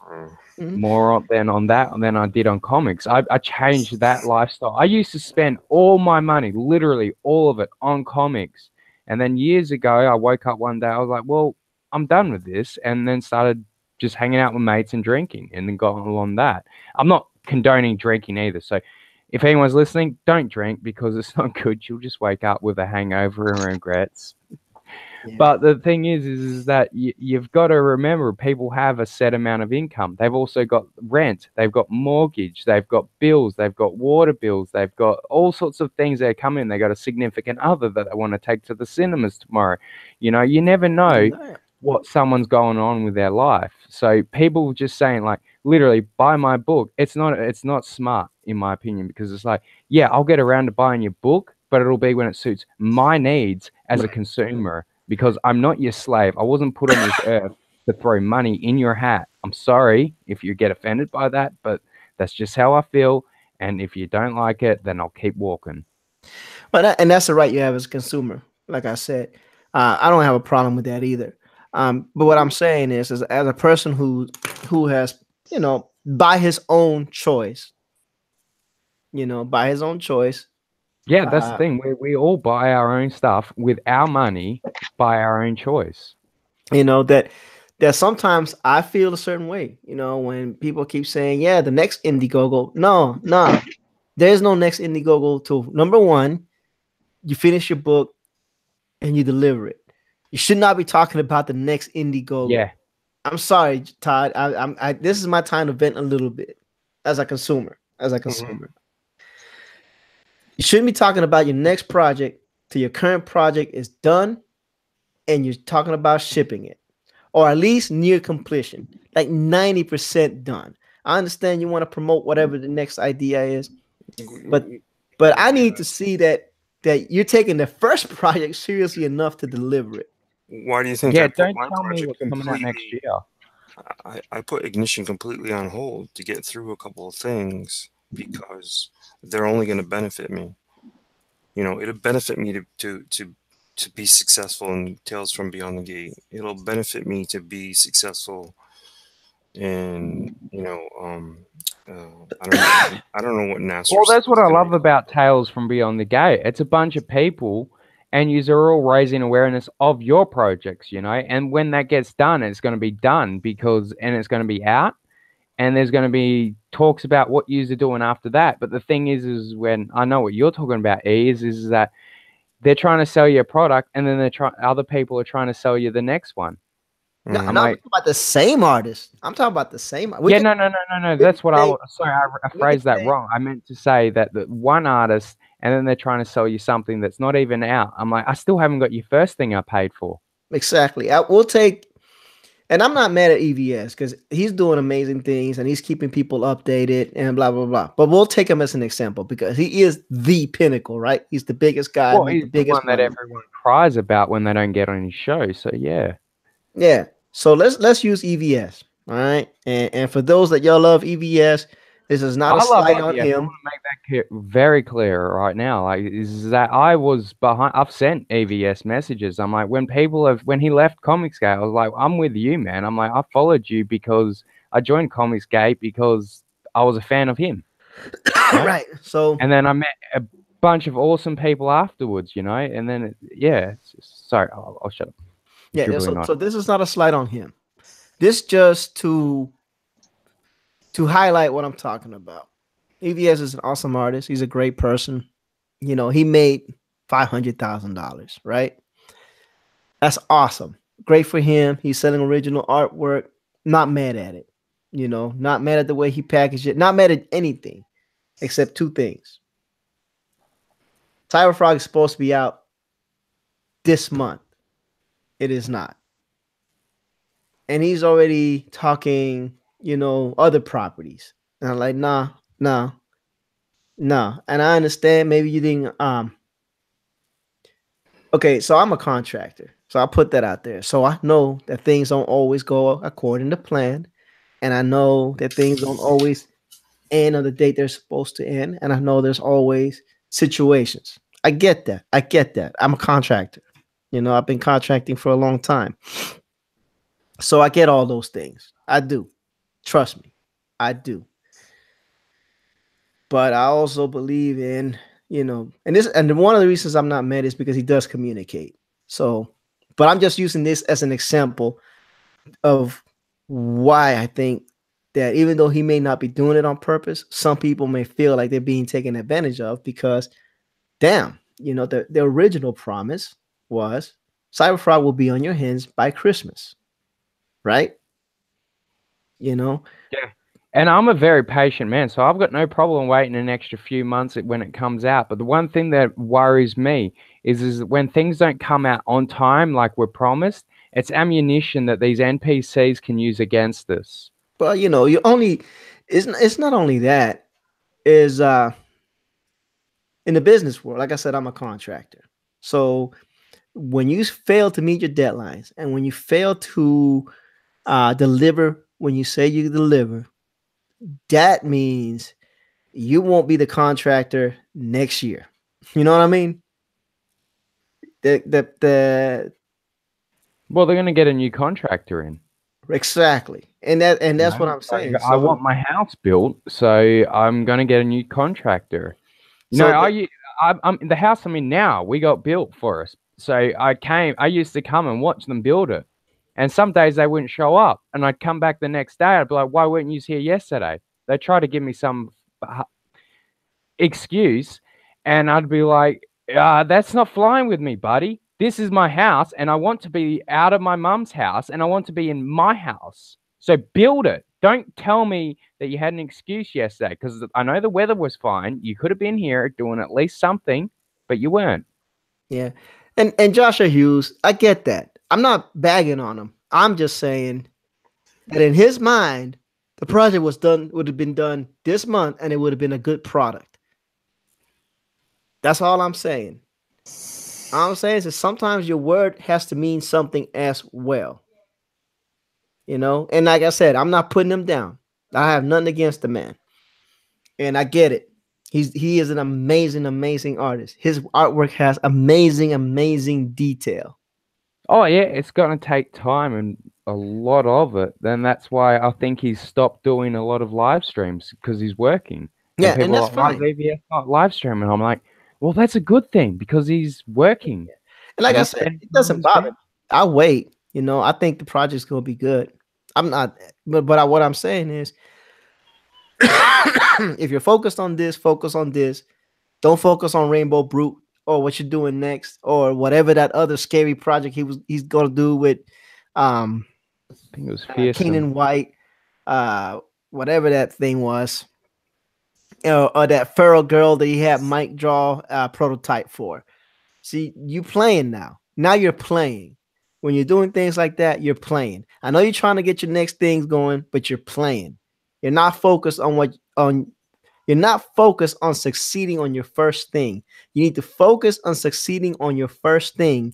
more than on that than I did on comics. I changed that lifestyle. I used to spend all my money, literally all of it, on comics. And then years ago, I woke up one day, I was like, well, I'm done with this. And then started just hanging out with mates and drinking and then got along that. I'm not condoning drinking either. So if anyone's listening, don't drink because it's not good. You'll just wake up with a hangover and regrets. Yeah. But the thing is that you've got to remember people have a set amount of income. They've also got rent. They've got mortgage. They've got bills. They've got water bills. They've got all sorts of things that come in. They got a significant other that they want to take to the cinemas tomorrow. You know, you never know what someone's going on with their life. So people just saying like, literally buy my book. It's not smart in my opinion, because it's like, yeah, I'll get around to buying your book, but it'll be when it suits my needs as a consumer, because I'm not your slave. I wasn't put on this earth to throw money in your hat. I'm sorry if you get offended by that, but that's just how I feel. And if you don't like it, then I'll keep walking. But and that's the right you have as a consumer. Like I said, I don't have a problem with that either. But what I'm saying is as a person who has, you know, by his own choice, yeah, that's the thing. We all buy our own stuff with our money by our own choice. You know, that sometimes I feel a certain way, you know, when people keep saying, yeah, the next Indiegogo. No, there's no next Indiegogo till number one, you finish your book and you deliver it. You should not be talking about the next Indiegogo. Yeah. I'm sorry, Todd. This is my time to vent a little bit as a consumer. You shouldn't be talking about your next project till your current project is done and you're talking about shipping it, or at least near completion, like 90% done. I understand you want to promote whatever the next idea is, but I need to see that you're taking the first project seriously enough to deliver it. Why do you think? Yeah, don't tell me what's coming out next year. I put Ignition completely on hold to get through a couple of things because they're only going to benefit me. You know, it'll benefit me to be successful in Tales from Beyond the Gate. It'll benefit me to be successful in, you know, I don't know what NASA. Well, that's what I love about Tales from Beyond the Gate. It's a bunch of people, and you are all raising awareness of your projects, you know. And when that gets done, it's going to be done and it's going to be out, and there's going to be talks about what you are doing after that. But the thing is when I know what you're talking about, is that they're trying to sell you a product, and then other people are trying to sell you the next one. No, I'm not talking about the same artist. I'm talking about the same. No. That's what I phrased that wrong. I meant to say that the one artist, and then they're trying to sell you something that's not even out. I'm like, I still haven't got your first thing I paid for. Exactly. We'll take, and I'm not mad at EVS because he's doing amazing things and he's keeping people updated and blah, blah, blah. But we'll take him as an example because he is the pinnacle, right? He's the biggest guy. Well, he's the biggest one that everyone cries about when they don't get on his show. So, yeah. Yeah. So let's use EVS. All right. And for those that y'all love EVS, this is not a slight on him. I want to make that very clear right now. Like, is that I was behind. I've sent EVS messages. I'm like, when he left Comicsgate, I was like, I'm with you, man. I'm like, I followed you because I joined Comicsgate because I was a fan of him. Right. So, and then I met a bunch of awesome people afterwards, you know. And then sorry, I'll shut up. Yeah. So this is not a slight on him. This just to highlight what I'm talking about. EVS is an awesome artist. He's a great person. You know, he made $500,000, right? That's awesome. Great for him. He's selling original artwork. Not mad at it. You know, not mad at the way he packaged it. Not mad at anything except two things. Cyberfrog is supposed to be out this month. It is not. And he's already talking, you know, other properties. And I'm like, nah. And I understand maybe you didn't okay, so I'm a contractor. So I'll put that out there. So I know that things don't always go according to plan. And I know that things don't always end on the date they're supposed to end. And I know there's always situations. I get that. I get that. I'm a contractor. You know, I've been contracting for a long time. So I get all those things. I do. Trust me. I do. But I also believe in, you know, and one of the reasons I'm not mad is because he does communicate. So, but I'm just using this as an example of why I think that even though he may not be doing it on purpose, some people may feel like they're being taken advantage of because, damn, you know, the original promise was Cyberfrog will be on your hands by Christmas, right? You know? Yeah. And I'm a very patient man, so I've got no problem waiting an extra few months when it comes out. But the one thing that worries me is when things don't come out on time like we're promised, it's ammunition that these NPCs can use against us. But, you know, it's not only that, is in the business world, like I said, I'm a contractor. So when you fail to meet your deadlines and when you fail to deliver when you say you deliver, that means you won't be the contractor next year. You know what I mean? Well, they're going to get a new contractor in. Exactly. And that's what I'm saying. I want my house built, so I'm going to get a new contractor. I'm the house I'm in now, we got built for us. So I used to come and watch them build it. And some days they wouldn't show up. And I'd come back the next day. I'd be like, why weren't you here yesterday? They try to give me some excuse. And I'd be like, that's not flying with me, buddy. This is my house. And I want to be out of my mum's house. And I want to be in my house. So build it. Don't tell me that you had an excuse yesterday. Because I know the weather was fine. You could have been here doing at least something. But you weren't. Yeah. And Joshua Hughes, I get that. I'm not bagging on him. I'm just saying that in his mind, the project would have been done this month and it would have been a good product. That's all I'm saying. All I'm saying is that sometimes your word has to mean something as well. You know, and like I said, I'm not putting him down. I have nothing against the man. And I get it. He is an amazing, amazing artist. His artwork has amazing detail. Oh, yeah, it's going to take time and a lot of it. Then that's why I think he's stopped doing a lot of live streams because he's working. Yeah, and that's fine. Not live streaming. I'm like, well, that's a good thing because he's working. And like I said, it doesn't bother me. I'll wait. You know, I think the project's going to be good. I'm not, but what I'm saying is, if you're focused on this, focus on this. Don't focus on Rainbow Brute or what you're doing next or whatever that other scary project he's gonna do with I think it was Keenan White, whatever that thing was, or that feral girl that he had Mike draw a prototype for. See, you playing now. Now you're playing. When you're doing things like that, you're playing. I know you're trying to get your next things going, but you're playing. You're not focused on you're not focused on succeeding on your first thing. You need to focus on succeeding on your first thing,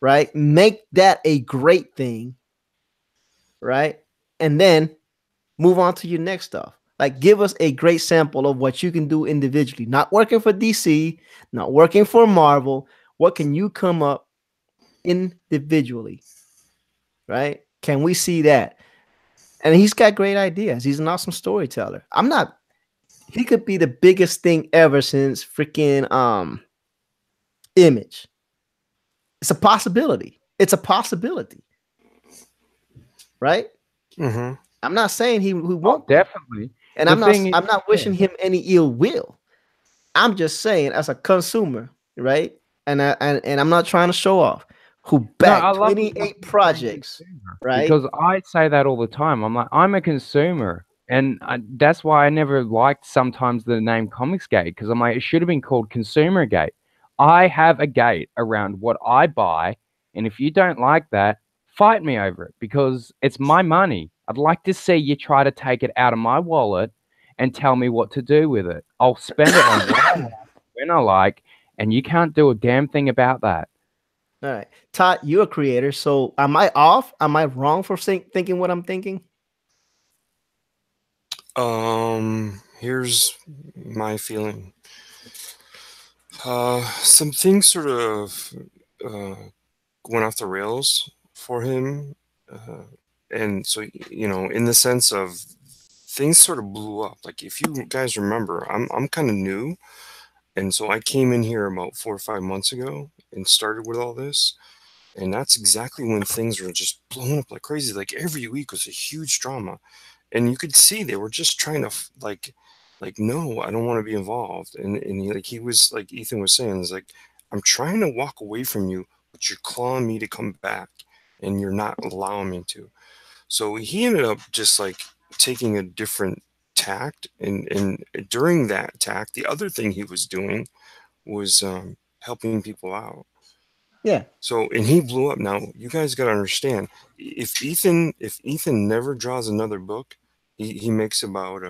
right? Make that a great thing, right? And then move on to your next stuff. Like, give us a great sample of what you can do individually. Not working for DC, not working for Marvel. What can you come up individually, right? Can we see that? And he's got great ideas. He's an awesome storyteller. He could be the biggest thing ever since freaking Image. It's a possibility. It's a possibility. Right? Mm-hmm. I'm not saying he won't. Definitely. And I'm not wishing him any ill will. I'm just saying, as a consumer, right? And I'm not trying to show off. Who backed 28 projects, right? Because I say that all the time. I'm like, I'm a consumer. And that's why I never liked sometimes the name Comicsgate, because I'm like, it should have been called Consumer Gate. I have a gate around what I buy, and if you don't like that, fight me over it, because it's my money. I'd like to see you try to take it out of my wallet and tell me what to do with it. I'll spend it on when I like, and you can't do a damn thing about that. All right. Todd, you're a creator, so am I off? Am I wrong for thinking what I'm thinking? here's my feeling. Some things sort of went off the rails for him, and so in the sense of things sort of blew up. Like if you guys remember, I'm kind of new, and so I came in here about 4 or 5 months ago and started with all this. And that's exactly when things were just blowing up like crazy. Like every week was a huge drama. And you could see they were just trying to no, I don't want to be involved. And he was like Ethan was saying, is like, I'm trying to walk away from you, but you're clawing me to come back and you're not allowing me to. So he ended up just like taking a different tact. And during that tact, the other thing he was doing was helping people out. Yeah. So, and he blew up. Now, you guys got to understand, if Ethan never draws another book, he makes about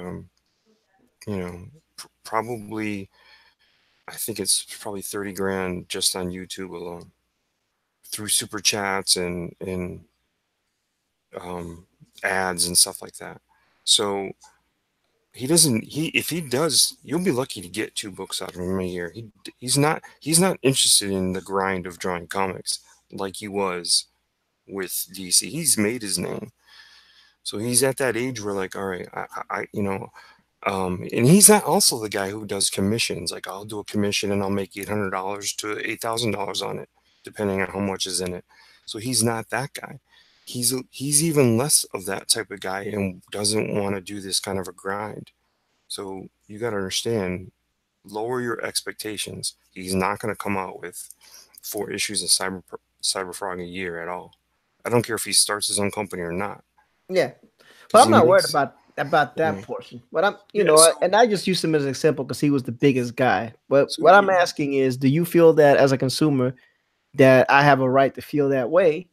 probably, I think it's probably 30 grand just on YouTube alone through super chats and ads and stuff like that. So if he does, you'll be lucky to get 2 books out of him a year. He's not interested in the grind of drawing comics like he was with DC. He's made his name. So he's at that age where like, all right, and he's not also the guy who does commissions. Like I'll do a commission and I'll make $800 to $8,000 on it, depending on how much is in it. So he's not that guy. He's even less of that type of guy and doesn't want to do this kind of a grind. So you got to understand, lower your expectations. He's not going to come out with 4 issues of Cyberfrog a year at all. I don't care if he starts his own company or not. Yeah, but I'm not worried about that portion. But I'm, and I just used him as an example because he was the biggest guy. But what I'm asking is, do you feel that as a consumer that I have a right to feel that way,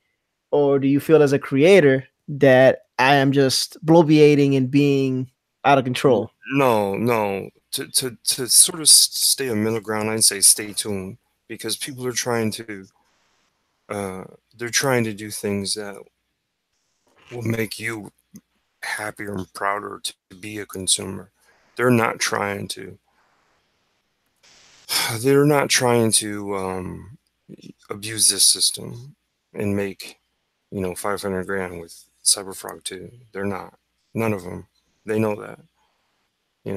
or do you feel as a creator that I am just bloviating and being out of control? No. To sort of stay a middle ground, I'd say stay tuned, because people are trying to do things that will make you happier and prouder to be a consumer. They're not trying to abuse this system and make 500 grand with Cyberfrog 2. They're not. None of them. They know that. They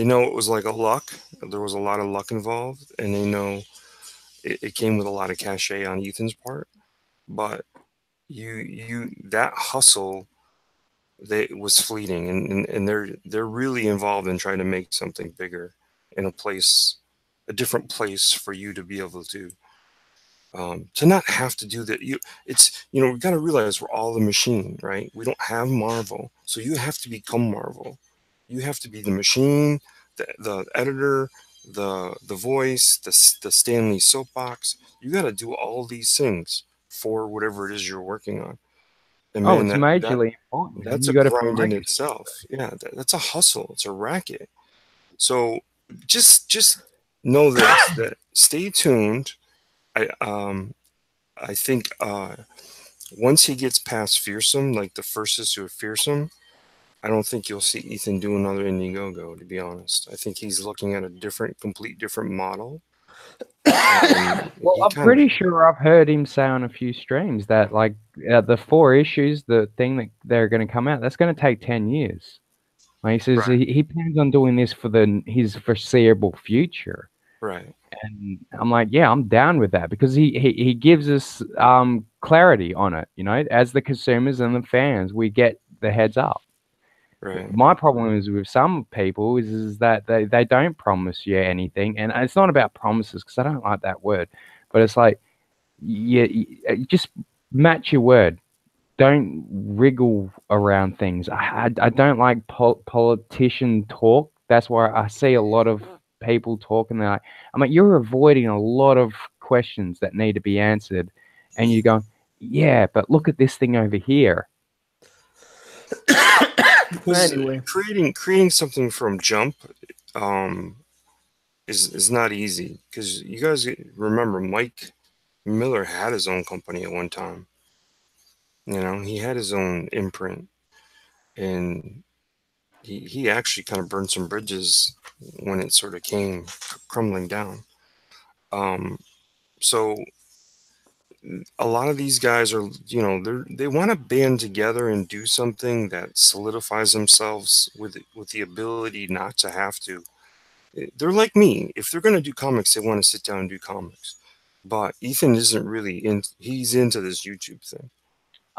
know it was like a luck. There was a lot of luck involved, and they know it came with a lot of cachet on Ethan's part. But that hustle, that was fleeting, and they're really involved in trying to make something bigger in a different place for you to be able to not have to do that. We've got to realize we're all a machine, right? We don't have Marvel, so you have to become Marvel. You have to be the machine, the editor, the voice, the Stanley soapbox. You got to do all these things for whatever it is you're working on. And man, it's majorly important. That's a grind in itself. Yeah, that's a hustle. It's a racket. So just know this, that stay tuned. I think once he gets past Fearsome, like the first issue of Fearsome, I don't think you'll see Ethan do another Indiegogo, to be honest. I think he's looking at a complete different model. Well, I'm pretty sure I've heard him say on a few streams that like the 4 issues, the thing that they're going to come out, that's going to take 10 years. Like he says, he plans on doing this for his foreseeable future. Right. And I'm like, yeah, I'm down with that, because he gives us clarity on it. As the consumers and the fans, we get the heads up. Right. My problem is with some people is that they don't promise you anything, and it's not about promises, because I don't like that word, but it's like, just match your word. Don't wriggle around things. I don't like politician talk. That's why I see a lot of people talking. They're like, you're avoiding a lot of questions that need to be answered, and you go, yeah, but look at this thing over here. Anyway, creating something from jump is not easy, because you guys remember Mike Miller had his own company at one time. He had his own imprint, and he actually kind of burned some bridges when it sort of came crumbling down. So a lot of these guys are, you know, they want to band together and do something that solidifies themselves with the ability not to have to. They're like me. If they're going to do comics, they want to sit down and do comics. But Ethan isn't really he's into this YouTube thing.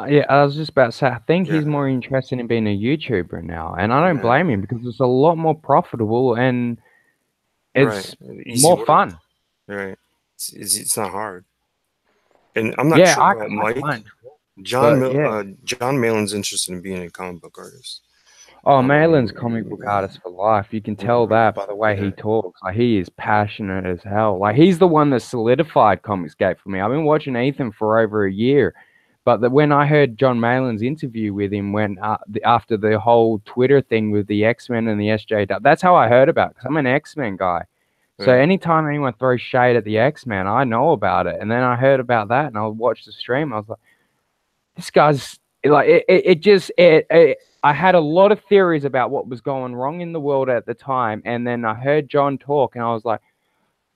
Yeah, I was just about to say, I think he's Yeah. more interested in being a YouTuber now, and I don't Yeah. blame him because it's a lot more profitable and it's Easy more work. fun. Right. It's not hard. And I'm not Yeah, sure I about Mike. can't. John But yeah. John Malin's interested in being a comic book artist. Oh, Malin's comic book artist for life. You can tell that by the way he talks. Like, he is passionate as hell. Like, he's the one that solidified Comicsgate for me. I've been watching Ethan for over a year, but when I heard John Malin's interview with him when after the whole Twitter thing with the X-Men and the SJW, that's how I heard about it, because I'm an X-Men guy. So anytime anyone throws shade at the X-Men, I know about it. And then I heard about that, and I watched the stream. I was like, this guy's like, I had a lot of theories about what was going wrong in the world at the time, and then I heard John talk, and I was like,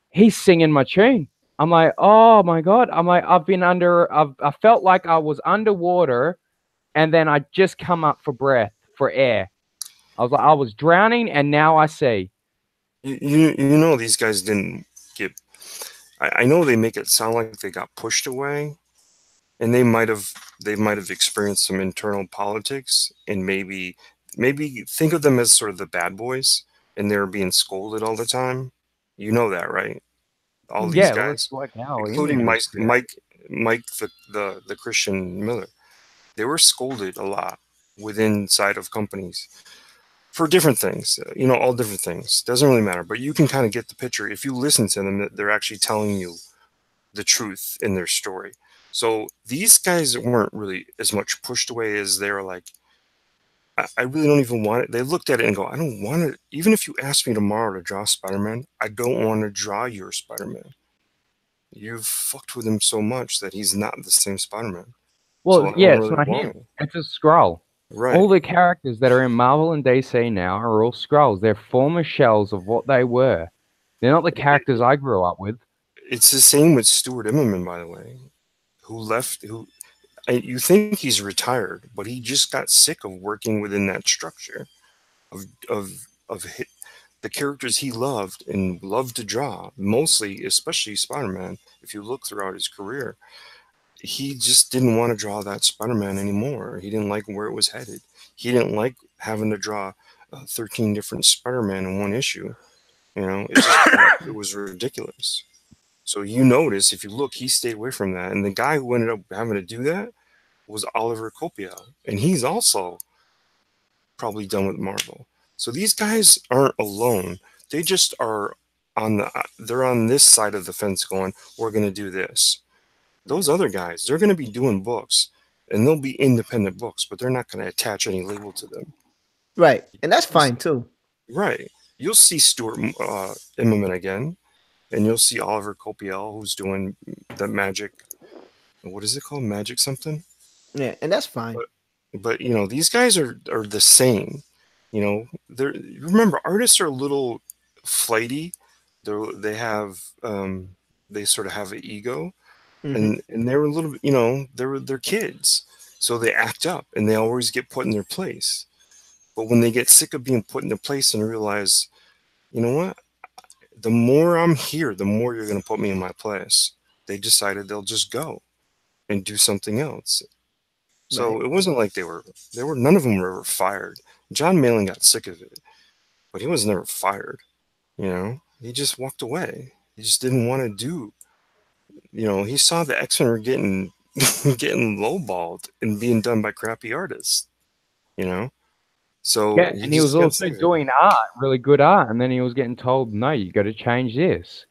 he's singing my tune. I'm like, oh my God. I'm like, I felt like I was underwater, and then I just come up for air. I was like, I was drowning, and now I see. You know, these guys didn't get. I know they make it sound like they got pushed away, and they might have experienced some internal politics, and maybe think of them as sort of the bad boys, and they're being scolded all the time. You know that, right? All these guys, like how including Mike, the Christian Miller, they were scolded a lot inside of companies for different things, you know, all different things. Doesn't really matter, but you can kind of get the picture if you listen to them, that they're actually telling you the truth in their story. So these guys weren't really as much pushed away as they're like, I really don't even want it. They looked at it and go, I don't want it. Even if you ask me tomorrow to draw Spider-Man, I don't want to draw your Spider-Man. You've fucked with him so much that he's not the same Spider-Man. Well, so yeah, it's not him. It's a Skrull. Right. All the characters that are in Marvel and DC now are all Skrulls. They're former shells of what they were. They're not the characters I grew up with. It's the same with Stuart Immonen, by the way, you think he's retired, but he just got sick of working within that structure of the characters he loved and loved to draw, mostly, especially Spider-Man. If you look throughout his career, he just didn't want to draw that Spider-Man anymore. He didn't like where it was headed. He didn't like having to draw 13 different Spider-Man in one issue. You know, it was ridiculous. So you notice, if you look, he stayed away from that. And the guy who ended up having to do that was Oliver Copiel. And he's also probably done with Marvel. So these guys aren't alone. They just are they're on this side of the fence going, we're going to do this. Those other guys, they're going to be doing books, and they'll be independent books, but they're not going to attach any label to them. Right. And that's fine too. Right. You'll see Stuart Immonen again, and you'll see Oliver Copiel, who's doing the Magic, what is it called? Magic something? Yeah, and that's fine. But you know, these guys are the same. You know, remember, artists are a little flighty. They sort of have an ego. And they're a little bit, you know, they're kids, so they act up and they always get put in their place. But when they get sick of being put in their place and realize, you know what, the more I'm here, the more you're going to put me in my place, they decided they'll just go and do something else. So It wasn't like none of them were ever fired. John Malin got sick of it, but he was never fired. You know, he just walked away. He just didn't want to do. You know, he saw the X-Men were getting lowballed and being done by crappy artists. You know, so yeah, and he was also doing art, really good art, and then he was getting told, "No, you got to change this."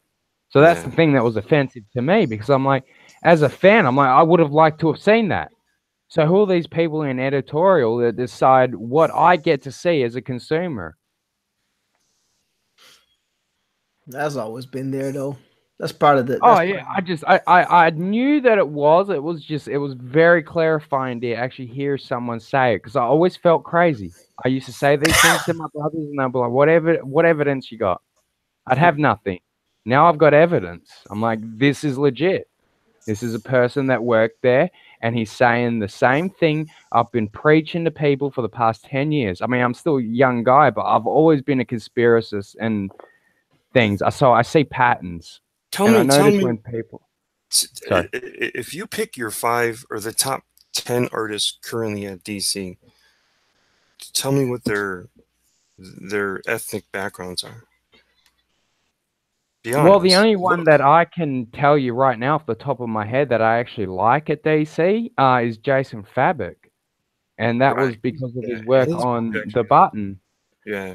So that's the thing that was offensive to me, because I'm like, as a fan, I'm like, I would have liked to have seen that. So who are these people in editorial that decide what I get to see as a consumer? That's always been there, though. That's part of the. Oh yeah, I knew that it was. It was very clarifying to actually hear someone say it because I always felt crazy. I used to say these things to my brothers, and they'd be like, what evidence you got?" I'd have nothing. Now I've got evidence. I'm like, this is legit. This is a person that worked there, and he's saying the same thing I've been preaching to people for the past 10 years. I mean, I'm still a young guy, but I've always been a conspiracist and things. So I see patterns. And I notice when people... Sorry. If you pick your 5 or the top 10 artists currently at DC, tell me what their ethnic backgrounds are. Be honest. Well, the only one that I can tell you right now off the top of my head that I actually like at DC is Jason Fabok. And that was because of his work on The Button. Yeah.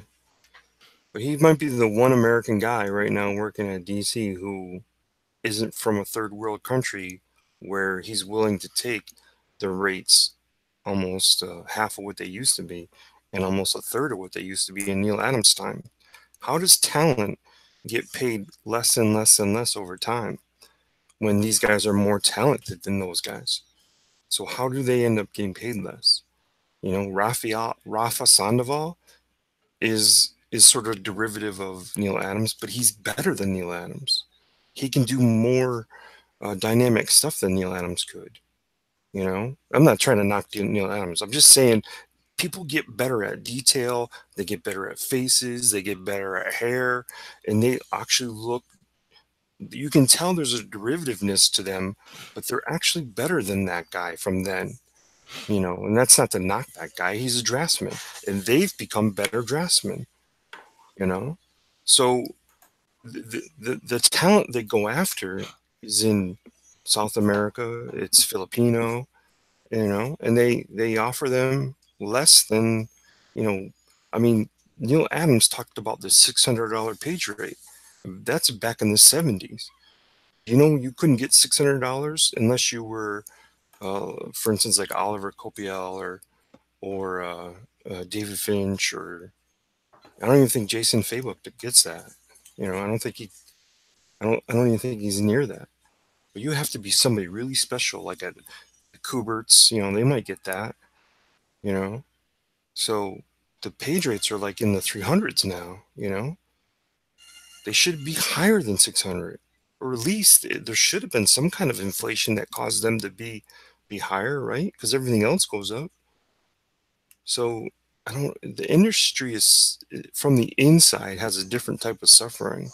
But he might be the one American guy right now working at DC who isn't from a third world country where he's willing to take the rates almost half of what they used to be and almost a third of what they used to be in Neil Adams' time. How does talent get paid less and less and less over time when these guys are more talented than those guys? So how do they end up getting paid less? You know, Rafa Sandoval is sort of a derivative of Neil Adams, but he's better than Neil Adams. He can do more dynamic stuff than Neil Adams could. You know, I'm not trying to knock Neil Adams. I'm just saying people get better at detail. They get better at faces. They get better at hair. And they actually look, you can tell there's a derivativeness to them, but they're actually better than that guy from then. You know, and that's not to knock that guy. He's a draftsman. And they've become better draftsmen. You know? So the talent they go after is in South America, it's Filipino, you know, and they offer them less than, you know, I mean, Neil Adams talked about the $600 page rate. That's back in the 70s. You know, you couldn't get $600 unless you were, for instance, like Oliver Copiel or David Finch, or I don't even think Jason Fabok gets that. You know, I don't even think he's near that. But you have to be somebody really special, like at Kubert's, you know, they might get that, you know. So the page rates are like in the 300s now, you know. They should be higher than 600, or at least there should have been some kind of inflation that caused them to be higher, right? Because everything else goes up. So the industry is, from the inside, has a different type of suffering.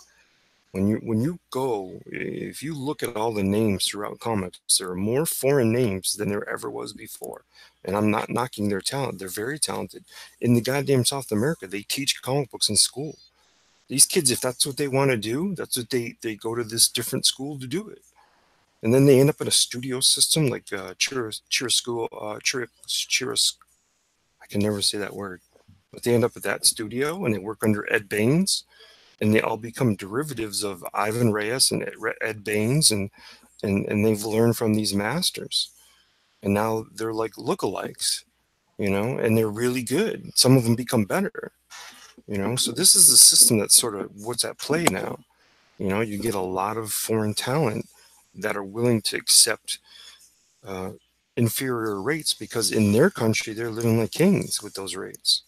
When you go, if you look at all the names throughout comics, there are more foreign names than there ever was before. And I'm not knocking their talent. They're very talented. In the goddamn South America, they teach comic books in school. These kids, if that's what they want to do, that's what they go to this different school to do it. And then they end up in a studio system like I can never say that word. But they end up at that studio and they work under Ed Baines. And they all become derivatives of Ivan Reyes and Ed Baines, and they've learned from these masters. And now they're like lookalikes, you know, and they're really good. Some of them become better, you know. So this is the system that's sort of what's at play now. You know, you get a lot of foreign talent that are willing to accept inferior rates because in their country, they're living like kings with those rates.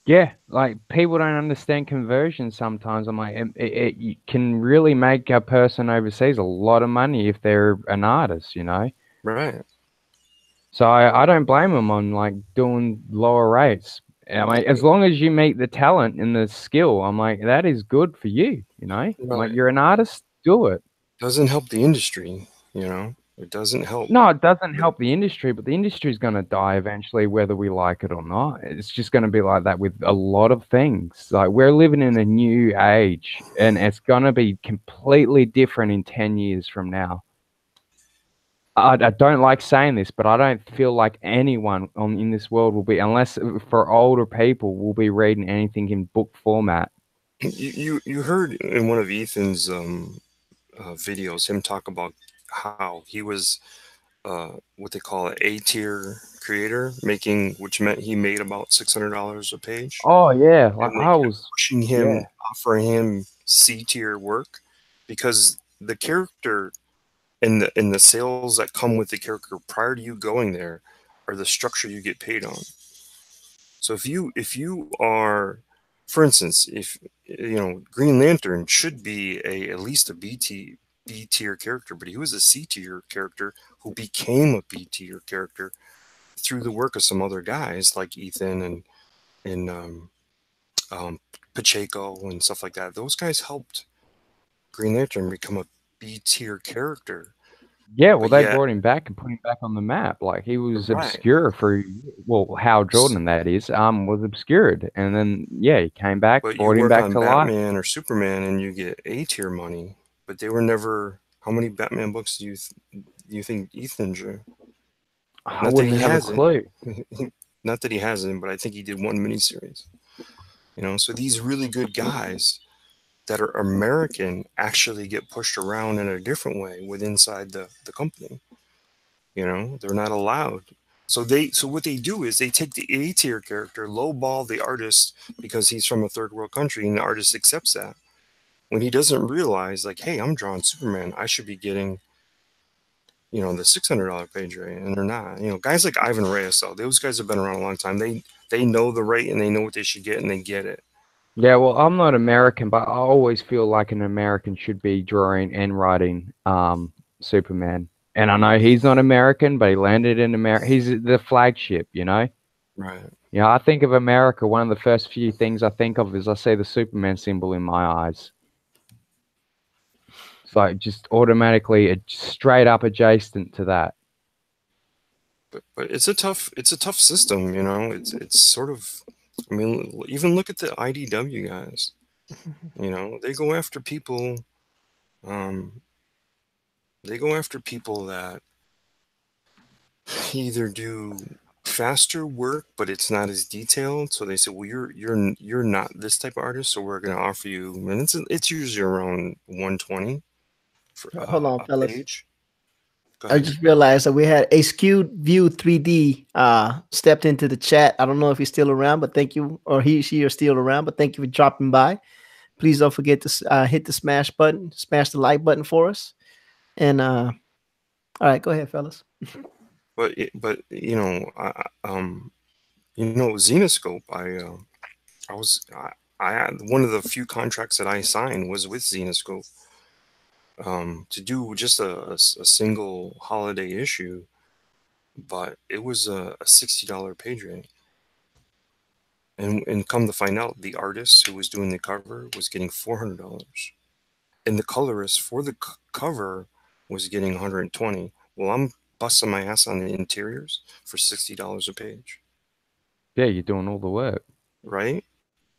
Yeah, like people don't understand conversion sometimes. I'm like, it can really make a person overseas a lot of money if they're an artist, you know? Right. So I don't blame them on like doing lower rates. I mean, as long as you meet the talent and the skill, I'm like, that is good for you, you know? Right. Like, you're an artist, do it. Doesn't help the industry, you know? It doesn't help. No, it doesn't help the industry, but the industry is going to die eventually, whether we like it or not. It's just going to be like that with a lot of things. Like, we're living in a new age, and it's going to be completely different in 10 years from now. I don't like saying this, but I don't feel like anyone in this world will be, unless for older people, will be reading anything in book format. You heard in one of Ethan's videos him talk about how he was what they call an A-tier creator, which meant he made about $600 a page. Oh yeah, like I was pushing him, offering him C-tier work because the character and the sales that come with the character prior to you going there are the structure you get paid on. So if you are, for instance, if Green Lantern should be at least a B tier character, but he was a C tier character who became a B tier character through the work of some other guys like Ethan and Pacheco and stuff like that. Those guys helped Green Lantern become a B tier character. Yeah, well, they brought him back and put him back on the map. Like, he was obscure for, well, Hal Jordan, that is, was obscured. And then, yeah, he came back, brought him back to life. Batman or Superman and you get A tier money, but they were never. How many Batman books do you think Ethan drew? I wouldn't have a clue. Not that he hasn't, but I think he did one miniseries. So these really good guys that are American actually get pushed around in a different way inside the company. They're not allowed. So what they do is they take the A tier character, lowball the artist because he's from a third world country, and the artist accepts that. When he doesn't realize, like, hey, I'm drawing Superman, I should be getting, the $600 page rate, and they're not. Guys like Ivan Reyes, though, those guys have been around a long time. They know the rate and they know what they should get, and they get it. Yeah, well, I'm not American, but I always feel like an American should be drawing and writing Superman. And I know he's not American, but he landed in America. He's the flagship, Right. I think of America, one of the first few things I think of is I see the Superman symbol in my eyes. It's like just automatically straight up adjacent to that. But it's a tough system, It's sort of, I mean, even look at the IDW guys. They go after people. They go after people that either do faster work, but it's not as detailed. So they say, well, you're not this type of artist, so we're going to offer you, and it's usually around 120 for hold on, fellas. page. I just realized that we had a skewed view 3D stepped into the chat. I don't know if he's still around, but thank you, or she are still around, but thank you for dropping by. Please don't forget to hit the smash the like button for us. And all right, go ahead, fellas. But Xenoscope. I had one of the few contracts that I signed was with Xenoscope. To do just a single holiday issue, but it was a $60 page rate. And come to find out, the artist who was doing the cover was getting $400, and the colorist for the cover was getting $120. Well, I'm busting my ass on the interiors for $60 a page. Yeah, you're doing all the work, right?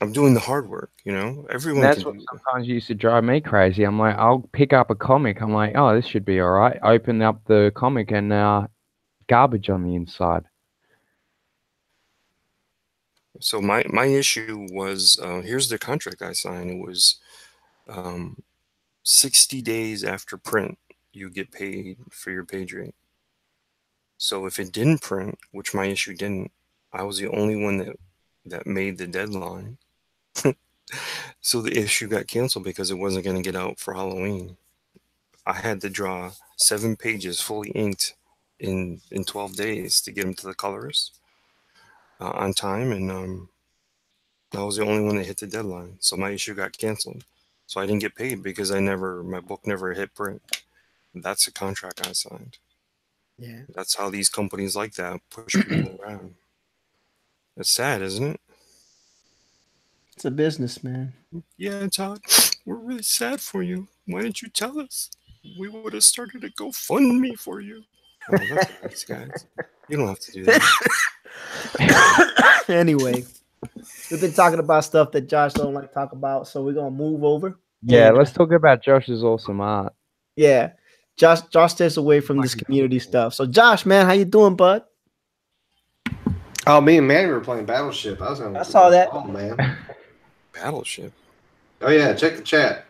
I'm doing the hard work, Everyone. That's what sometimes used to drive me crazy. I'm like, I'll pick up a comic. I'm like, oh, this should be all right. Open up the comic and garbage on the inside. So my issue was, here's the contract I signed. It was 60 days after print, you get paid for your page rate. So if it didn't print, which my issue didn't, I was the only one that made the deadline. So the issue got canceled because it wasn't going to get out for Halloween. I had to draw 7 pages fully inked in 12 days to get them to the colorist on time, and I was the only one that hit the deadline. So my issue got canceled. So I didn't get paid because my book never hit print. That's a contract I signed. Yeah. That's how these companies like that push people around. It's sad, isn't it? It's a business, man. Yeah, Todd, we're really sad for you. Why didn't you tell us? We would have started a GoFundMe for you. Oh, that's nice, guys. You don't have to do that. Anyway, we've been talking about stuff that Josh don't like to talk about, so we're gonna move over. Yeah, let's talk about Josh's awesome art. Yeah, Josh stays away from this community stuff. So, Josh, man, how you doing, bud? Oh, me and Manny were playing Battleship. I saw that. Oh, man. Battleship. Oh yeah, check the chat.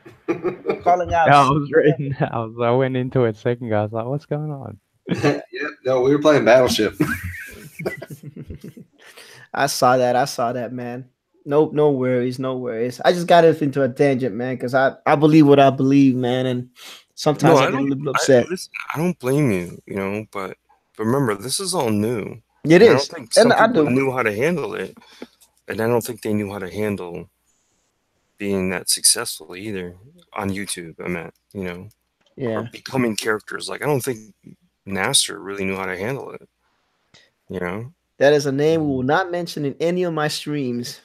Calling out. I was reading. I went into it second ago. I was like, "What's going on?" Yeah, no, we were playing Battleship. I saw that, man. No worries. I just got us into a tangent, man, because I believe what I believe, man, and Sometimes No, I I get a don't. little upset. Listen, I don't blame you. You know, but remember, this is all new. It And I don't is, think and some I people do. knew how to handle it, and I don't think they knew how to handle being that successful either on YouTube. I meant, you know, or Yeah, becoming characters. Like I don't think Nasser really knew how to handle it. You know. that is a name we will not mention in any of my streams.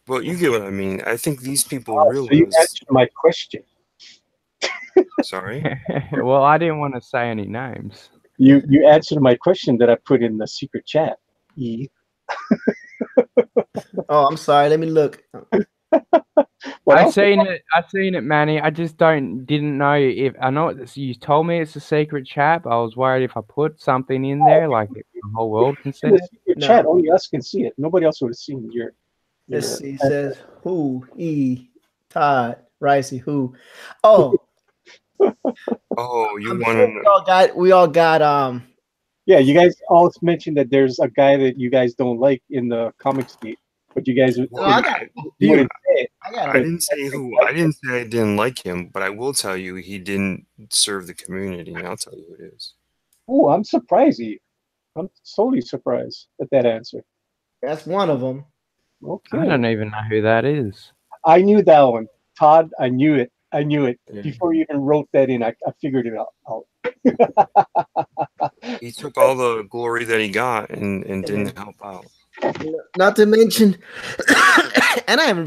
Well, you get what I mean. I think these people Oh, so you realize. answered my question. Sorry. Well, I didn't want to say any names. You answered my question that I put in the secret chat. E. Oh, I'm sorry. Let me look. What I else? seen it, Manny. I just didn't know if I know you told me it's a secret chat, but I was worried if I put something in there, like if the whole world can see In the it. secret No. chat, only us can see it. Nobody else would have seen your. Let's see. It says who Todd Ricey who. Oh, Oh, you I'm want sure to? we all got Yeah, you guys all mentioned that there's a guy that you guys don't like in the comic state, but you guys No, I got you wouldn't say it. I got I didn't say who. I didn't say I didn't like him, but I will tell you he didn't serve the community, and I'll tell you who it is. Oh, I'm surprised you. I'm totally surprised at that answer. That's one of them. Okay. I don't even know who that is. I knew that one. Todd, I knew it. I knew it. Yeah. Before you even wrote that in, I figured it out. He took all the glory that he got and didn't help out. Not to mention, and I haven't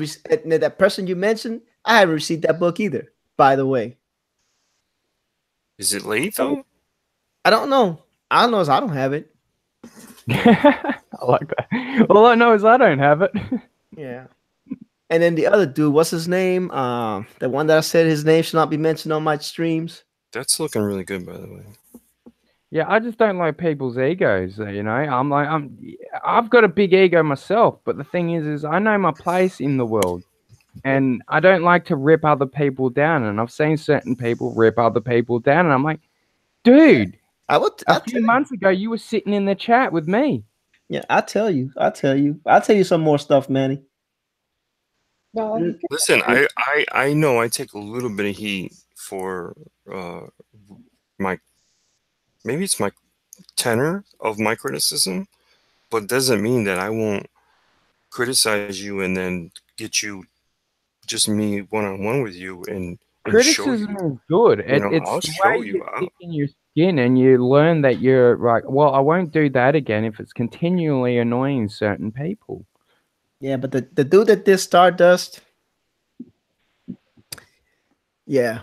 that person you mentioned. I haven't received that book either. By the way, Is it late though? I don't know. I don't know. I don't have it. I like that. All I know is I don't have it. Yeah. And then the other dude, what's his name? The one that I said his name should not be mentioned on my streams. That's looking really good, by the way. Yeah, I just don't like people's egos. You know, I've got a big ego myself, but the thing is I know my place in the world, and I don't like to rip other people down. And I've seen certain people rip other people down, and I'm like, dude, a few months ago you were sitting in the chat with me. Yeah, I'll tell you some more stuff, Manny. No, Listen, I know I take a little bit of heat for maybe it's my tenor of my criticism, but doesn't mean that I won't criticize you and then get you just me one-on-one with you and criticism is good. It's the way you stick in your skin and you learn that you're like, well, I won't do that again if it's continually annoying certain people. Yeah, but the dude that did Stardust, yeah.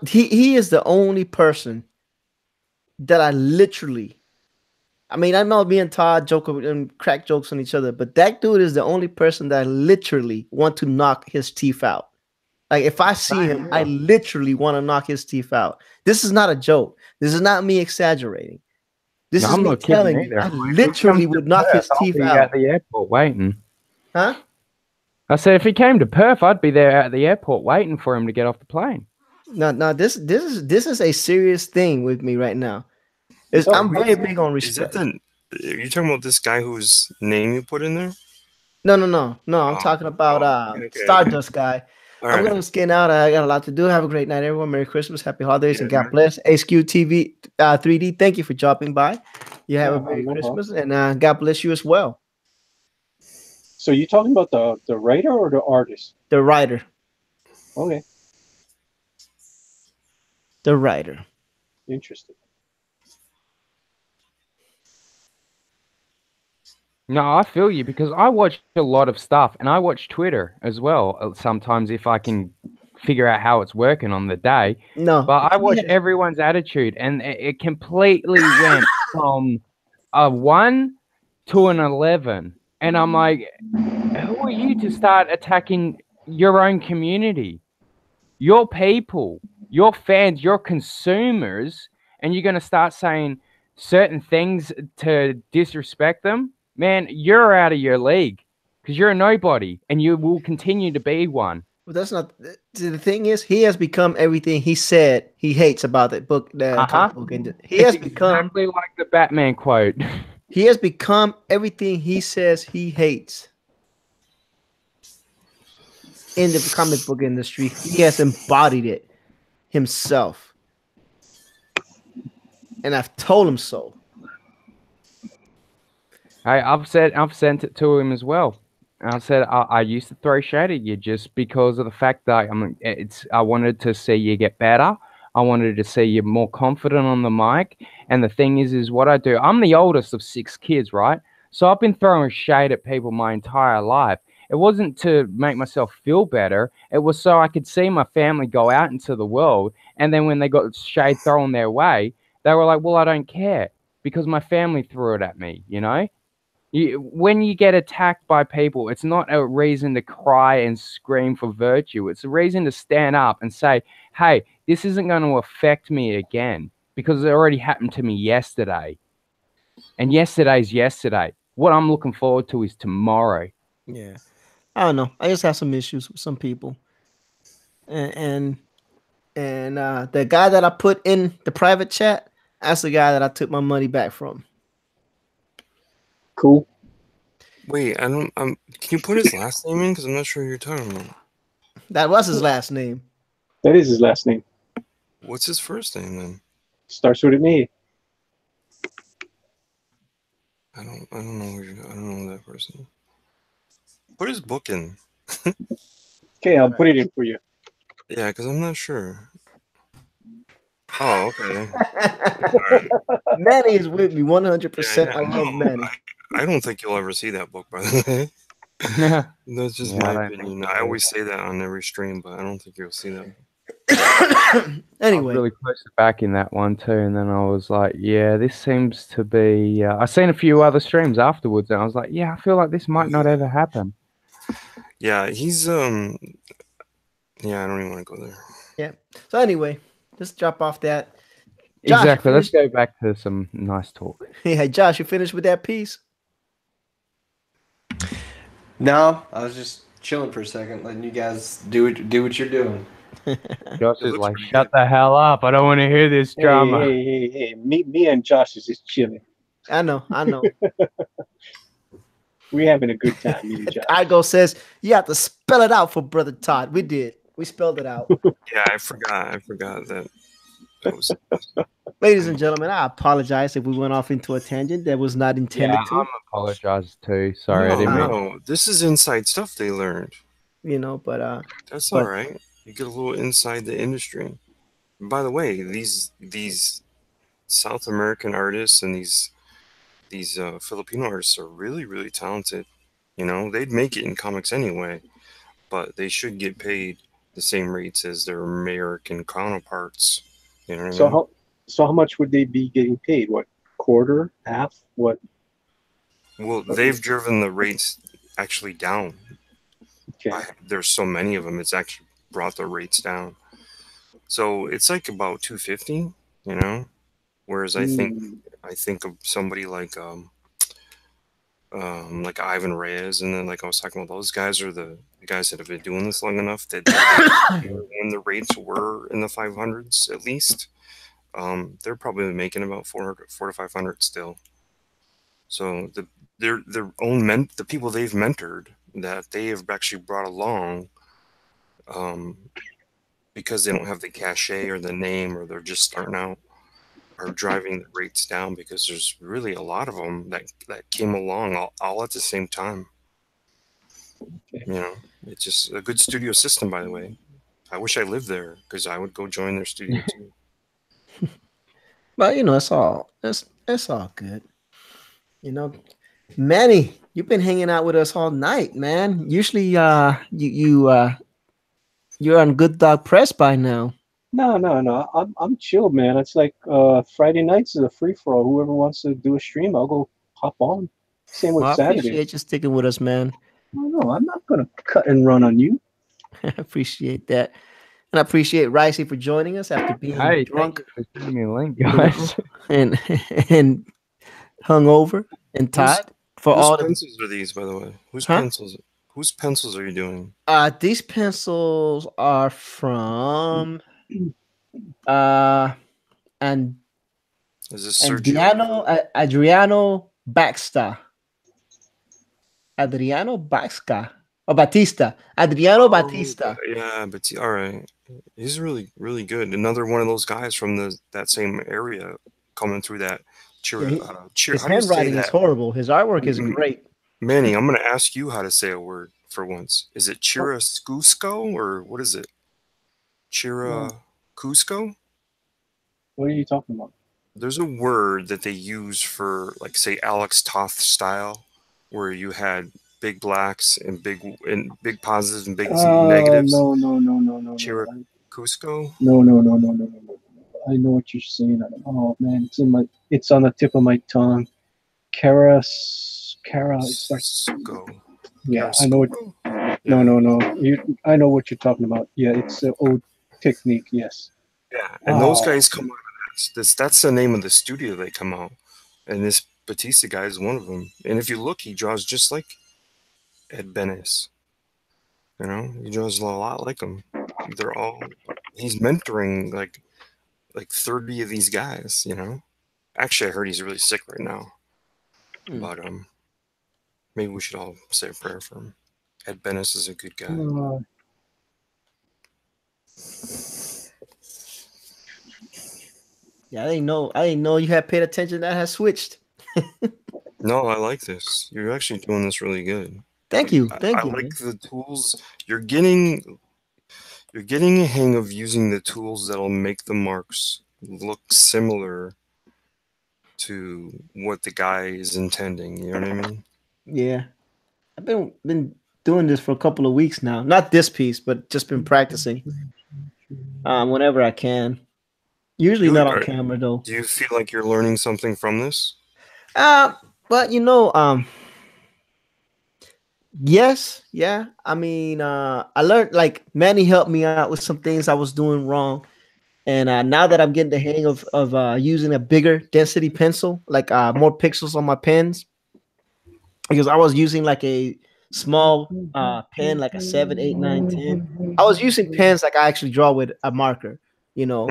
He is the only person that I literally, I mean, I know me and Todd joke and crack jokes on each other, but that dude is the only person that I literally want to knock his teeth out. Like if I see him, I literally want to knock his teeth out. This is not a joke. This is not me exaggerating. This is me telling you, I literally would knock his teeth out. At the airport waiting. Huh? I said if he came to Perth, I'd be there at the airport waiting for him to get off the plane. No, this is a serious thing with me right now. I'm very big on respect. Are you talking about this guy whose name you put in there? No. I'm talking about Stardust guy. I'm gonna skin out. I got a lot to do. Have a great night, everyone. Merry Christmas, happy holidays, and God bless. HQ TV 3D. Thank you for dropping by. You have a Merry Christmas, and God bless you as well. So you talking about the writer or the artist? The writer. Okay. The writer. Interesting. No, I feel you because I watch a lot of stuff and I watch Twitter as well. Sometimes if I can figure out how it's working on the day. No. But I watch everyone's attitude and it completely went from a 1 to an 11. And I'm like, who are you to start attacking your own community, your people, your fans, your consumers, and you're going to start saying certain things to disrespect them? Man, you're out of your league because you're a nobody and you will continue to be one. Well, that's not the thing. Is he has become everything he said he hates about the book. Comic book. He has become exactly like the Batman quote. He has become everything he says he hates. in the comic book industry. He has embodied it himself. And I've told him so. I've sent it to him as well. I said I used to throw shade at you just because of the fact that I wanted to see you get better. I wanted to see you more confident on the mic. And the thing is what I do. I'm the oldest of 6 kids, right? So I've been throwing shade at people my entire life. It wasn't to make myself feel better. It was so I could see my family go out into the world. And then when they got shade thrown their way, they were like, well, I don't care because my family threw it at me, you know? When you get attacked by people, it's not a reason to cry and scream for virtue. It's a reason to stand up and say, hey, this isn't going to affect me again because it already happened to me yesterday. And yesterday's yesterday. What I'm looking forward to is tomorrow. Yeah. I don't know. I just have some issues with some people. And the guy that I put in the private chat, that's the guy that I took my money back from. Cool. Wait, can you put his last name in? Because I'm not sure who you're talking about. That was his last name. That is his last name. What's his first name then? Starts with an E. I don't know that person. Put his book in. Okay, I'll put it in for you. Yeah, because I'm not sure. Oh, okay. Right. Manny is with me 100%. Yeah, I love Manny. I don't think you'll ever see that book, by the way. That's just my opinion. I always say that on every stream, but I don't think you'll see that. Anyway, I was really close to backing that one too, and then I was like, yeah, this seems to be. I seen a few other streams afterwards, and I was like, yeah, I feel like this might not ever happen. Yeah, he's yeah, I don't even want to go there. Yeah. So anyway, let's drop off that. Josh, exactly. Let's go back to some nice talk. Hey, Josh, you finished with that piece? No, I was just chilling for a second, letting you guys do what you're doing. Josh is like, shut the hell up. I don't want to hear this drama. Hey. Me and Josh is just chilling. I know. We're having a good time, me and Josh. Igo says, you have to spell it out for Brother Todd. We did. We spelled it out. Yeah, I forgot that was... Ladies and gentlemen, I apologize if we went off into a tangent that was not intended to. I apologize too. Sorry, I didn't mean. This is inside stuff they learned. You know, but that's all right. You get a little inside the industry. And by the way, these South American artists and these Filipino artists are really, really talented. You know, they'd make it in comics anyway, but they should get paid the same rates as their American counterparts. You know what I mean? So how much would they be getting paid? What, quarter, half? What? Well, they've driven the rates actually down. Okay. There's so many of them, it's actually brought the rates down. So it's like about $250, you know. Whereas I think of somebody like Ivan Reyes, and then like I was talking about, those guys are the guys that have been doing this long enough that when the rates were in the 500s at least. They're probably making about 400 to 500 still. So their own the people they've mentored, that they have actually brought along, because they don't have the cachet or the name, or they're just starting out, are driving the rates down, because there's really a lot of them that came along all at the same time. Okay. You know, it's just a good studio system, by the way. I wish I lived there, because I would go join their studio too. But you know, it's all good. You know, Manny, you've been hanging out with us all night, man. Usually, you're on Good Dog Press by now. No. I'm chilled, man. It's like Friday nights is a free for all. Whoever wants to do a stream, I'll go hop on. Same with Saturday. I appreciate you sticking with us, man. No, I'm not gonna cut and run on you. I appreciate that. And I appreciate Ricey for joining us after being drunk. For sending me a link, guys. and hungover and tired. Whose pencils are these, by the way? Whose pencils are you doing? These pencils are from and is this Adriano Baxter. Adriano Baxter. Oh, Batista. Adriano Oh, Batista. yeah, but all right. He's really, really good. Another one of those guys from that same area coming through that Yeah, cheer. his How do you say handwriting is that? horrible. His artwork is M- great. Manny, I'm going to ask you how to say a word for once. Is it Chirascusco or what is it? No. Chiracusco? What are you talking about? There's a word that they use for, like, say, Alex Toth style, where you had big blacks and big positives and big negatives. No, no, no, no, no, no. Chiracusco? No, no, no, no, no, no, no. I know what you're saying. Oh man, it's on the tip of my tongue. Cara. It's like, Sco. yeah, I know what. Carascoco? No, Yeah. no, no. I know what you're talking about. Yeah, it's an old technique. Yes. Yeah, and those guys come out of that's the name of the studio they come out. And this Batista guy is one of them. And if you look, he draws just like Ed Benes. You know, he draws a lot like him. He's mentoring like 30 of these guys, you know. Actually, I heard he's really sick right now. But maybe we should all say a prayer for him. Ed Benes is a good guy. Yeah, I didn't know you had paid attention. That has switched. No, I like this. You're actually doing this really good. Thank you. I like the tools. You're getting a hang of using the tools that'll make the marks look similar to what the guy is intending. You know what I mean? Yeah, I've been doing this for a couple of weeks now. Not this piece, but just been practicing. Whenever I can. Usually not on camera though. Do you feel like you're learning something from this? But you know, yes, yeah. I mean, I learned, like, Manny helped me out with some things I was doing wrong. And now that I'm getting the hang of using a bigger density pencil, like more pixels on my pens, because I was using like a small pen, like a 7, 8, 9, 10. I was using pens like I actually draw with a marker, you know.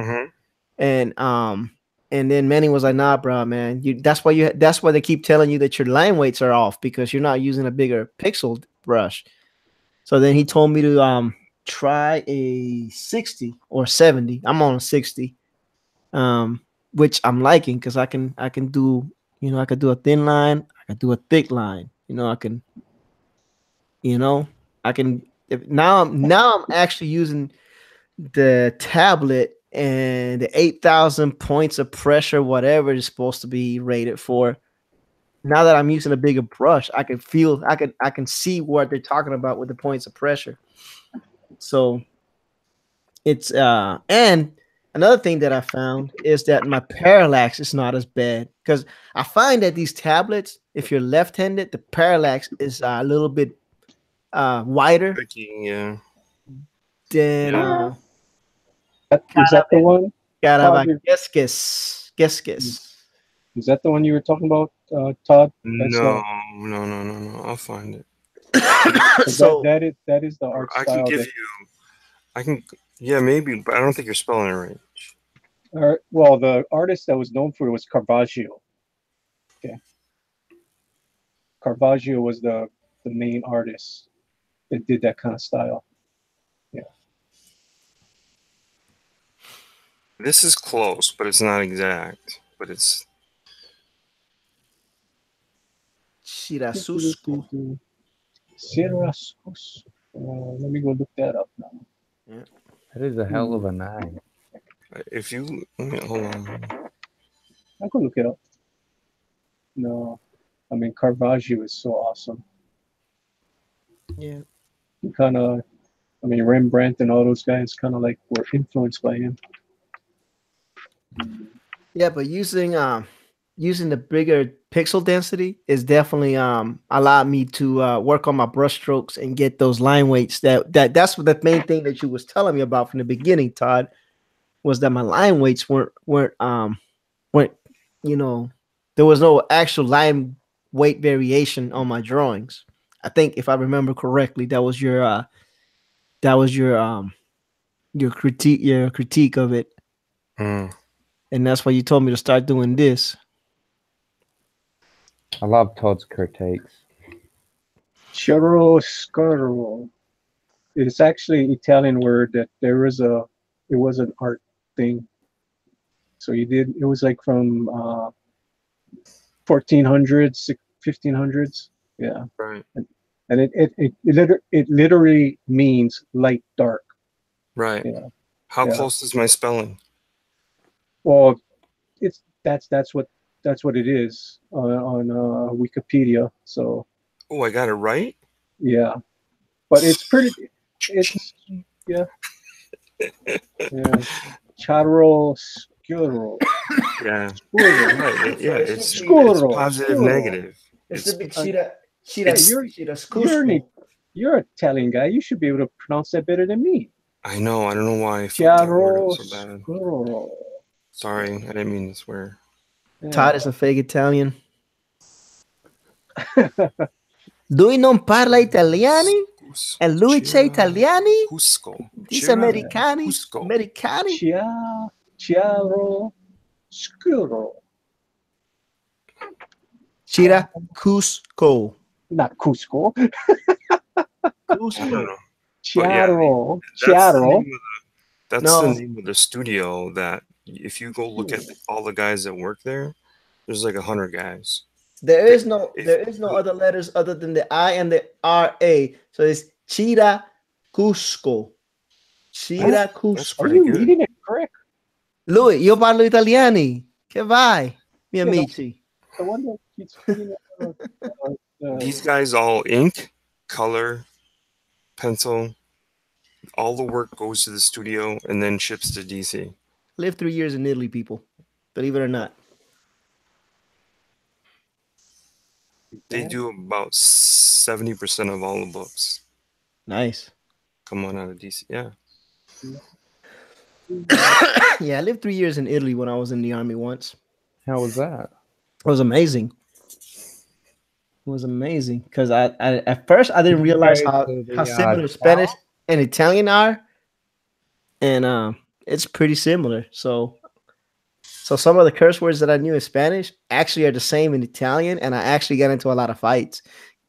And then Manny was like, "Nah, bro, man, that's why they keep telling you that your line weights are off, because you're not using a bigger pixel brush." So then he told me to try a 60 or 70. I'm on a 60, which I'm liking, because I can do, you know, I could do a thin line, I could do a thick line, you know, now I'm actually using the tablet and the 8,000 points of pressure, whatever it's supposed to be rated for. Now that I'm using a bigger brush, I can see what they're talking about with the points of pressure. So it's and another thing that I found is that my parallax is not as bad, because I find that these tablets, if you're left-handed, the parallax is a little bit wider. Yeah. Then is that the one? Guess. Is that the one you were talking about, Todd? No. I'll find it. So that is the art style. Yeah, maybe, but I don't think you're spelling it right. Well, the artist that was known for it was Caravaggio. Okay. Caravaggio was the main artist that did that kind of style. Yeah. This is close, but it's not exact. But it's Chirascusco. Let me go look that up now. Yeah. That is a hell of a name. If you hold on, I could look it up. No, I mean, Caravaggio is so awesome. Yeah. He kind of, I mean, Rembrandt and all those guys kind of like were influenced by him. Yeah, but using the bigger pixel density is definitely allowed me to work on my brush strokes and get those line weights. That's what the main thing that you was telling me about from the beginning, Todd, was that my line weights weren't you know, there was no actual line weight variation on my drawings. I think, if I remember correctly, that was your critique of it. And that's why you told me to start doing this. I love Todd's critiques. Chiaroscuro. It's actually Italian word that it was an art thing. So it was like from 1400s, 1500s. Yeah. Right. And it literally means light dark. Right. Yeah. How Yeah. close is my spelling? Well, that's what it is on Wikipedia. So Oh, I got it right? yeah, but it's yeah. Chiaroscuro. Yeah. Scuro. Yeah, it's Scuro. positive, Scuro. negative. It's It's a bit You're an Italian guy. You should be able to pronounce that better than me. I know. I don't know why I fucked that word up so bad. Chiaroscuro. Sorry, I didn't mean to swear. Yeah. Todd is a fake Italian. Lui non parla italiani? E lui c'è italiani? Cusco. Dice americani? Cusco. Americani? Chiaroscuro. Chira Cusco. Not Cusco. I don't know. Chiaro. That's the Chiaro. name of the name of the studio that if you go look at all the guys that work there, there's like 100 guys. There is no other letters other than the I and the R-A. So it's Chira Cusco. Chira Cusco. That's Are pretty you good. reading it correct? Lui, io parlo italiani. Che vai, miei amici? The one that keeps reading These guys all ink, color, pencil. All the work goes to the studio and then ships to DC. Lived 3 years in Italy, people. Believe it or not. They do about 70% of all the books. Nice. Come on out of DC. Yeah. Yeah, I lived 3 years in Italy when I was in the army once. How was that? It was amazing. It was amazing because I at first I didn't realize how similar Spanish and Italian are, and it's pretty similar. So some of the curse words that I knew in Spanish actually are the same in Italian, and I actually got into a lot of fights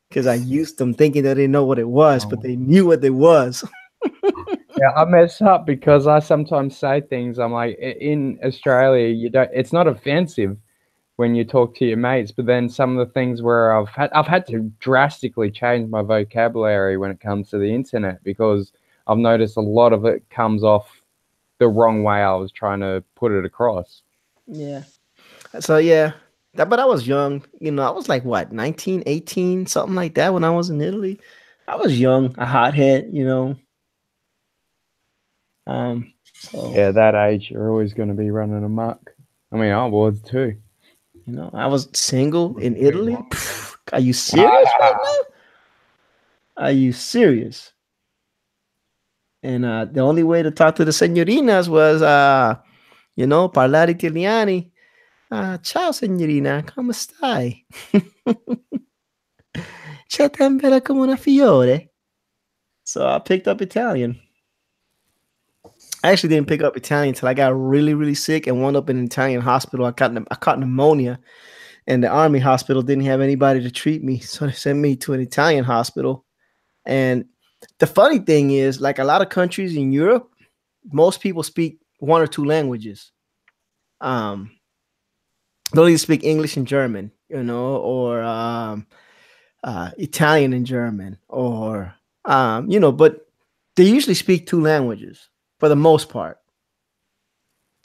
because I used them thinking they didn't know what it was, but they knew what it was. Yeah, I mess up because I sometimes say things. I'm like, in Australia, it's not offensive when you talk to your mates, but then some of the things where I've had to drastically change my vocabulary when it comes to the internet because I've noticed a lot of it comes off the wrong way I was trying to put it across. Yeah. So yeah, but I was young, I was like what, 19, 18, something like that when I was in Italy. I was young, a hothead, So, yeah, that age, you're always going to be running amok. I mean, I was too. I was single in Italy. Pfft, are you serious right now? Are you serious? And the only way to talk to the señorinas was, parlare italiani. Ciao, signorina, come stai? C'è tempera come una fiore. So I picked up Italian. I actually didn't pick up Italian until I got really, really sick and wound up in an Italian hospital. I caught pneumonia, and the army hospital didn't have anybody to treat me, so they sent me to an Italian hospital. And the funny thing is, like a lot of countries in Europe, most people speak one or two languages. They only speak English and German, or Italian and German, or but they usually speak two languages for the most part.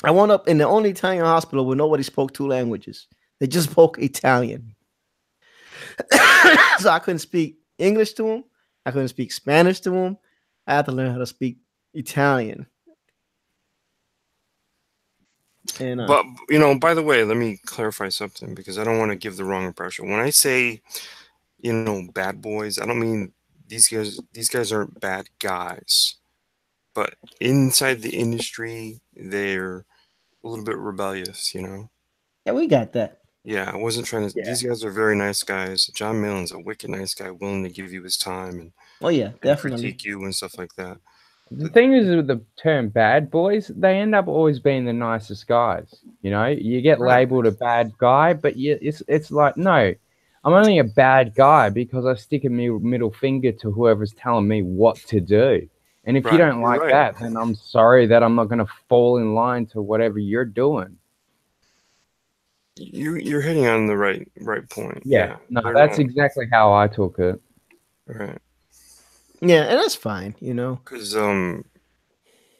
I wound up in the only Italian hospital where nobody spoke two languages. They just spoke Italian. So I couldn't speak English to them. I couldn't speak Spanish to them. I had to learn how to speak Italian. And but by the way, let me clarify something because I don't want to give the wrong impression. When I say, bad boys, I don't mean these guys aren't bad guys. But inside the industry, they're a little bit rebellious, Yeah, we got that. Yeah, I wasn't trying to. Yeah. These guys are very nice guys. John Millen's a wicked nice guy, willing to give you his time and definitely critique you and stuff like that. The thing is with the term bad boys, they end up always being the nicest guys. You get labeled a bad guy, but it's like, no, I'm only a bad guy because I stick a middle finger to whoever's telling me what to do. And if you don't like that, then I'm sorry that I'm not going to fall in line to whatever you're doing. You're hitting on the right point. Yeah. No, that's exactly how I took it. Right. Yeah, and that's fine, you know. Because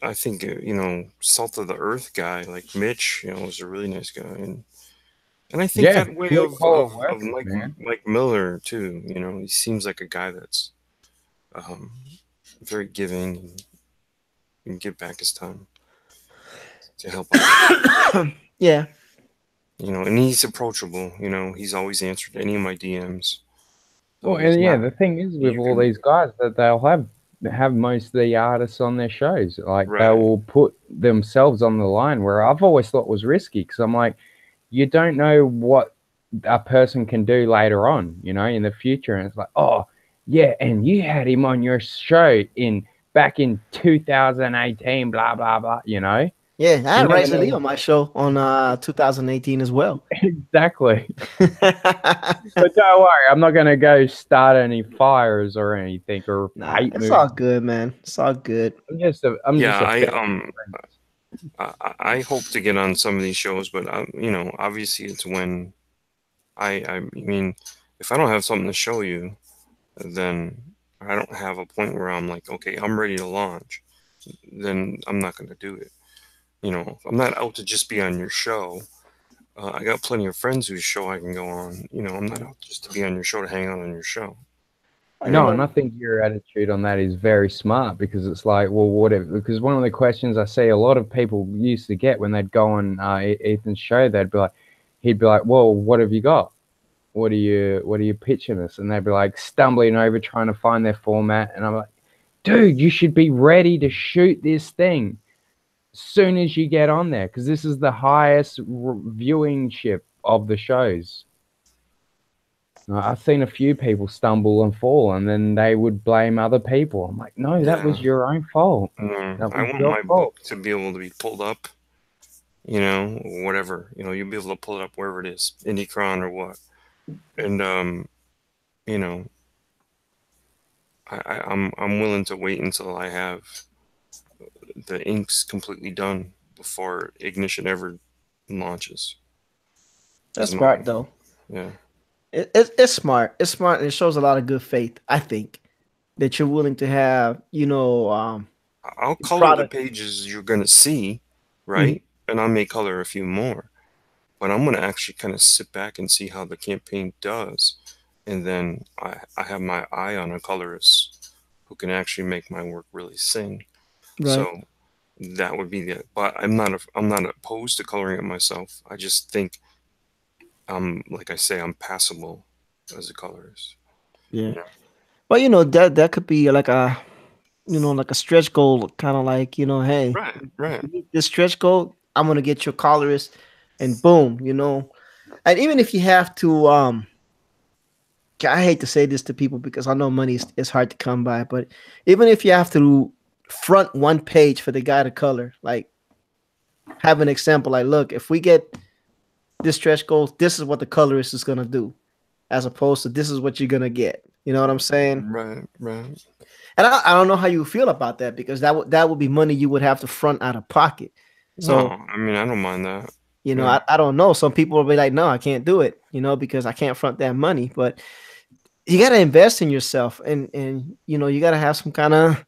I think salt of the earth guy like Mitch, is a really nice guy, and I think that way of Mike Miller too. He seems like a guy that's very giving and give back his time to help out. Yeah. And he's approachable. He's always answered any of my DMs. Well, and the thing is with all these guys that they'll have most of the artists on their shows. Like they will put themselves on the line, where I've always thought was risky, because I'm like, you don't know what a person can do later on, in the future. And it's like, oh yeah, and you had him on your show back in 2018, blah blah blah. Yeah, I had Rice Lee on my show on 2018 as well. Exactly. But don't worry, I'm not gonna go start any fires or anything or hate it's all good, man. It's all good. I hope to get on some of these shows, but obviously it's when I mean, if I don't have something to show you, then I don't have a point where I'm like, okay, I'm ready to launch. Then I'm not gonna do it. I'm not out to just be on your show. I got plenty of friends whose show I can go on. I'm not out just to be on your show to hang out on your show. No, and I think your attitude on that is very smart, because it's like, well, whatever. Because one of the questions I see a lot of people used to get when they'd go on Ethan's show, he'd be like, well, what have you got? What are you pitching us? And they'd be like stumbling over trying to find their format. And I'm like, dude, you should be ready to shoot this thing soon as you get on there, because this is the highest viewingship of the shows. I've seen a few people stumble and fall, and then they would blame other people. I'm like, no, that was your own fault. I want my book to be able to be pulled up, whatever. You'll be able to pull it up wherever it is, Indicron or what. And I'm willing to wait until I have the inks completely done before Ignition ever launches. That's smart, though. Yeah, it's smart. It's smart, and it shows a lot of good faith, I think, that you're willing to have. I'll color the pages you're gonna see, right? Mm-hmm. And I may color a few more, but I'm gonna actually kind of sit back and see how the campaign does, and then I have my eye on a colorist who can actually make my work really sing. Right. So that would be but I'm not opposed to coloring it myself. I just think like I say, I'm passable as a colorist. Yeah. But that could be like a like a stretch goal, kind of like, hey, right. This stretch goal, I'm gonna get your colorist, and boom, and even if you have to I hate to say this to people because I know money is hard to come by, but even if you have to front one page for the guy to color, like have an example, like, look, if we get this stretch goal, this is what the colorist is gonna do, as opposed to this is what you're gonna get. You know what I'm saying? Right. And I don't know how you feel about that, because that would be money you would have to front out of pocket. So I mean, I don't mind that. I don't know. Some people will be like, no, I can't do it, because I can't front that money. But you got to invest in yourself, and you got to have some kind of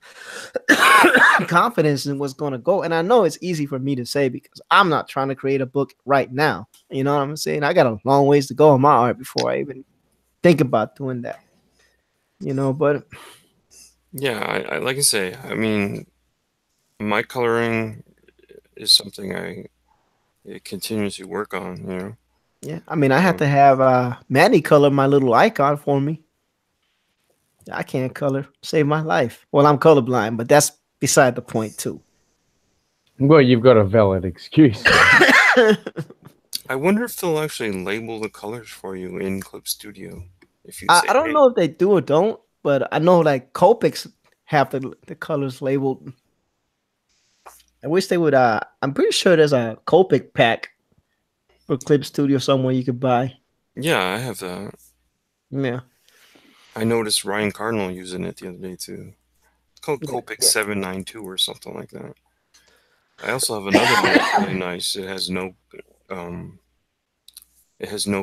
confidence in what's going to go. And I know it's easy for me to say, because I'm not trying to create a book right now. You know what I'm saying? I got a long ways to go in my art before I even think about doing that. But yeah, I like I say, I mean, my coloring is something I continuously work on. Yeah, I mean, I have to have Manny color my little icon for me. I can't color, save my life. Well, I'm colorblind, but that's beside the point too. Well, you've got a valid excuse. I wonder if they'll actually label the colors for you in Clip Studio. If you, I don't know if they do or don't, but I know like Copics have the colors labeled. I wish they would. I'm pretty sure there's a Copic pack for Clip Studio somewhere you could buy. Yeah, I have that. Yeah. I noticed Ryan Cardinal using it the other day too. It's called Copic 792 or something like that. I also have another one that's really nice. It has no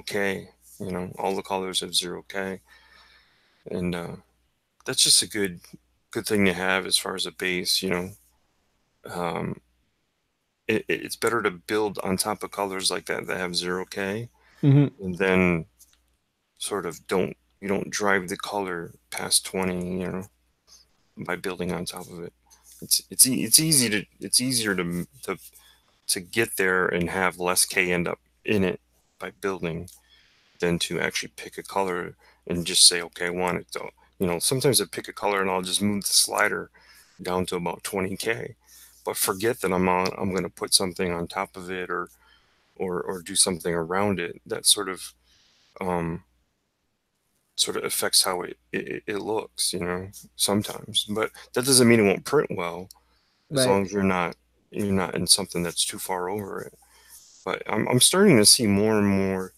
K. You know, all the colors have 0K, and that's just a good thing to have as far as a base. You know, um, it's better to build on top of colors like that have 0K, and then sort of you don't drive the color past 20. You know, by building on top of it. It's easier to get there and have less K end up in it by building than to actually pick a color and just say, okay, I want it though. You know, sometimes I pick a color and I'll just move the slider down to about 20K, but forget that I'm going to put something on top of it or do something around it that sort of affects how it looks, you know, sometimes. But that doesn't mean it won't print well, as long as you're not in something that's too far over it. But I'm starting to see more and more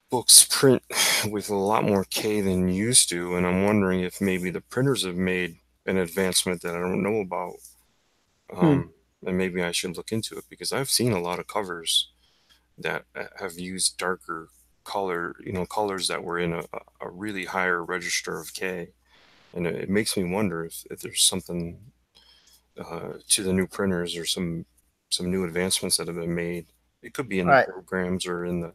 books print with a lot more K than used to, and I'm wondering if maybe the printers have made an advancement that I don't know about. And maybe I should look into it, because I've seen a lot of covers that have used darker color, you know, colors that were in a really higher register of K. And it makes me wonder if there's something to the new printers, or some new advancements that have been made. It could be in the programs, or it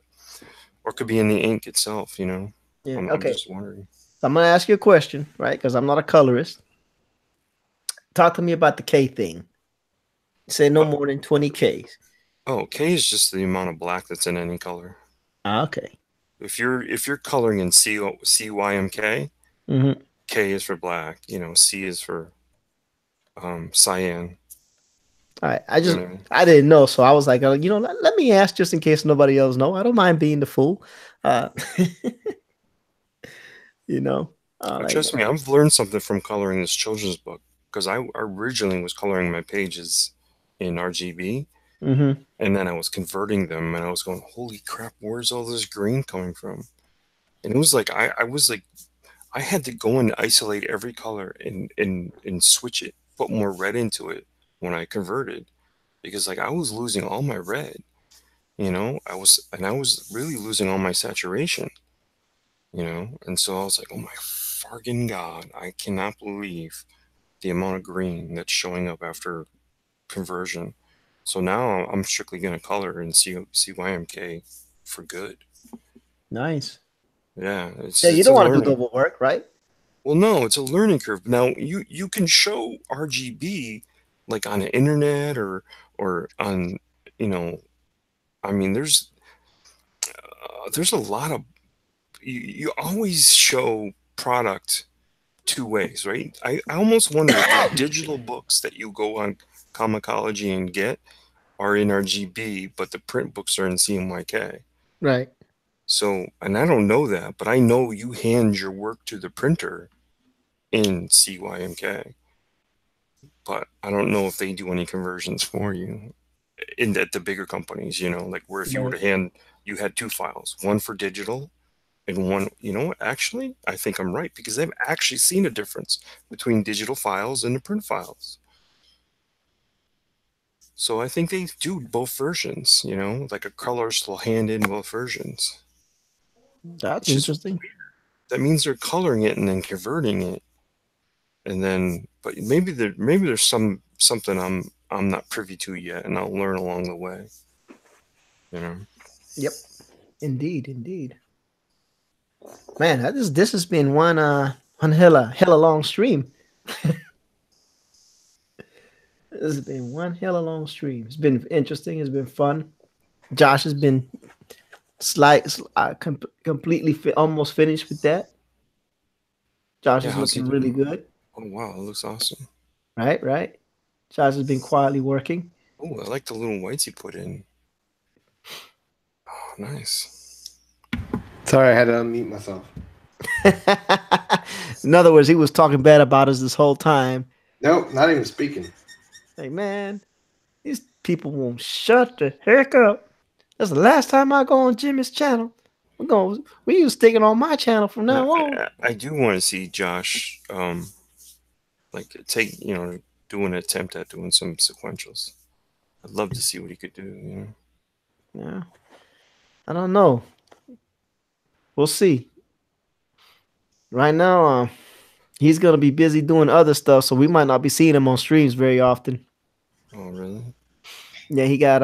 could be in the ink itself, you know. Yeah. I'm just wondering. I'm going to ask you a question, right? Because I'm not a colorist. Talk to me about the K thing. Say no more than 20 Ks. Oh, K is just the amount of black that's in any color. Okay. If you're coloring in CYMK, K is for black. You know, C is for cyan. All right. I didn't know, so I was like, you know, let me ask just in case nobody else know. I don't mind being the fool. You know. Trust me, I've learned something from coloring this children's book, because I originally was coloring my pages in RGB, and then I was converting them, and I was going, holy crap, where's all this green coming from? And it was like I had to go and isolate every color and switch it, put more red into it when I converted, because like I was losing all my red, you know. I was really losing all my saturation, you know. And so I was like, oh my fargan God, I cannot believe the amount of green that's showing up after conversion. So now I'm strictly going to color in CYMK for good. Nice. Yeah. You don't want to do double work, right? Well, no, it's a learning curve. Now you can show RGB like on the internet or on, you know, I mean, there's a lot of, you always show product two ways, right? I almost wonder if the digital books that you go on Comicology and get are in RGB, but the print books are in CMYK. Right. So, and I don't know that, but I know you hand your work to the printer in CYMK. But I don't know if they do any conversions for you at the bigger companies, you know, like where if you were to you had two files, one for digital and one, you know, actually, I think I'm right, because I've actually seen a difference between digital files and the print files. So I think they do both versions, you know, like a colorist will hand in both versions. That's interesting. That means they're coloring it and then converting it. And then, but maybe there's something I'm not privy to yet, and I'll learn along the way. You know. Yep. Indeed. Man, this has been one hella long stream. This has been one hella long stream. It's been interesting. It's been fun. Josh has been completely almost finished with that. Josh is looking really good. Oh wow, it looks awesome. Right. Josh has been quietly working. Oh, I like the little whites he put in. Oh, nice. Sorry, I had to unmute myself. In other words, he was talking bad about us this whole time. Nope, not even speaking. Hey man, these people won't shut the heck up. That's the last time I go on Jimmy's channel. We use sticking on my channel from now on. I do want to see Josh, like do an attempt at doing some sequentials. I'd love to see what he could do. Yeah, I don't know. We'll see. Right now, he's gonna be busy doing other stuff, so we might not be seeing him on streams very often. Oh, really? Yeah, he got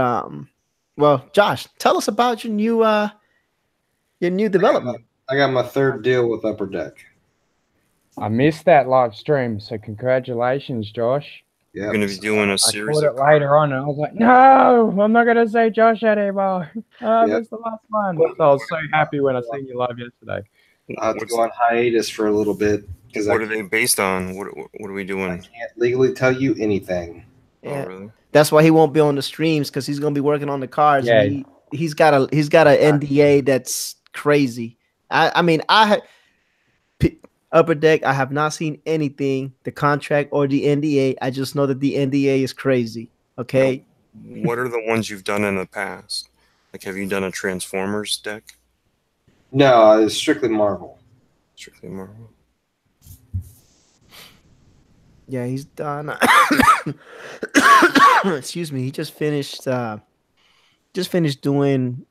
Well, Josh, tell us about your new development. I got my third deal with Upper Deck. I missed that live stream, so congratulations, Josh. Yeah, You're going to be doing a series. I caught it later on, and I was like, no, I'm not going to say Josh anymore. That's the last one. So I was so happy when I seen you live yesterday. I have to go on hiatus for a little bit because what are they based on? What are we doing? I can't legally tell you anything. Yeah. Oh, really? That's why he won't be on the streams because he's gonna be working on the cards. Yeah. And he's got an NDA that's crazy. Upper Deck, I have not seen anything, the contract or the NDA. I just know that the NDA is crazy. Okay. What are the ones you've done in the past? Like, have you done a Transformers deck? No, it's strictly Marvel. Strictly Marvel. Yeah, he's done. Excuse me. He just finished doing.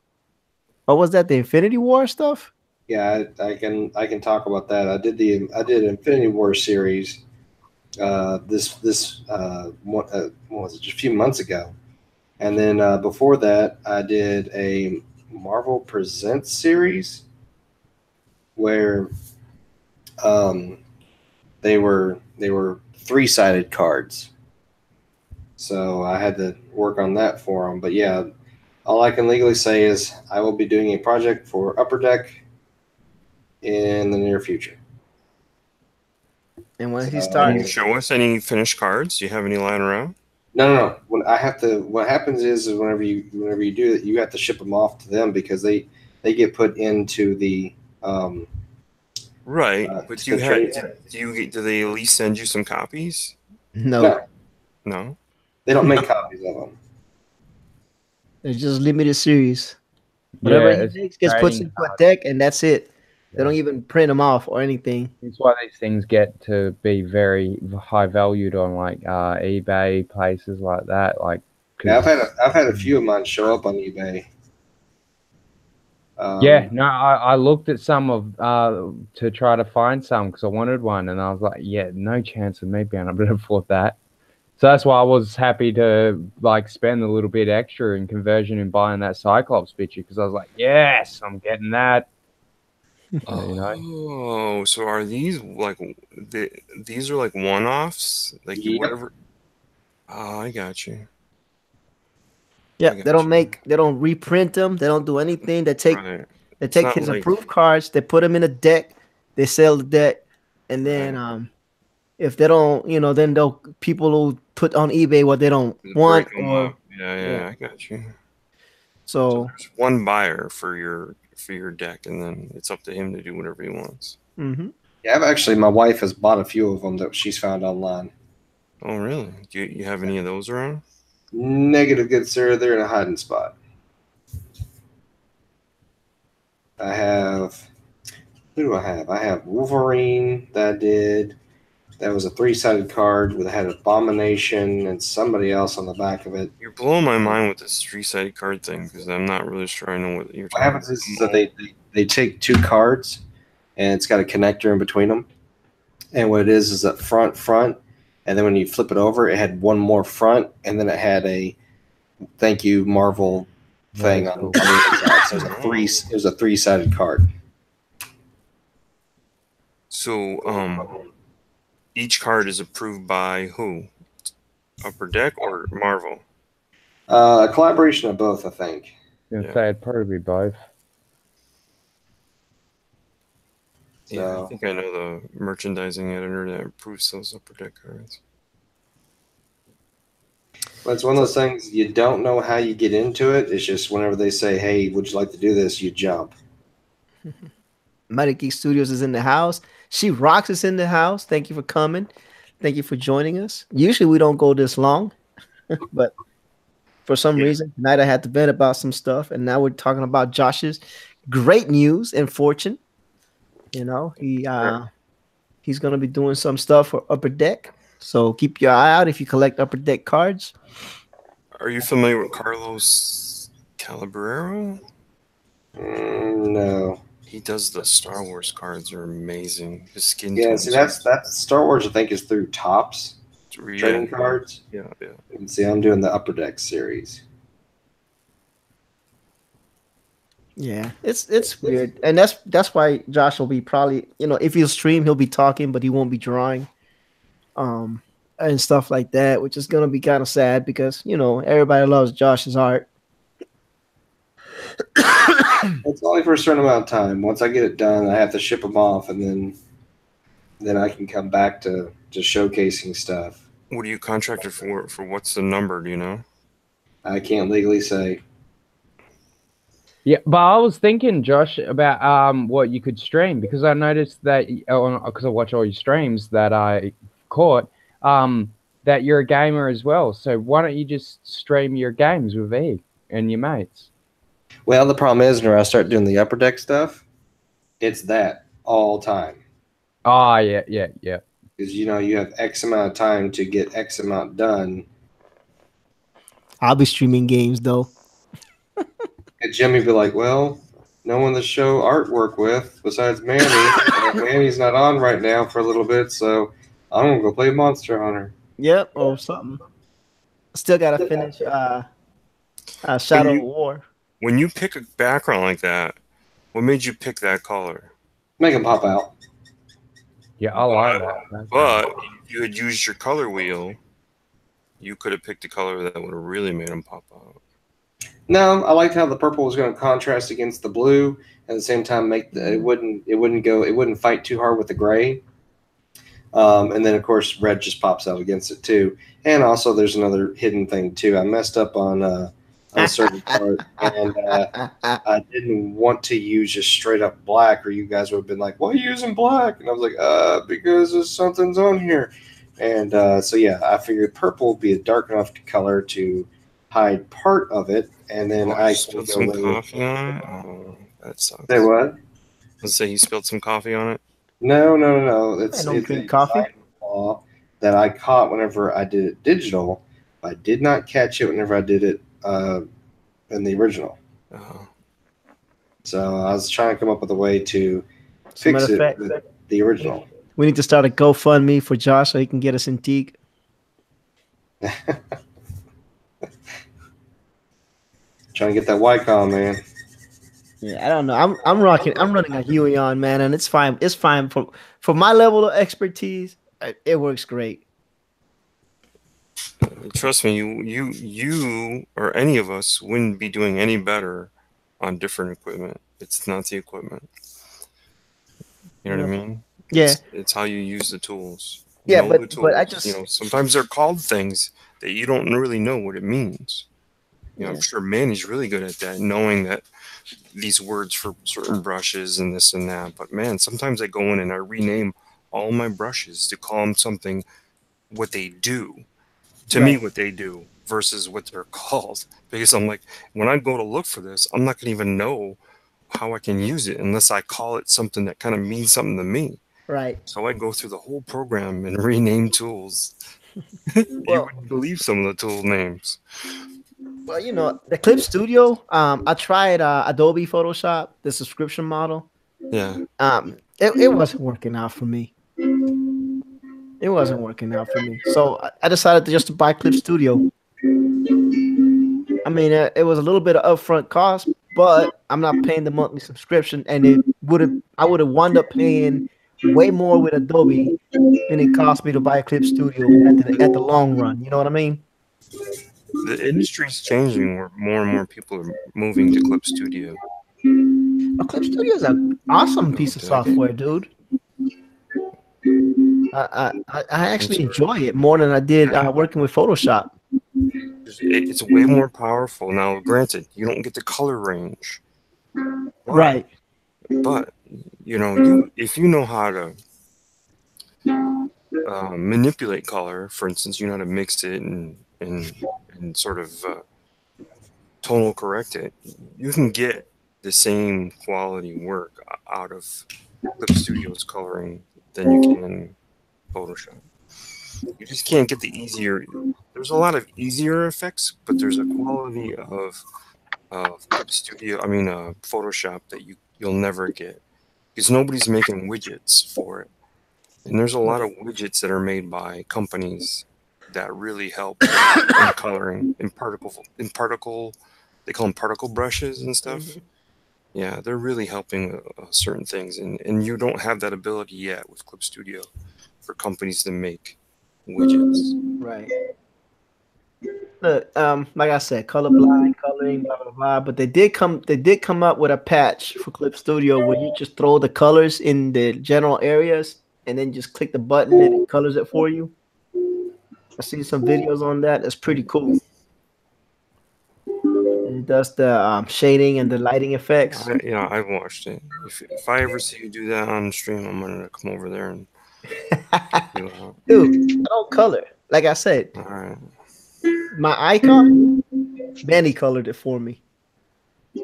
What was that? The Infinity War stuff? Yeah, I can talk about that. I did Infinity War series. What was it? Just a few months ago, and then before that, I did a Marvel Presents series where they were 3-sided cards. So I had to work on that for them. But yeah, all I can legally say is I will be doing a project for Upper Deck in the near future. And when he Can starts, you show us any finished cards? Do you have any lying around? No. What happens is whenever you do it, you have to ship them off to them because they get put into the right. But do they at least send you some copies? No. They don't make copies of them. It's just limited series. Whatever he makes gets put into a deck, and that's it. They don't even print them off or anything. It's why these things get to be very high valued on like eBay, places like that. Like, yeah, I've had a few of mine show up on eBay. I looked at some of to try to find some because I wanted one, and I was like, yeah, no chance of me being able to afford that. So that's why I was happy to like spend a little bit extra in conversion and buying that Cyclops picture because I was like, yes, I'm getting that. Oh, so are these like these are like one-offs? Like whatever. Oh, I got you. Yeah, they don't reprint them. They don't do anything. They take his approved cards, they put them in a deck, they sell the deck, and then if they don't, then people will put on eBay what they don't want. Yeah, I got you. So there's one buyer for your deck, and then it's up to him to do whatever he wants. Mm-hmm. Yeah, my wife has bought a few of them that she's found online. Oh, really? Do you have any of those around? Negative, good sir. They're in a hiding spot. I have. Who do I have? I have Wolverine that I did. That was a 3-sided card that had Abomination and somebody else on the back of it. You're blowing my mind with this 3-sided card thing because I'm not really sure I know what you're talking about. What happens is that they take 2 cards and it's got a connector in between them. And what it is that front, and then when you flip it over, it had one more front, and then it had a thank you Marvel thing on the inside. So it was a 3-sided card. So each card is approved by who? Upper Deck or Marvel? A collaboration of both, I think. I was gonna say it'd probably be both. Yeah, I think I know the merchandising editor that approves those Upper Deck cards. But it's one of those things you don't know how you get into it. It's just whenever they say, "Hey, would you like to do this?" you jump. Mighty Geek Studios is in the house. She Rocks is in the house. Thank you for coming. Thank you for joining us. Usually we don't go this long, but for some reason tonight I had to vent about some stuff, and now we're talking about Josh's great news and fortune. You know, he's gonna be doing some stuff for Upper Deck. So keep your eye out if you collect Upper Deck cards. Are you familiar with Carlos Calabrero? No. He does the Star Wars cards. Are amazing. His skin. Yeah, see, that's Star Wars. I think is through Topps trading cards. Yeah. And see, I'm doing the Upper Deck series. Yeah, it's weird, and that's why Josh will be probably, you know, if he'll stream, he'll be talking, but he won't be drawing, and stuff like that, which is gonna be kind of sad because, you know, everybody loves Josh's art. It's only for a certain amount of time. Once I get it done, I have to ship them off, and then I can come back to just showcasing stuff. What are you contracted for? For what's the number? Do you know? I can't legally say. Yeah, but I was thinking, Josh, about what you could stream, because I noticed that, because I watch all your streams that I caught, that you're a gamer as well. So why don't you just stream your games with E and your mates? Well, the problem is when I start doing the Upper Deck stuff, it's that all time. Oh, yeah. Because, you know, you have X amount of time to get X amount done. I'll be streaming games though. And Jimmy be like, well, no one to show artwork with besides Manny. Manny's not on right now for a little bit, so I'm going to go play Monster Hunter. Yep, or something. Still got to finish Shadow of War. When you pick a background like that, what made you pick that color? Make them pop out. Yeah, I like that. But if you had used your color wheel, you could have picked a color that would have really made them pop out. No, I liked how the purple was going to contrast against the blue, at the same time make it wouldn't fight too hard with the gray. And then of course red just pops out against it too. And also there's another hidden thing too. I messed up on a certain part, and I didn't want to use just straight up black, or you guys would have been like, "Why are you using black?" And I was like, because something's on here. And so yeah, I figured purple would be a dark enough color to hide part of it, and then I spilled some coffee on it. Oh, that sucks. Say what? Let's say you spilled some coffee on it. No. It's drink coffee. Flaw that I caught whenever I did it digital. I did not catch it whenever I did it in the original. Oh. So I was trying to come up with a way to fix it with the original. We need to start a GoFundMe for Josh so he can get a Cintiq. Trying to get that Wycom, man. Yeah, I don't know. I'm running a Huey on, man, and it's fine. It's fine for my level of expertise. It works great. Trust me, you or any of us wouldn't be doing any better on different equipment. It's not the equipment. You know what I mean? Yeah. It's how you use the tools. Yeah, know but the tools. but I just, you know, sometimes they're called things that you don't really know what it means. You know, I'm sure Manny's really good at that, knowing that these words for certain brushes and this and that. But man, sometimes I go in and I rename all my brushes to call them something what they do. To me, what they do versus what they're called. Because I'm like, when I go to look for this, I'm not going to even know how I can use it unless I call it something that kind of means something to me. Right. So I go through the whole program and rename tools. You wouldn't believe some of the tool names. Well, you know, the Clip Studio, I tried Adobe Photoshop, the subscription model. Yeah. It wasn't working out for me. It wasn't working out for me. So I decided to buy Clip Studio. I mean, it was a little bit of upfront cost, but I'm not paying the monthly subscription, and I would have wound up paying way more with Adobe than it cost me to buy a Clip Studio at the long run. You know what I mean? The industry's changing where more and more people are moving to Clip Studio. Clip Studio is an awesome piece of software, dude. I actually enjoy it more than I did working with Photoshop. It's way more powerful. Now, granted, you don't get the color range. Right. But, you know, if you know how to manipulate color, for instance, you know how to mix it and sort of tonal correct it, you can get the same quality work out of Clip Studio's coloring than you can in Photoshop. You just can't get the easier. There's a lot of easier effects, but there's a quality of Clip Studio. I mean, Photoshop that you'll never get because nobody's making widgets for it. And there's a lot of widgets that are made by companies that really help in coloring in particle. They call them particle brushes and stuff. Mm-hmm. Yeah, they're really helping certain things, and you don't have that ability yet with Clip Studio for companies to make widgets. Right. Look, like I said, colorblind, coloring, blah blah blah. But they did come up with a patch for Clip Studio where you just throw the colors in the general areas and then just click the button and it colors it for you. I see some videos on that. That's pretty cool. And it does the shading and the lighting effects. Yeah, I've watched it. If I ever see you do that on stream, I'm gonna come over there and dude, I don't color. Like I said, all right. My icon, Manny colored it for me.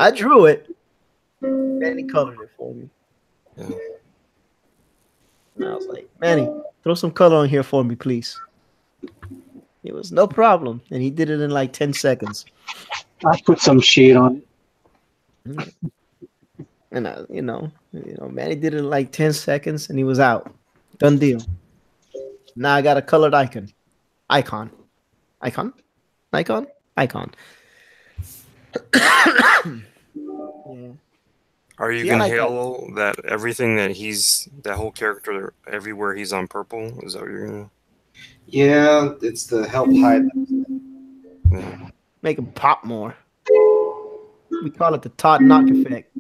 I drew it. Manny colored it for me. Yeah. And I was like, Manny, throw some color on here for me, please. It was no problem. And he did it in like 10 seconds. I put some shade on it. And you know, Manny did it in like 10 seconds and he was out. Done deal. Now I got a colored icon. Icon. Yeah. Are you gonna halo that everything that whole character everywhere he's on purple? Is that what you're gonna? Yeah, it's to help hide. Yeah. Make him pop more. We call it the Todd Knock effect.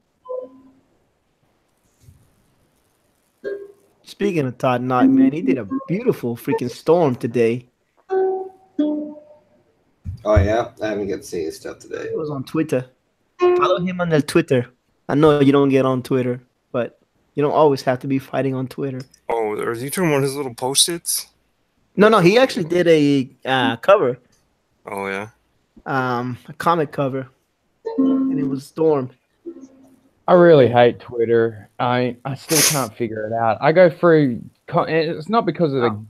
Speaking of Todd Knock, man, he did a beautiful freaking storm today. Oh yeah, I haven't get to see his stuff today. It was on Twitter. Follow him on the Twitter. I know you don't get on Twitter, but you don't always have to be fighting on Twitter. Oh, are you talking about his little post-its? No, he actually did a cover. Oh yeah. A comic cover, and it was Storm. I really hate Twitter. I still can't figure it out. I go through. It's not because of the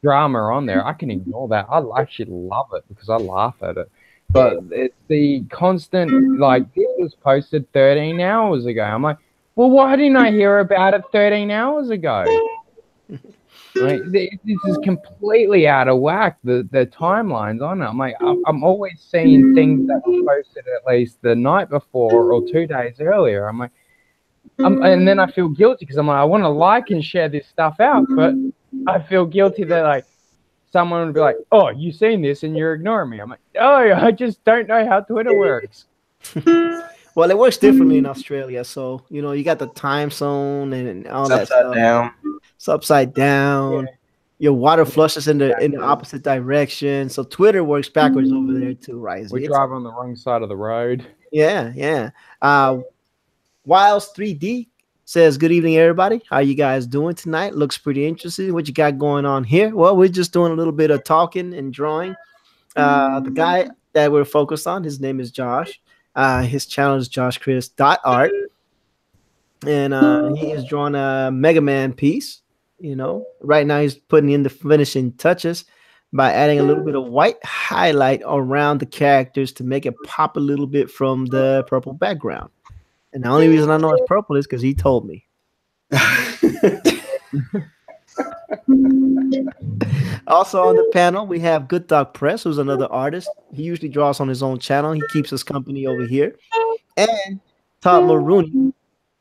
drama on there. I can ignore that. I actually love it because I laugh at it. But it's the constant, like, this was posted 13 hours ago. I'm like, well, why didn't I hear about it 13 hours ago? Like, this is completely out of whack, the timelines on it. I'm like, I'm always seeing things that were posted at least the night before or 2 days earlier. I'm like, and then I feel guilty because I'm like, I want to like and share this stuff out, but I feel guilty that, like, someone would be like, oh, you've seen this and you're ignoring me. I'm like, oh, I just don't know how Twitter works. Well, it works differently in Australia. So, you got the time zone and all that stuff. Down. It's upside down. Yeah. Your water flushes in the opposite direction. So Twitter works backwards over there too, right? We drive on the wrong side of the road. Yeah. Wiles 3D says, good evening, everybody. How you guys doing tonight? Looks pretty interesting. What you got going on here? Well, we're just doing a little bit of talking and drawing. The guy that we're focused on, his name is Josh. His channel is JoshChrisArt. And he is drawing a Mega Man piece. Right now he's putting in the finishing touches by adding a little bit of white highlight around the characters to make it pop a little bit from the purple background. And the only reason I know it's purple is because he told me. Also on the panel, we have Good Dog Press, who's another artist. He usually draws on his own channel. He keeps us company over here. And Todd Maroney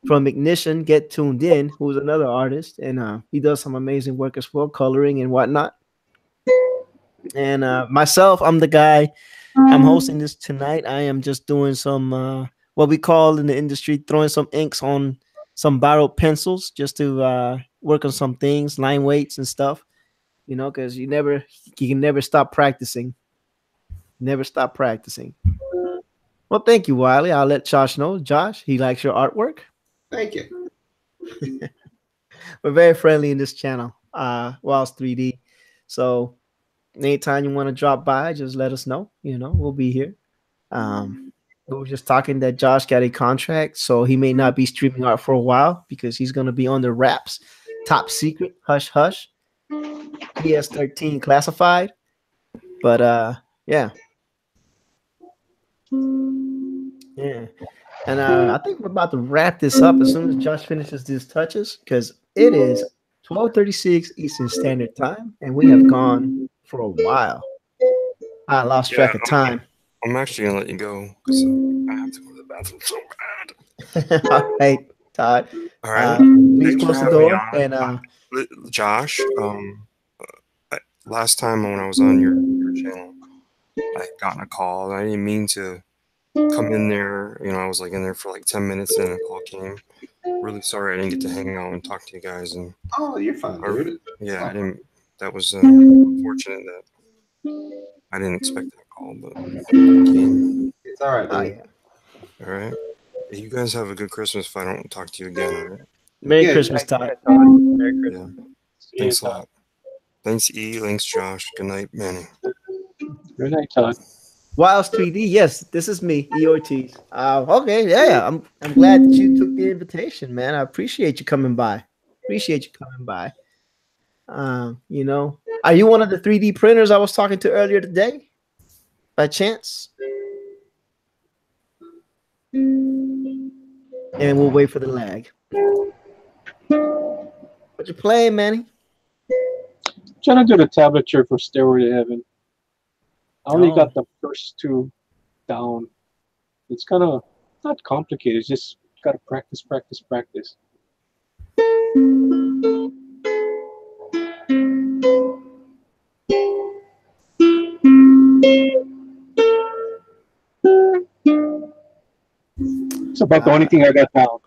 from Ignition, Get Tuned In, who's another artist. And he does some amazing work as well, coloring and whatnot. And myself, I'm the guy. I'm hosting this tonight. I am just doing some... what we call in the industry, throwing some inks on some borrowed pencils just to work on some things, line weights and stuff, because you can never stop practicing. Never stop practicing. Well, thank you, Wiley. I'll let Josh know. Josh, he likes your artwork. Thank you. We're very friendly in this channel, Wiles 3D. So anytime you want to drop by, just let us know. We'll be here. we were just talking that Josh got a contract, so he may not be streaming art for a while because he's gonna be under wraps, top secret, hush hush, PS13 classified. But yeah, yeah. And I think we're about to wrap this up as soon as Josh finishes these touches because it is 12:36 Eastern Standard Time, and we have gone for a while. I lost track of time. I'm actually gonna let you go because I have to go to the bathroom so bad. All right, Todd. All right. Please close the door. And Josh, last time when I was on your channel, I got a call. And I didn't mean to come in there. You know, I was like in there for like 10 minutes, and a call came. Really sorry I didn't get to hang out and talk to you guys. And you're fine, dude. Yeah, I didn't. That was unfortunate that I didn't expect that call, but it came. It's all right, dude. All right. You guys have a good Christmas if I don't talk to you again. All right? Merry Christmas, Todd. Merry Christmas. Yeah. Thanks a lot. Thanks, E. Thanks, Josh. Good night, Manny. Good night, Todd. Wiles 3D, yes, this is me, E. Ortiz. Okay, yeah, I'm glad that you took the invitation, man. I appreciate you coming by. You know, are you one of the 3D printers I was talking to earlier today, by chance? And we'll wait for the lag. What you playing, Manny? Trying to do the tablature for Stairway to Heaven. I only got the first two down. It's kind of not complicated. It's just got to practice. It's about the only thing I got down.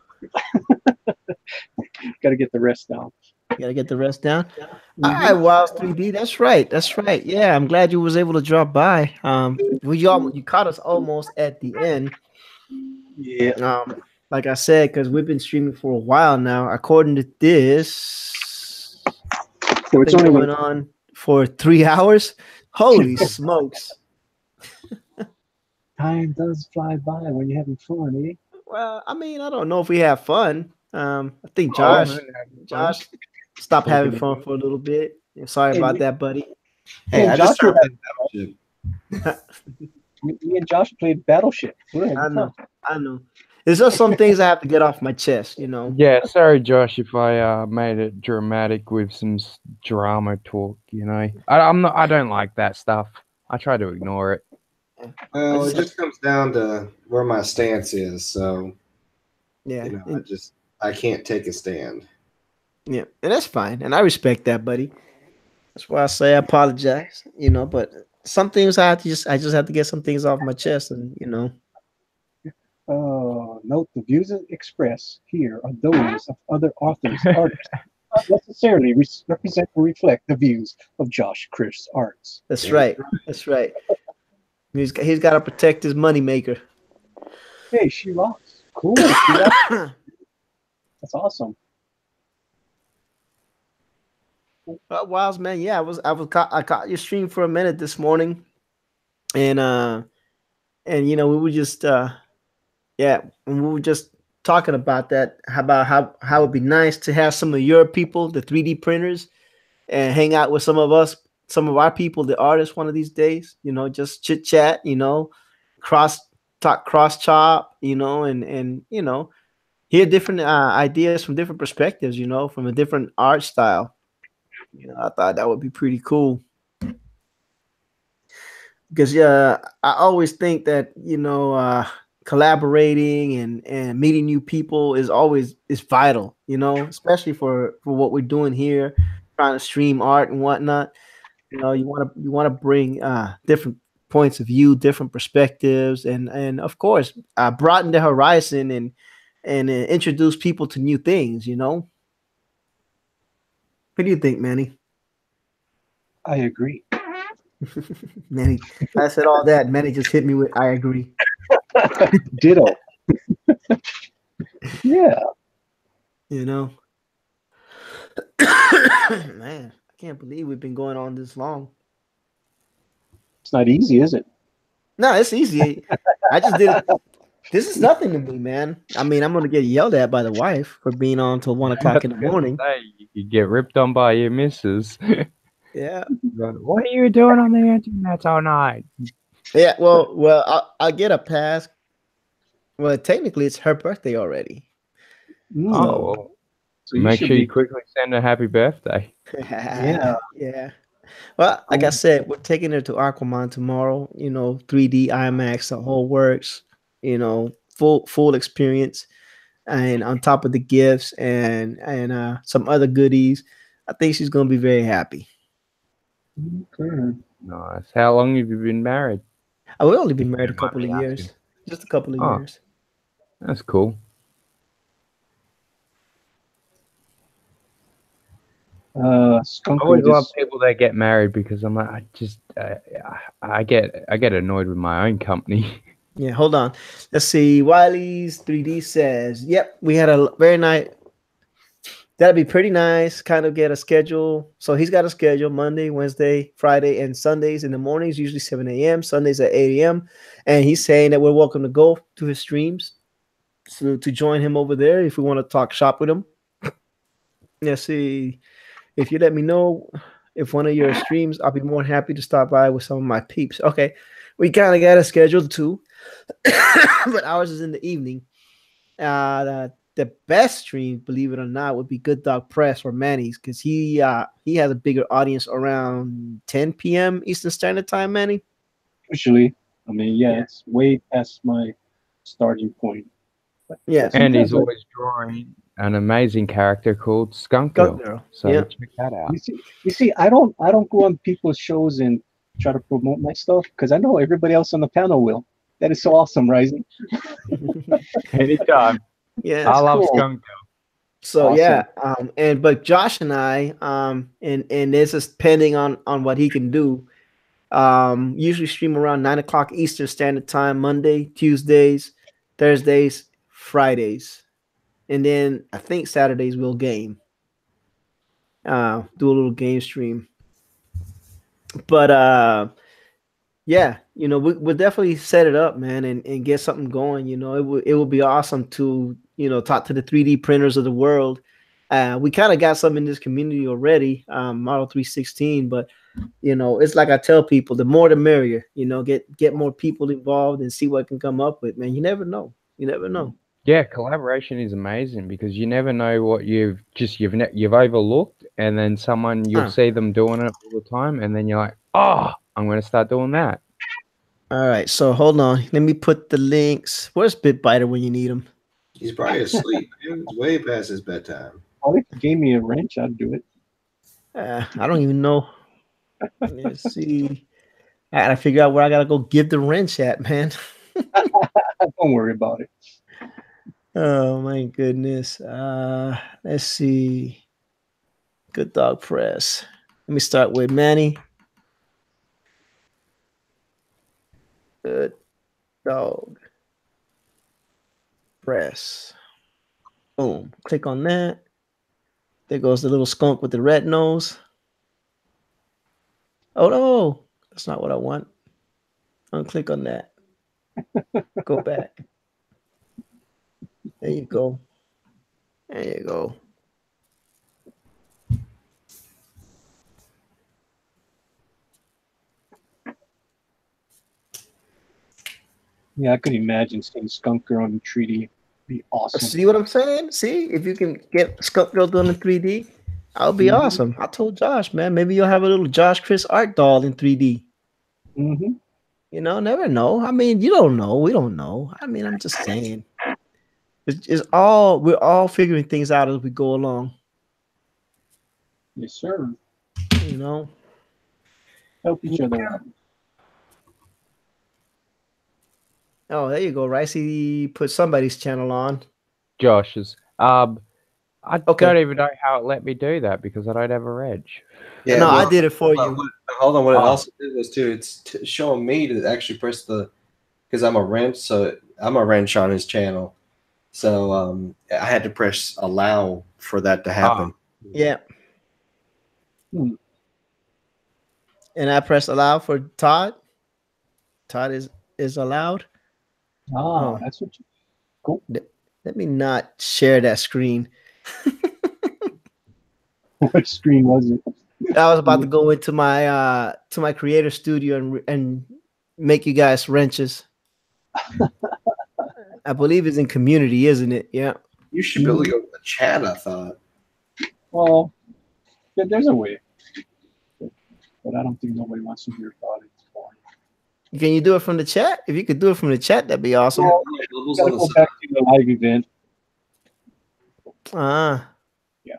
Got to get the rest down. All right, Wiles 3D. That's right. Yeah, I'm glad you was able to drop by. You caught us almost at the end. Yeah. Like I said, because we've been streaming for a while now. According to this, so it's only going on for 3 hours. Holy smokes! Time does fly by when you're having fun, eh? Well, I mean, I don't know if we have fun. I think Josh stopped having fun for a little bit. Sorry about that, buddy. Hey, I just started playing Battleship. Me and Josh played Battleship. I know. There's just some things I have to get off my chest, you know. Yeah, sorry, Josh, if I made it dramatic with some drama talk. You know, I don't like that stuff. I try to ignore it. Well, it just comes down to where my stance is. So, yeah, you know, I can't take a stand. Yeah, and that's fine, and I respect that, buddy. That's why I say I apologize, you know. But some things I just have to get some things off my chest, and you know. Note the views expressed here are those of other authors, artists, not necessarily represent or reflect the views of JoshChrisArt. That's right. He's got to protect his moneymaker. Hey, she rocks. Cool. That's awesome. Wiles, man, yeah, I caught your stream for a minute this morning, and you know we were just talking about that, about how it'd be nice to have some of your people, the 3D printers, and hang out with some of our people, the artists, one of these days. You know, just chit chat. You know, cross chop. You know, and you know, hear different ideas from different perspectives. You know, from a different art style. You know, I thought that would be pretty cool. Because I always think that, you know, collaborating and meeting new people is vital, you know, especially for what we're doing here, trying to stream art and whatnot. You know, you want to bring different points of view, different perspectives, and of course, broaden the horizon and introduce people to new things, you know. What do you think, Manny? I agree. Manny, I said all that. Manny just hit me with, I agree. Ditto. Yeah. You know. Man, I can't believe we've been going on this long. It's not easy, is it? No, it's easy. I just did it. This is nothing to me, man. I mean, I'm gonna get yelled at by the wife for being on till 1 o'clock in the morning. Say, you get ripped on by your missus. Yeah. What are you doing on the internet all night? Yeah. Well, I'll get a pass. Well, technically, it's her birthday already. Mm. Oh, well, So you make should sure you be. quickly send a happy birthday. Yeah. Yeah. Well, like I said, we're taking her to Aquaman tomorrow. 3D IMAX, the whole works. Full experience, and on top of the gifts and some other goodies, I think she's gonna be very happy. Okay. Nice. How long have you been married? I've only been married a Don't mind couple of me years, asking. just a couple of Oh. years. That's cool. I Skunk always love just people that get married because I'm like, I get annoyed with my own company. Yeah, hold on. Let's see. Wiley's 3D says, "Yep, we had a very nice. That'd be pretty nice. Kind of get a schedule. So he's got a schedule: Monday, Wednesday, Friday, and Sundays in the mornings, usually 7 a.m. Sundays at 8 a.m. And he's saying that we're welcome to go to his streams, so to join him over there if we want to talk shop with him. Let's see. If you let me know if one of your streams, I'll be more than happy to stop by with some of my peeps. Okay, we kind of got a schedule too, but ours is in the evening. The best stream, believe it or not, would be Good Dog Press or Manny's because he has a bigger audience around 10 p.m. Eastern Standard Time. Manny. usually. I mean, Yeah. it's way past my starting point. But Yeah. And he's sometimes, like, always drawing an amazing character called Skunk Girl. Skunk Girl. So Yeah. check that out. you see, I don't go on people's shows and try to promote my stuff because I know everybody else on the panel will. That is so awesome, Rising. Anytime. Yeah. I love cool. Skunk Girl. So Awesome. yeah, but Josh and I, and this is depending on what he can do. Usually stream around 9 o'clock Eastern Standard Time, Monday, Tuesdays, Thursdays, Fridays, and then I think Saturdays we'll game. Do a little game stream. But yeah, we'll definitely set it up, man, and get something going. It would be awesome to talk to the 3D printers of the world. We kind of got some in this community already, Model 316, but it's like I tell people, the more the merrier. Get more people involved and see what can come up with. Man, you never know. Yeah, collaboration is amazing because you never know what you've overlooked, and then you'll see them doing it all the time, and then you're like, oh, I'm going to start doing that. All right, so hold on. Let me put the links. Where's Bitbiter when you need him? He's probably asleep. It's way past his bedtime. Oh, if you gave me a wrench, I'd do it. I don't even know. Let's see. I gotta figure out where I gotta go give the wrench at, man. Don't worry about it. Oh my goodness. Let's see. Good Dog Press. Let me start with Manny. Good Dog Press. Boom. Click on that. There goes the little skunk with the red nose. Oh no, that's not what I want. Unclick on that. Go back. There you go. There you go. Yeah, I could imagine seeing Skunk Girl in 3D. Be awesome. See what I'm saying? See, if you can get Skunk Girl done in 3D, that would be awesome. I told Josh, man, maybe you'll have a little JoshChrisArt doll in 3D. Mm-hmm. Never know. I mean, you don't know. We don't know. I mean, I'm just saying. We're all figuring things out as we go along. Yes, sir. Help each other out. Oh, there you go, Rice. He put somebody's channel on. Josh's. I don't even know how it let me do that because I don't have a reg. Yeah, no, I did it for you. Hold on. What it also did was too. It's showing me to actually press because I'm a wrench, so I'm a wrench on his channel. So I had to press allow for that to happen. Yeah. And I pressed allow for Todd. Todd is allowed. Oh, that's what you. Cool. Let me not share that screen. What screen was it? I was about to go into my creator studio and make you guys wrenches. I believe it's in community, isn't it? Yeah. You should be able to go to the chat, I thought. Well, there's a way. But I don't think nobody wants to hear about it. Can you do it from the chat? If you could do it from the chat, that'd be awesome. Well, you gotta go back to the live event. Yeah.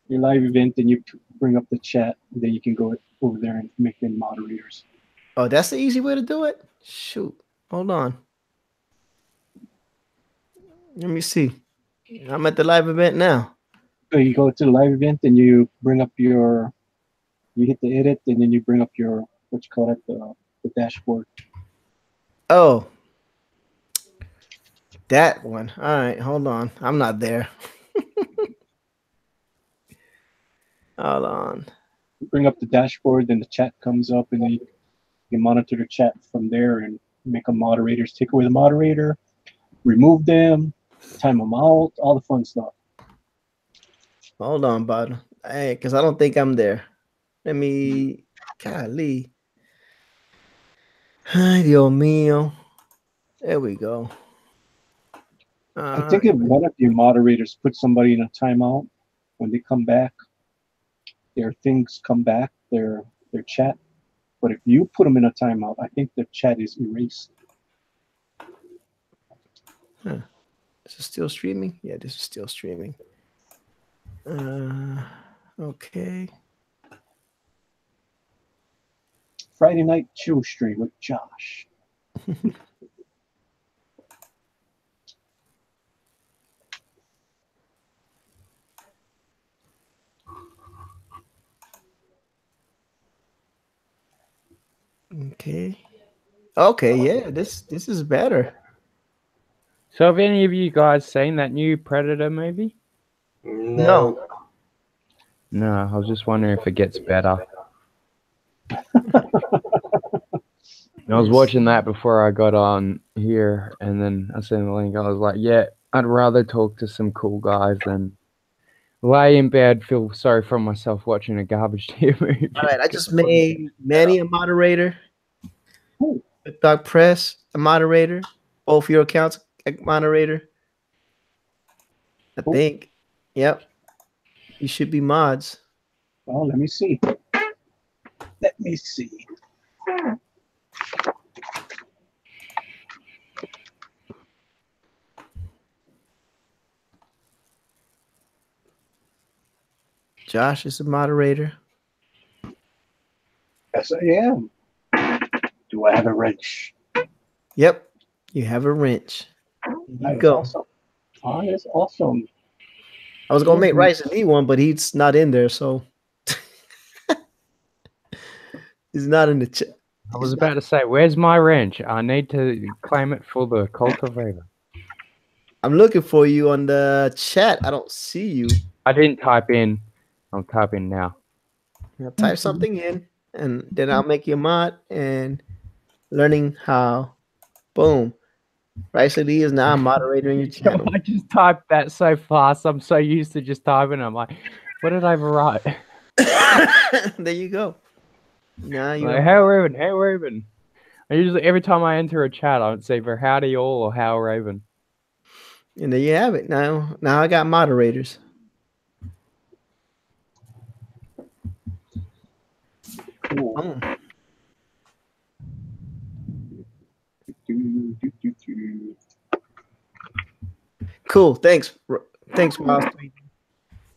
Your live event, then you bring up the chat, and then you can go over there and make them moderators. Oh, that's the easy way to do it? Shoot. Hold on. Let me see. I'm at the live event now. So you go to the live event, and you bring up you hit the edit, and then you bring up your, what you call it, the dashboard. Oh. That one. All right, hold on. I'm not there. Hold on. You bring up the dashboard, then the chat comes up, and then you can monitor the chat from there and make them moderators. Take away the moderator, remove them, time them out, all the fun stuff. Hold on, bud. Hey, because I don't think I'm there. Let me. Golly. Ay, Dios mío. There we go. I think if one of your moderators put somebody in a timeout, when they come back, their things come back, their chat. But if you put them in a timeout, I think their chat is erased. Huh. Is it still streaming? Yeah, this is still streaming. Okay. Friday night chill stream with Josh. Okay. Okay, yeah, this is better. So have any of you guys seen that new Predator movie? No. No, I was just wondering if it gets better. I was watching that before I got on here, and then I seen the link. I was like, yeah, I'd rather talk to some cool guys than lay in bed, feel sorry for myself watching a garbage tier movie. All right, I just made Manny a moderator. Doc Press a moderator. Both your accounts a moderator. I think. Yep. You should be mods. Well, let me see. Let me see. Josh is a moderator. Yes, I am. Do I have a wrench? Yep. You have a wrench. That go. Awesome. Oh, that's awesome. I was gonna make Rice and E one, but he's not in there, so he's not in the chat. I was about to say, where's my wrench? I need to claim it for the cultivator. I'm looking for you on the chat. I don't see you. I didn't type in. I'll type in now. I'll type something in, and then I'll make you a mod. And learning how. Boom. Rice and E is now a moderator in your channel. I just typed that so fast. I'm so used to just typing. I'm like, what did I overwrite? There you go. Now you like, how Raven, how Raven. I usually every time I enter a chat, I would say for howdy all or how Raven. And there you have it. Now I got moderators. Cool. Cool. Thanks. Thanks, Miles.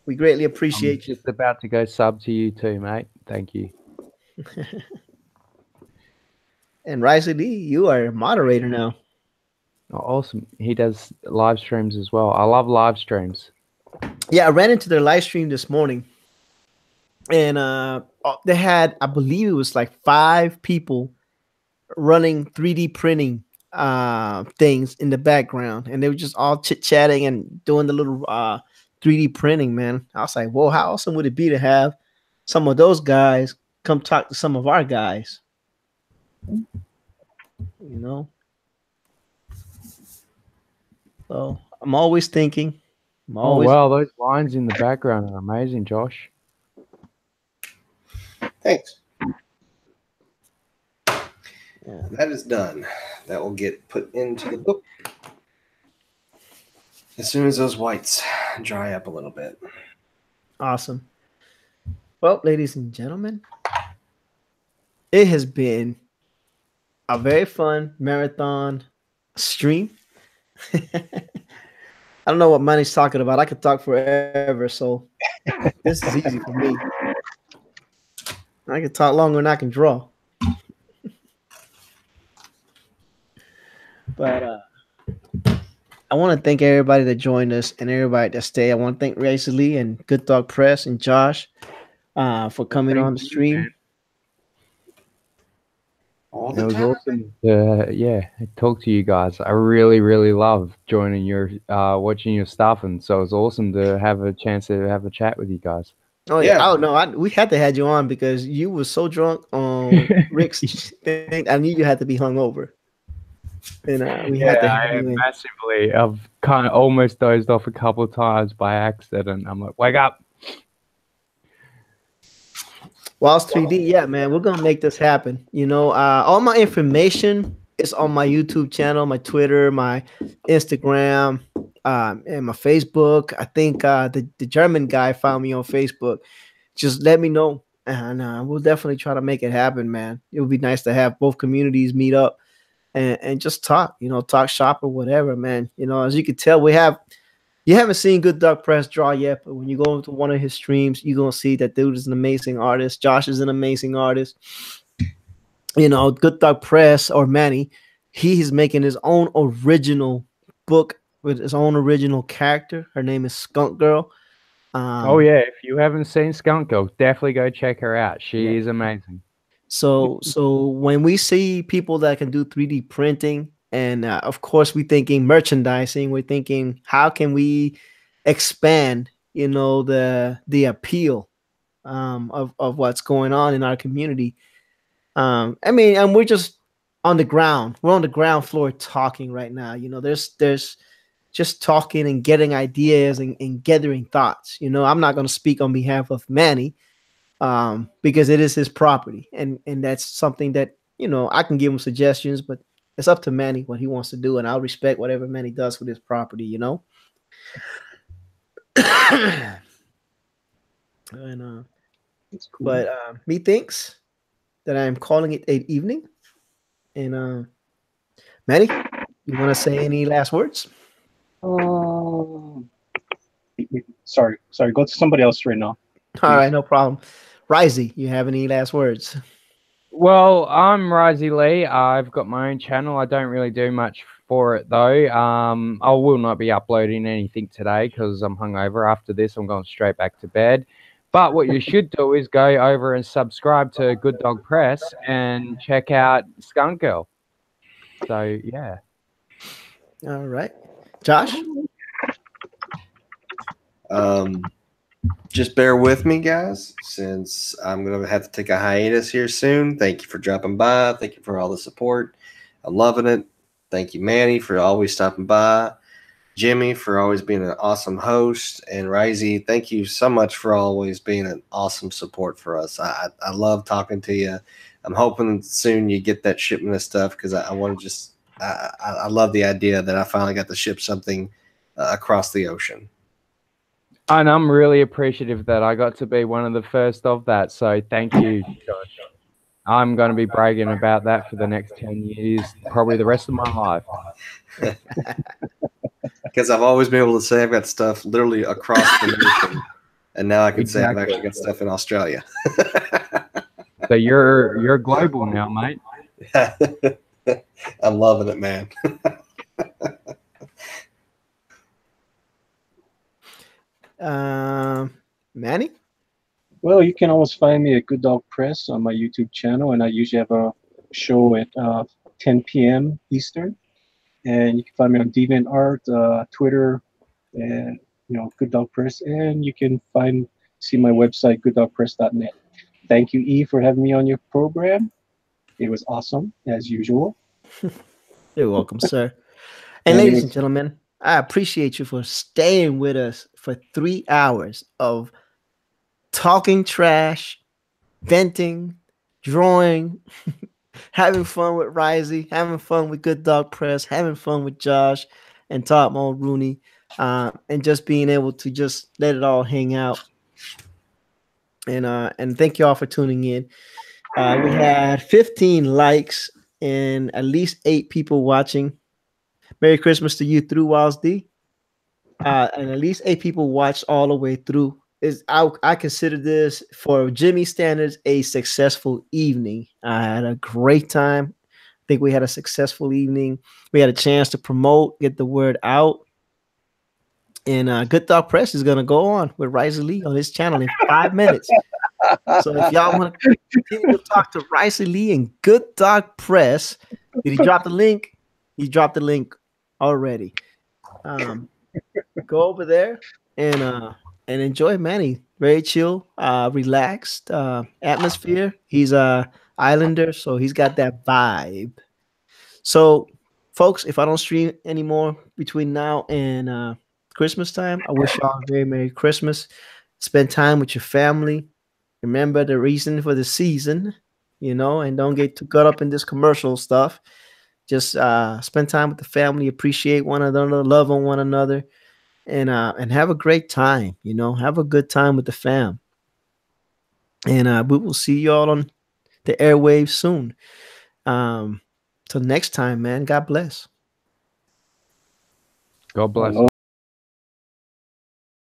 We greatly appreciate you. Just about to go sub to you too, mate. Thank you. And Rice D, you are a moderator now. Oh, awesome. He does live streams as well. I love live streams. Yeah, I ran into their live stream this morning. And they had, I believe it was like 5 people running 3D printing things in the background. And they were just all chit-chatting and doing the little 3D printing, man. I was like, whoa, how awesome would it be to have some of those guys come talk to some of our guys? You know? So I'm always thinking. I'm Oh always wow, those lines in the background are amazing, Josh. Thanks. That is done. That will get put into the book as soon as those whites dry up a little bit. awesome. Well, ladies and gentlemen, it has been a very fun marathon stream. I don't know what Manny's talking about. I could talk forever, so this is easy for me. I can talk longer than I can draw. But I want to thank everybody that joined us and everybody that stayed. I want to thank Racy Lee and Good Dog Press and Josh for coming on the stream. All It the was time. awesome to talk to you guys. I really, really love joining your watching your stuff, and so it's awesome to have a chance to have a chat with you guys. Oh yeah. Yeah. Oh no, we had to have you on because you were so drunk on Rick's thing. I knew you had to be hungover. And we had to have you in. Massively. I've kind of almost dozed off a couple of times by accident. I'm like, wake up. Walls 3D, yeah, man, we're gonna make this happen. You know, all my information is on my YouTube channel, my Twitter, my Instagram, and my Facebook. I think the German guy found me on Facebook. Just let me know, and we'll definitely try to make it happen, man. It would be nice to have both communities meet up and just talk. You know, talk shop or whatever, man. You know, as you can tell, you haven't seen Good Dog Press draw yet, but when you go into one of his streams, you're going to see that dude is an amazing artist. Josh is an amazing artist. You know, Good Dog Press or Manny, he is making his own original book with his own original character. Her name is Skunk Girl. Oh, yeah. If you haven't seen Skunk Girl, definitely go check her out. She is amazing. So when we see people that can do 3D printing, and of course, we're thinking merchandising. We're thinking, how can we expand, you know, the appeal of what's going on in our community? I mean, and we're just on the ground. We're on the ground floor talking right now. You know, there's just talking and getting ideas and gathering thoughts. You know, I'm not going to speak on behalf of Manny because it is his property, and that's something that, you know, I can give him suggestions, but it's up to Manny what he wants to do, and I'll respect whatever Manny does with his property, you know. And That's cool. but me thinks that I'm calling it an evening. And Manny, you want to say any last words? Sorry. Go to somebody else right now. All right, no problem. Risey, you have any last words? Well, I'm Risey Lee. I've got my own channel. I don't really do much for it, though. I will not be uploading anything today because I'm hungover. After this, I'm going straight back to bed. But what you should do is go over and subscribe to Good Dog Press and check out Skunk Girl. So, yeah. All right. Josh? Just bear with me, guys, since I'm going to have to take a hiatus here soon. Thank you for dropping by. Thank you for all the support. I'm loving it. Thank you, Manny, for always stopping by. Jimmy, for always being an awesome host. And Risey, thank you so much for always being an awesome support for us. I love talking to you. I'm hoping soon you get that shipment of stuff because I want to just I love the idea that I finally got to ship something across the ocean. And I'm really appreciative that I got to be one of the first of that. So thank you, Josh. I'm going to be bragging about that for the next 10 years, probably the rest of my life. Because I've always been able to say I've got stuff literally across the nation. And now I can say I've actually got stuff in Australia. So you're global now, mate. I'm loving it, man. Manny? Well, you can always find me at Good Dog Press on my YouTube channel, and I usually have a show at 10 p.m. Eastern. And you can find me on DeviantArt, Twitter, and Good Dog Press. And you can see my website, gooddogpress.net. Thank you, E, for having me on your program. It was awesome, as usual. You're welcome, sir. And ladies and gentlemen, I appreciate you for staying with us for 3 hours of talking trash, venting, drawing, having fun with Risey, having fun with Good Dog Press, having fun with Josh and Todd Mulrooney, and just being able to just let it all hang out. And thank you all for tuning in. We had 15 likes and at least 8 people watching. Merry Christmas to you through Wiles D. And at least 8 people watched all the way through. I consider this, for Jimmy standards, a successful evening. I had a great time. I think we had a successful evening. We had a chance to promote, get the word out. And Good Dog Press is going to go on with Risey Lee on his channel in 5 minutes. So if y'all want to continue to talk to Risey Lee and Good Dog Press, did he drop the link? He dropped the link already. Go over there and enjoy Manny. Very chill, relaxed atmosphere. He's a Islander, so he's got that vibe. So, folks, if I don't stream anymore between now and Christmas time, I wish y'all a very Merry Christmas. Spend time with your family. Remember the reason for the season, and don't get too caught up in this commercial stuff. Just spend time with the family, appreciate one another, love on one another, and have a great time. Have a good time with the fam. And we will see y'all on the airwaves soon. Till next time, man. God bless. God bless.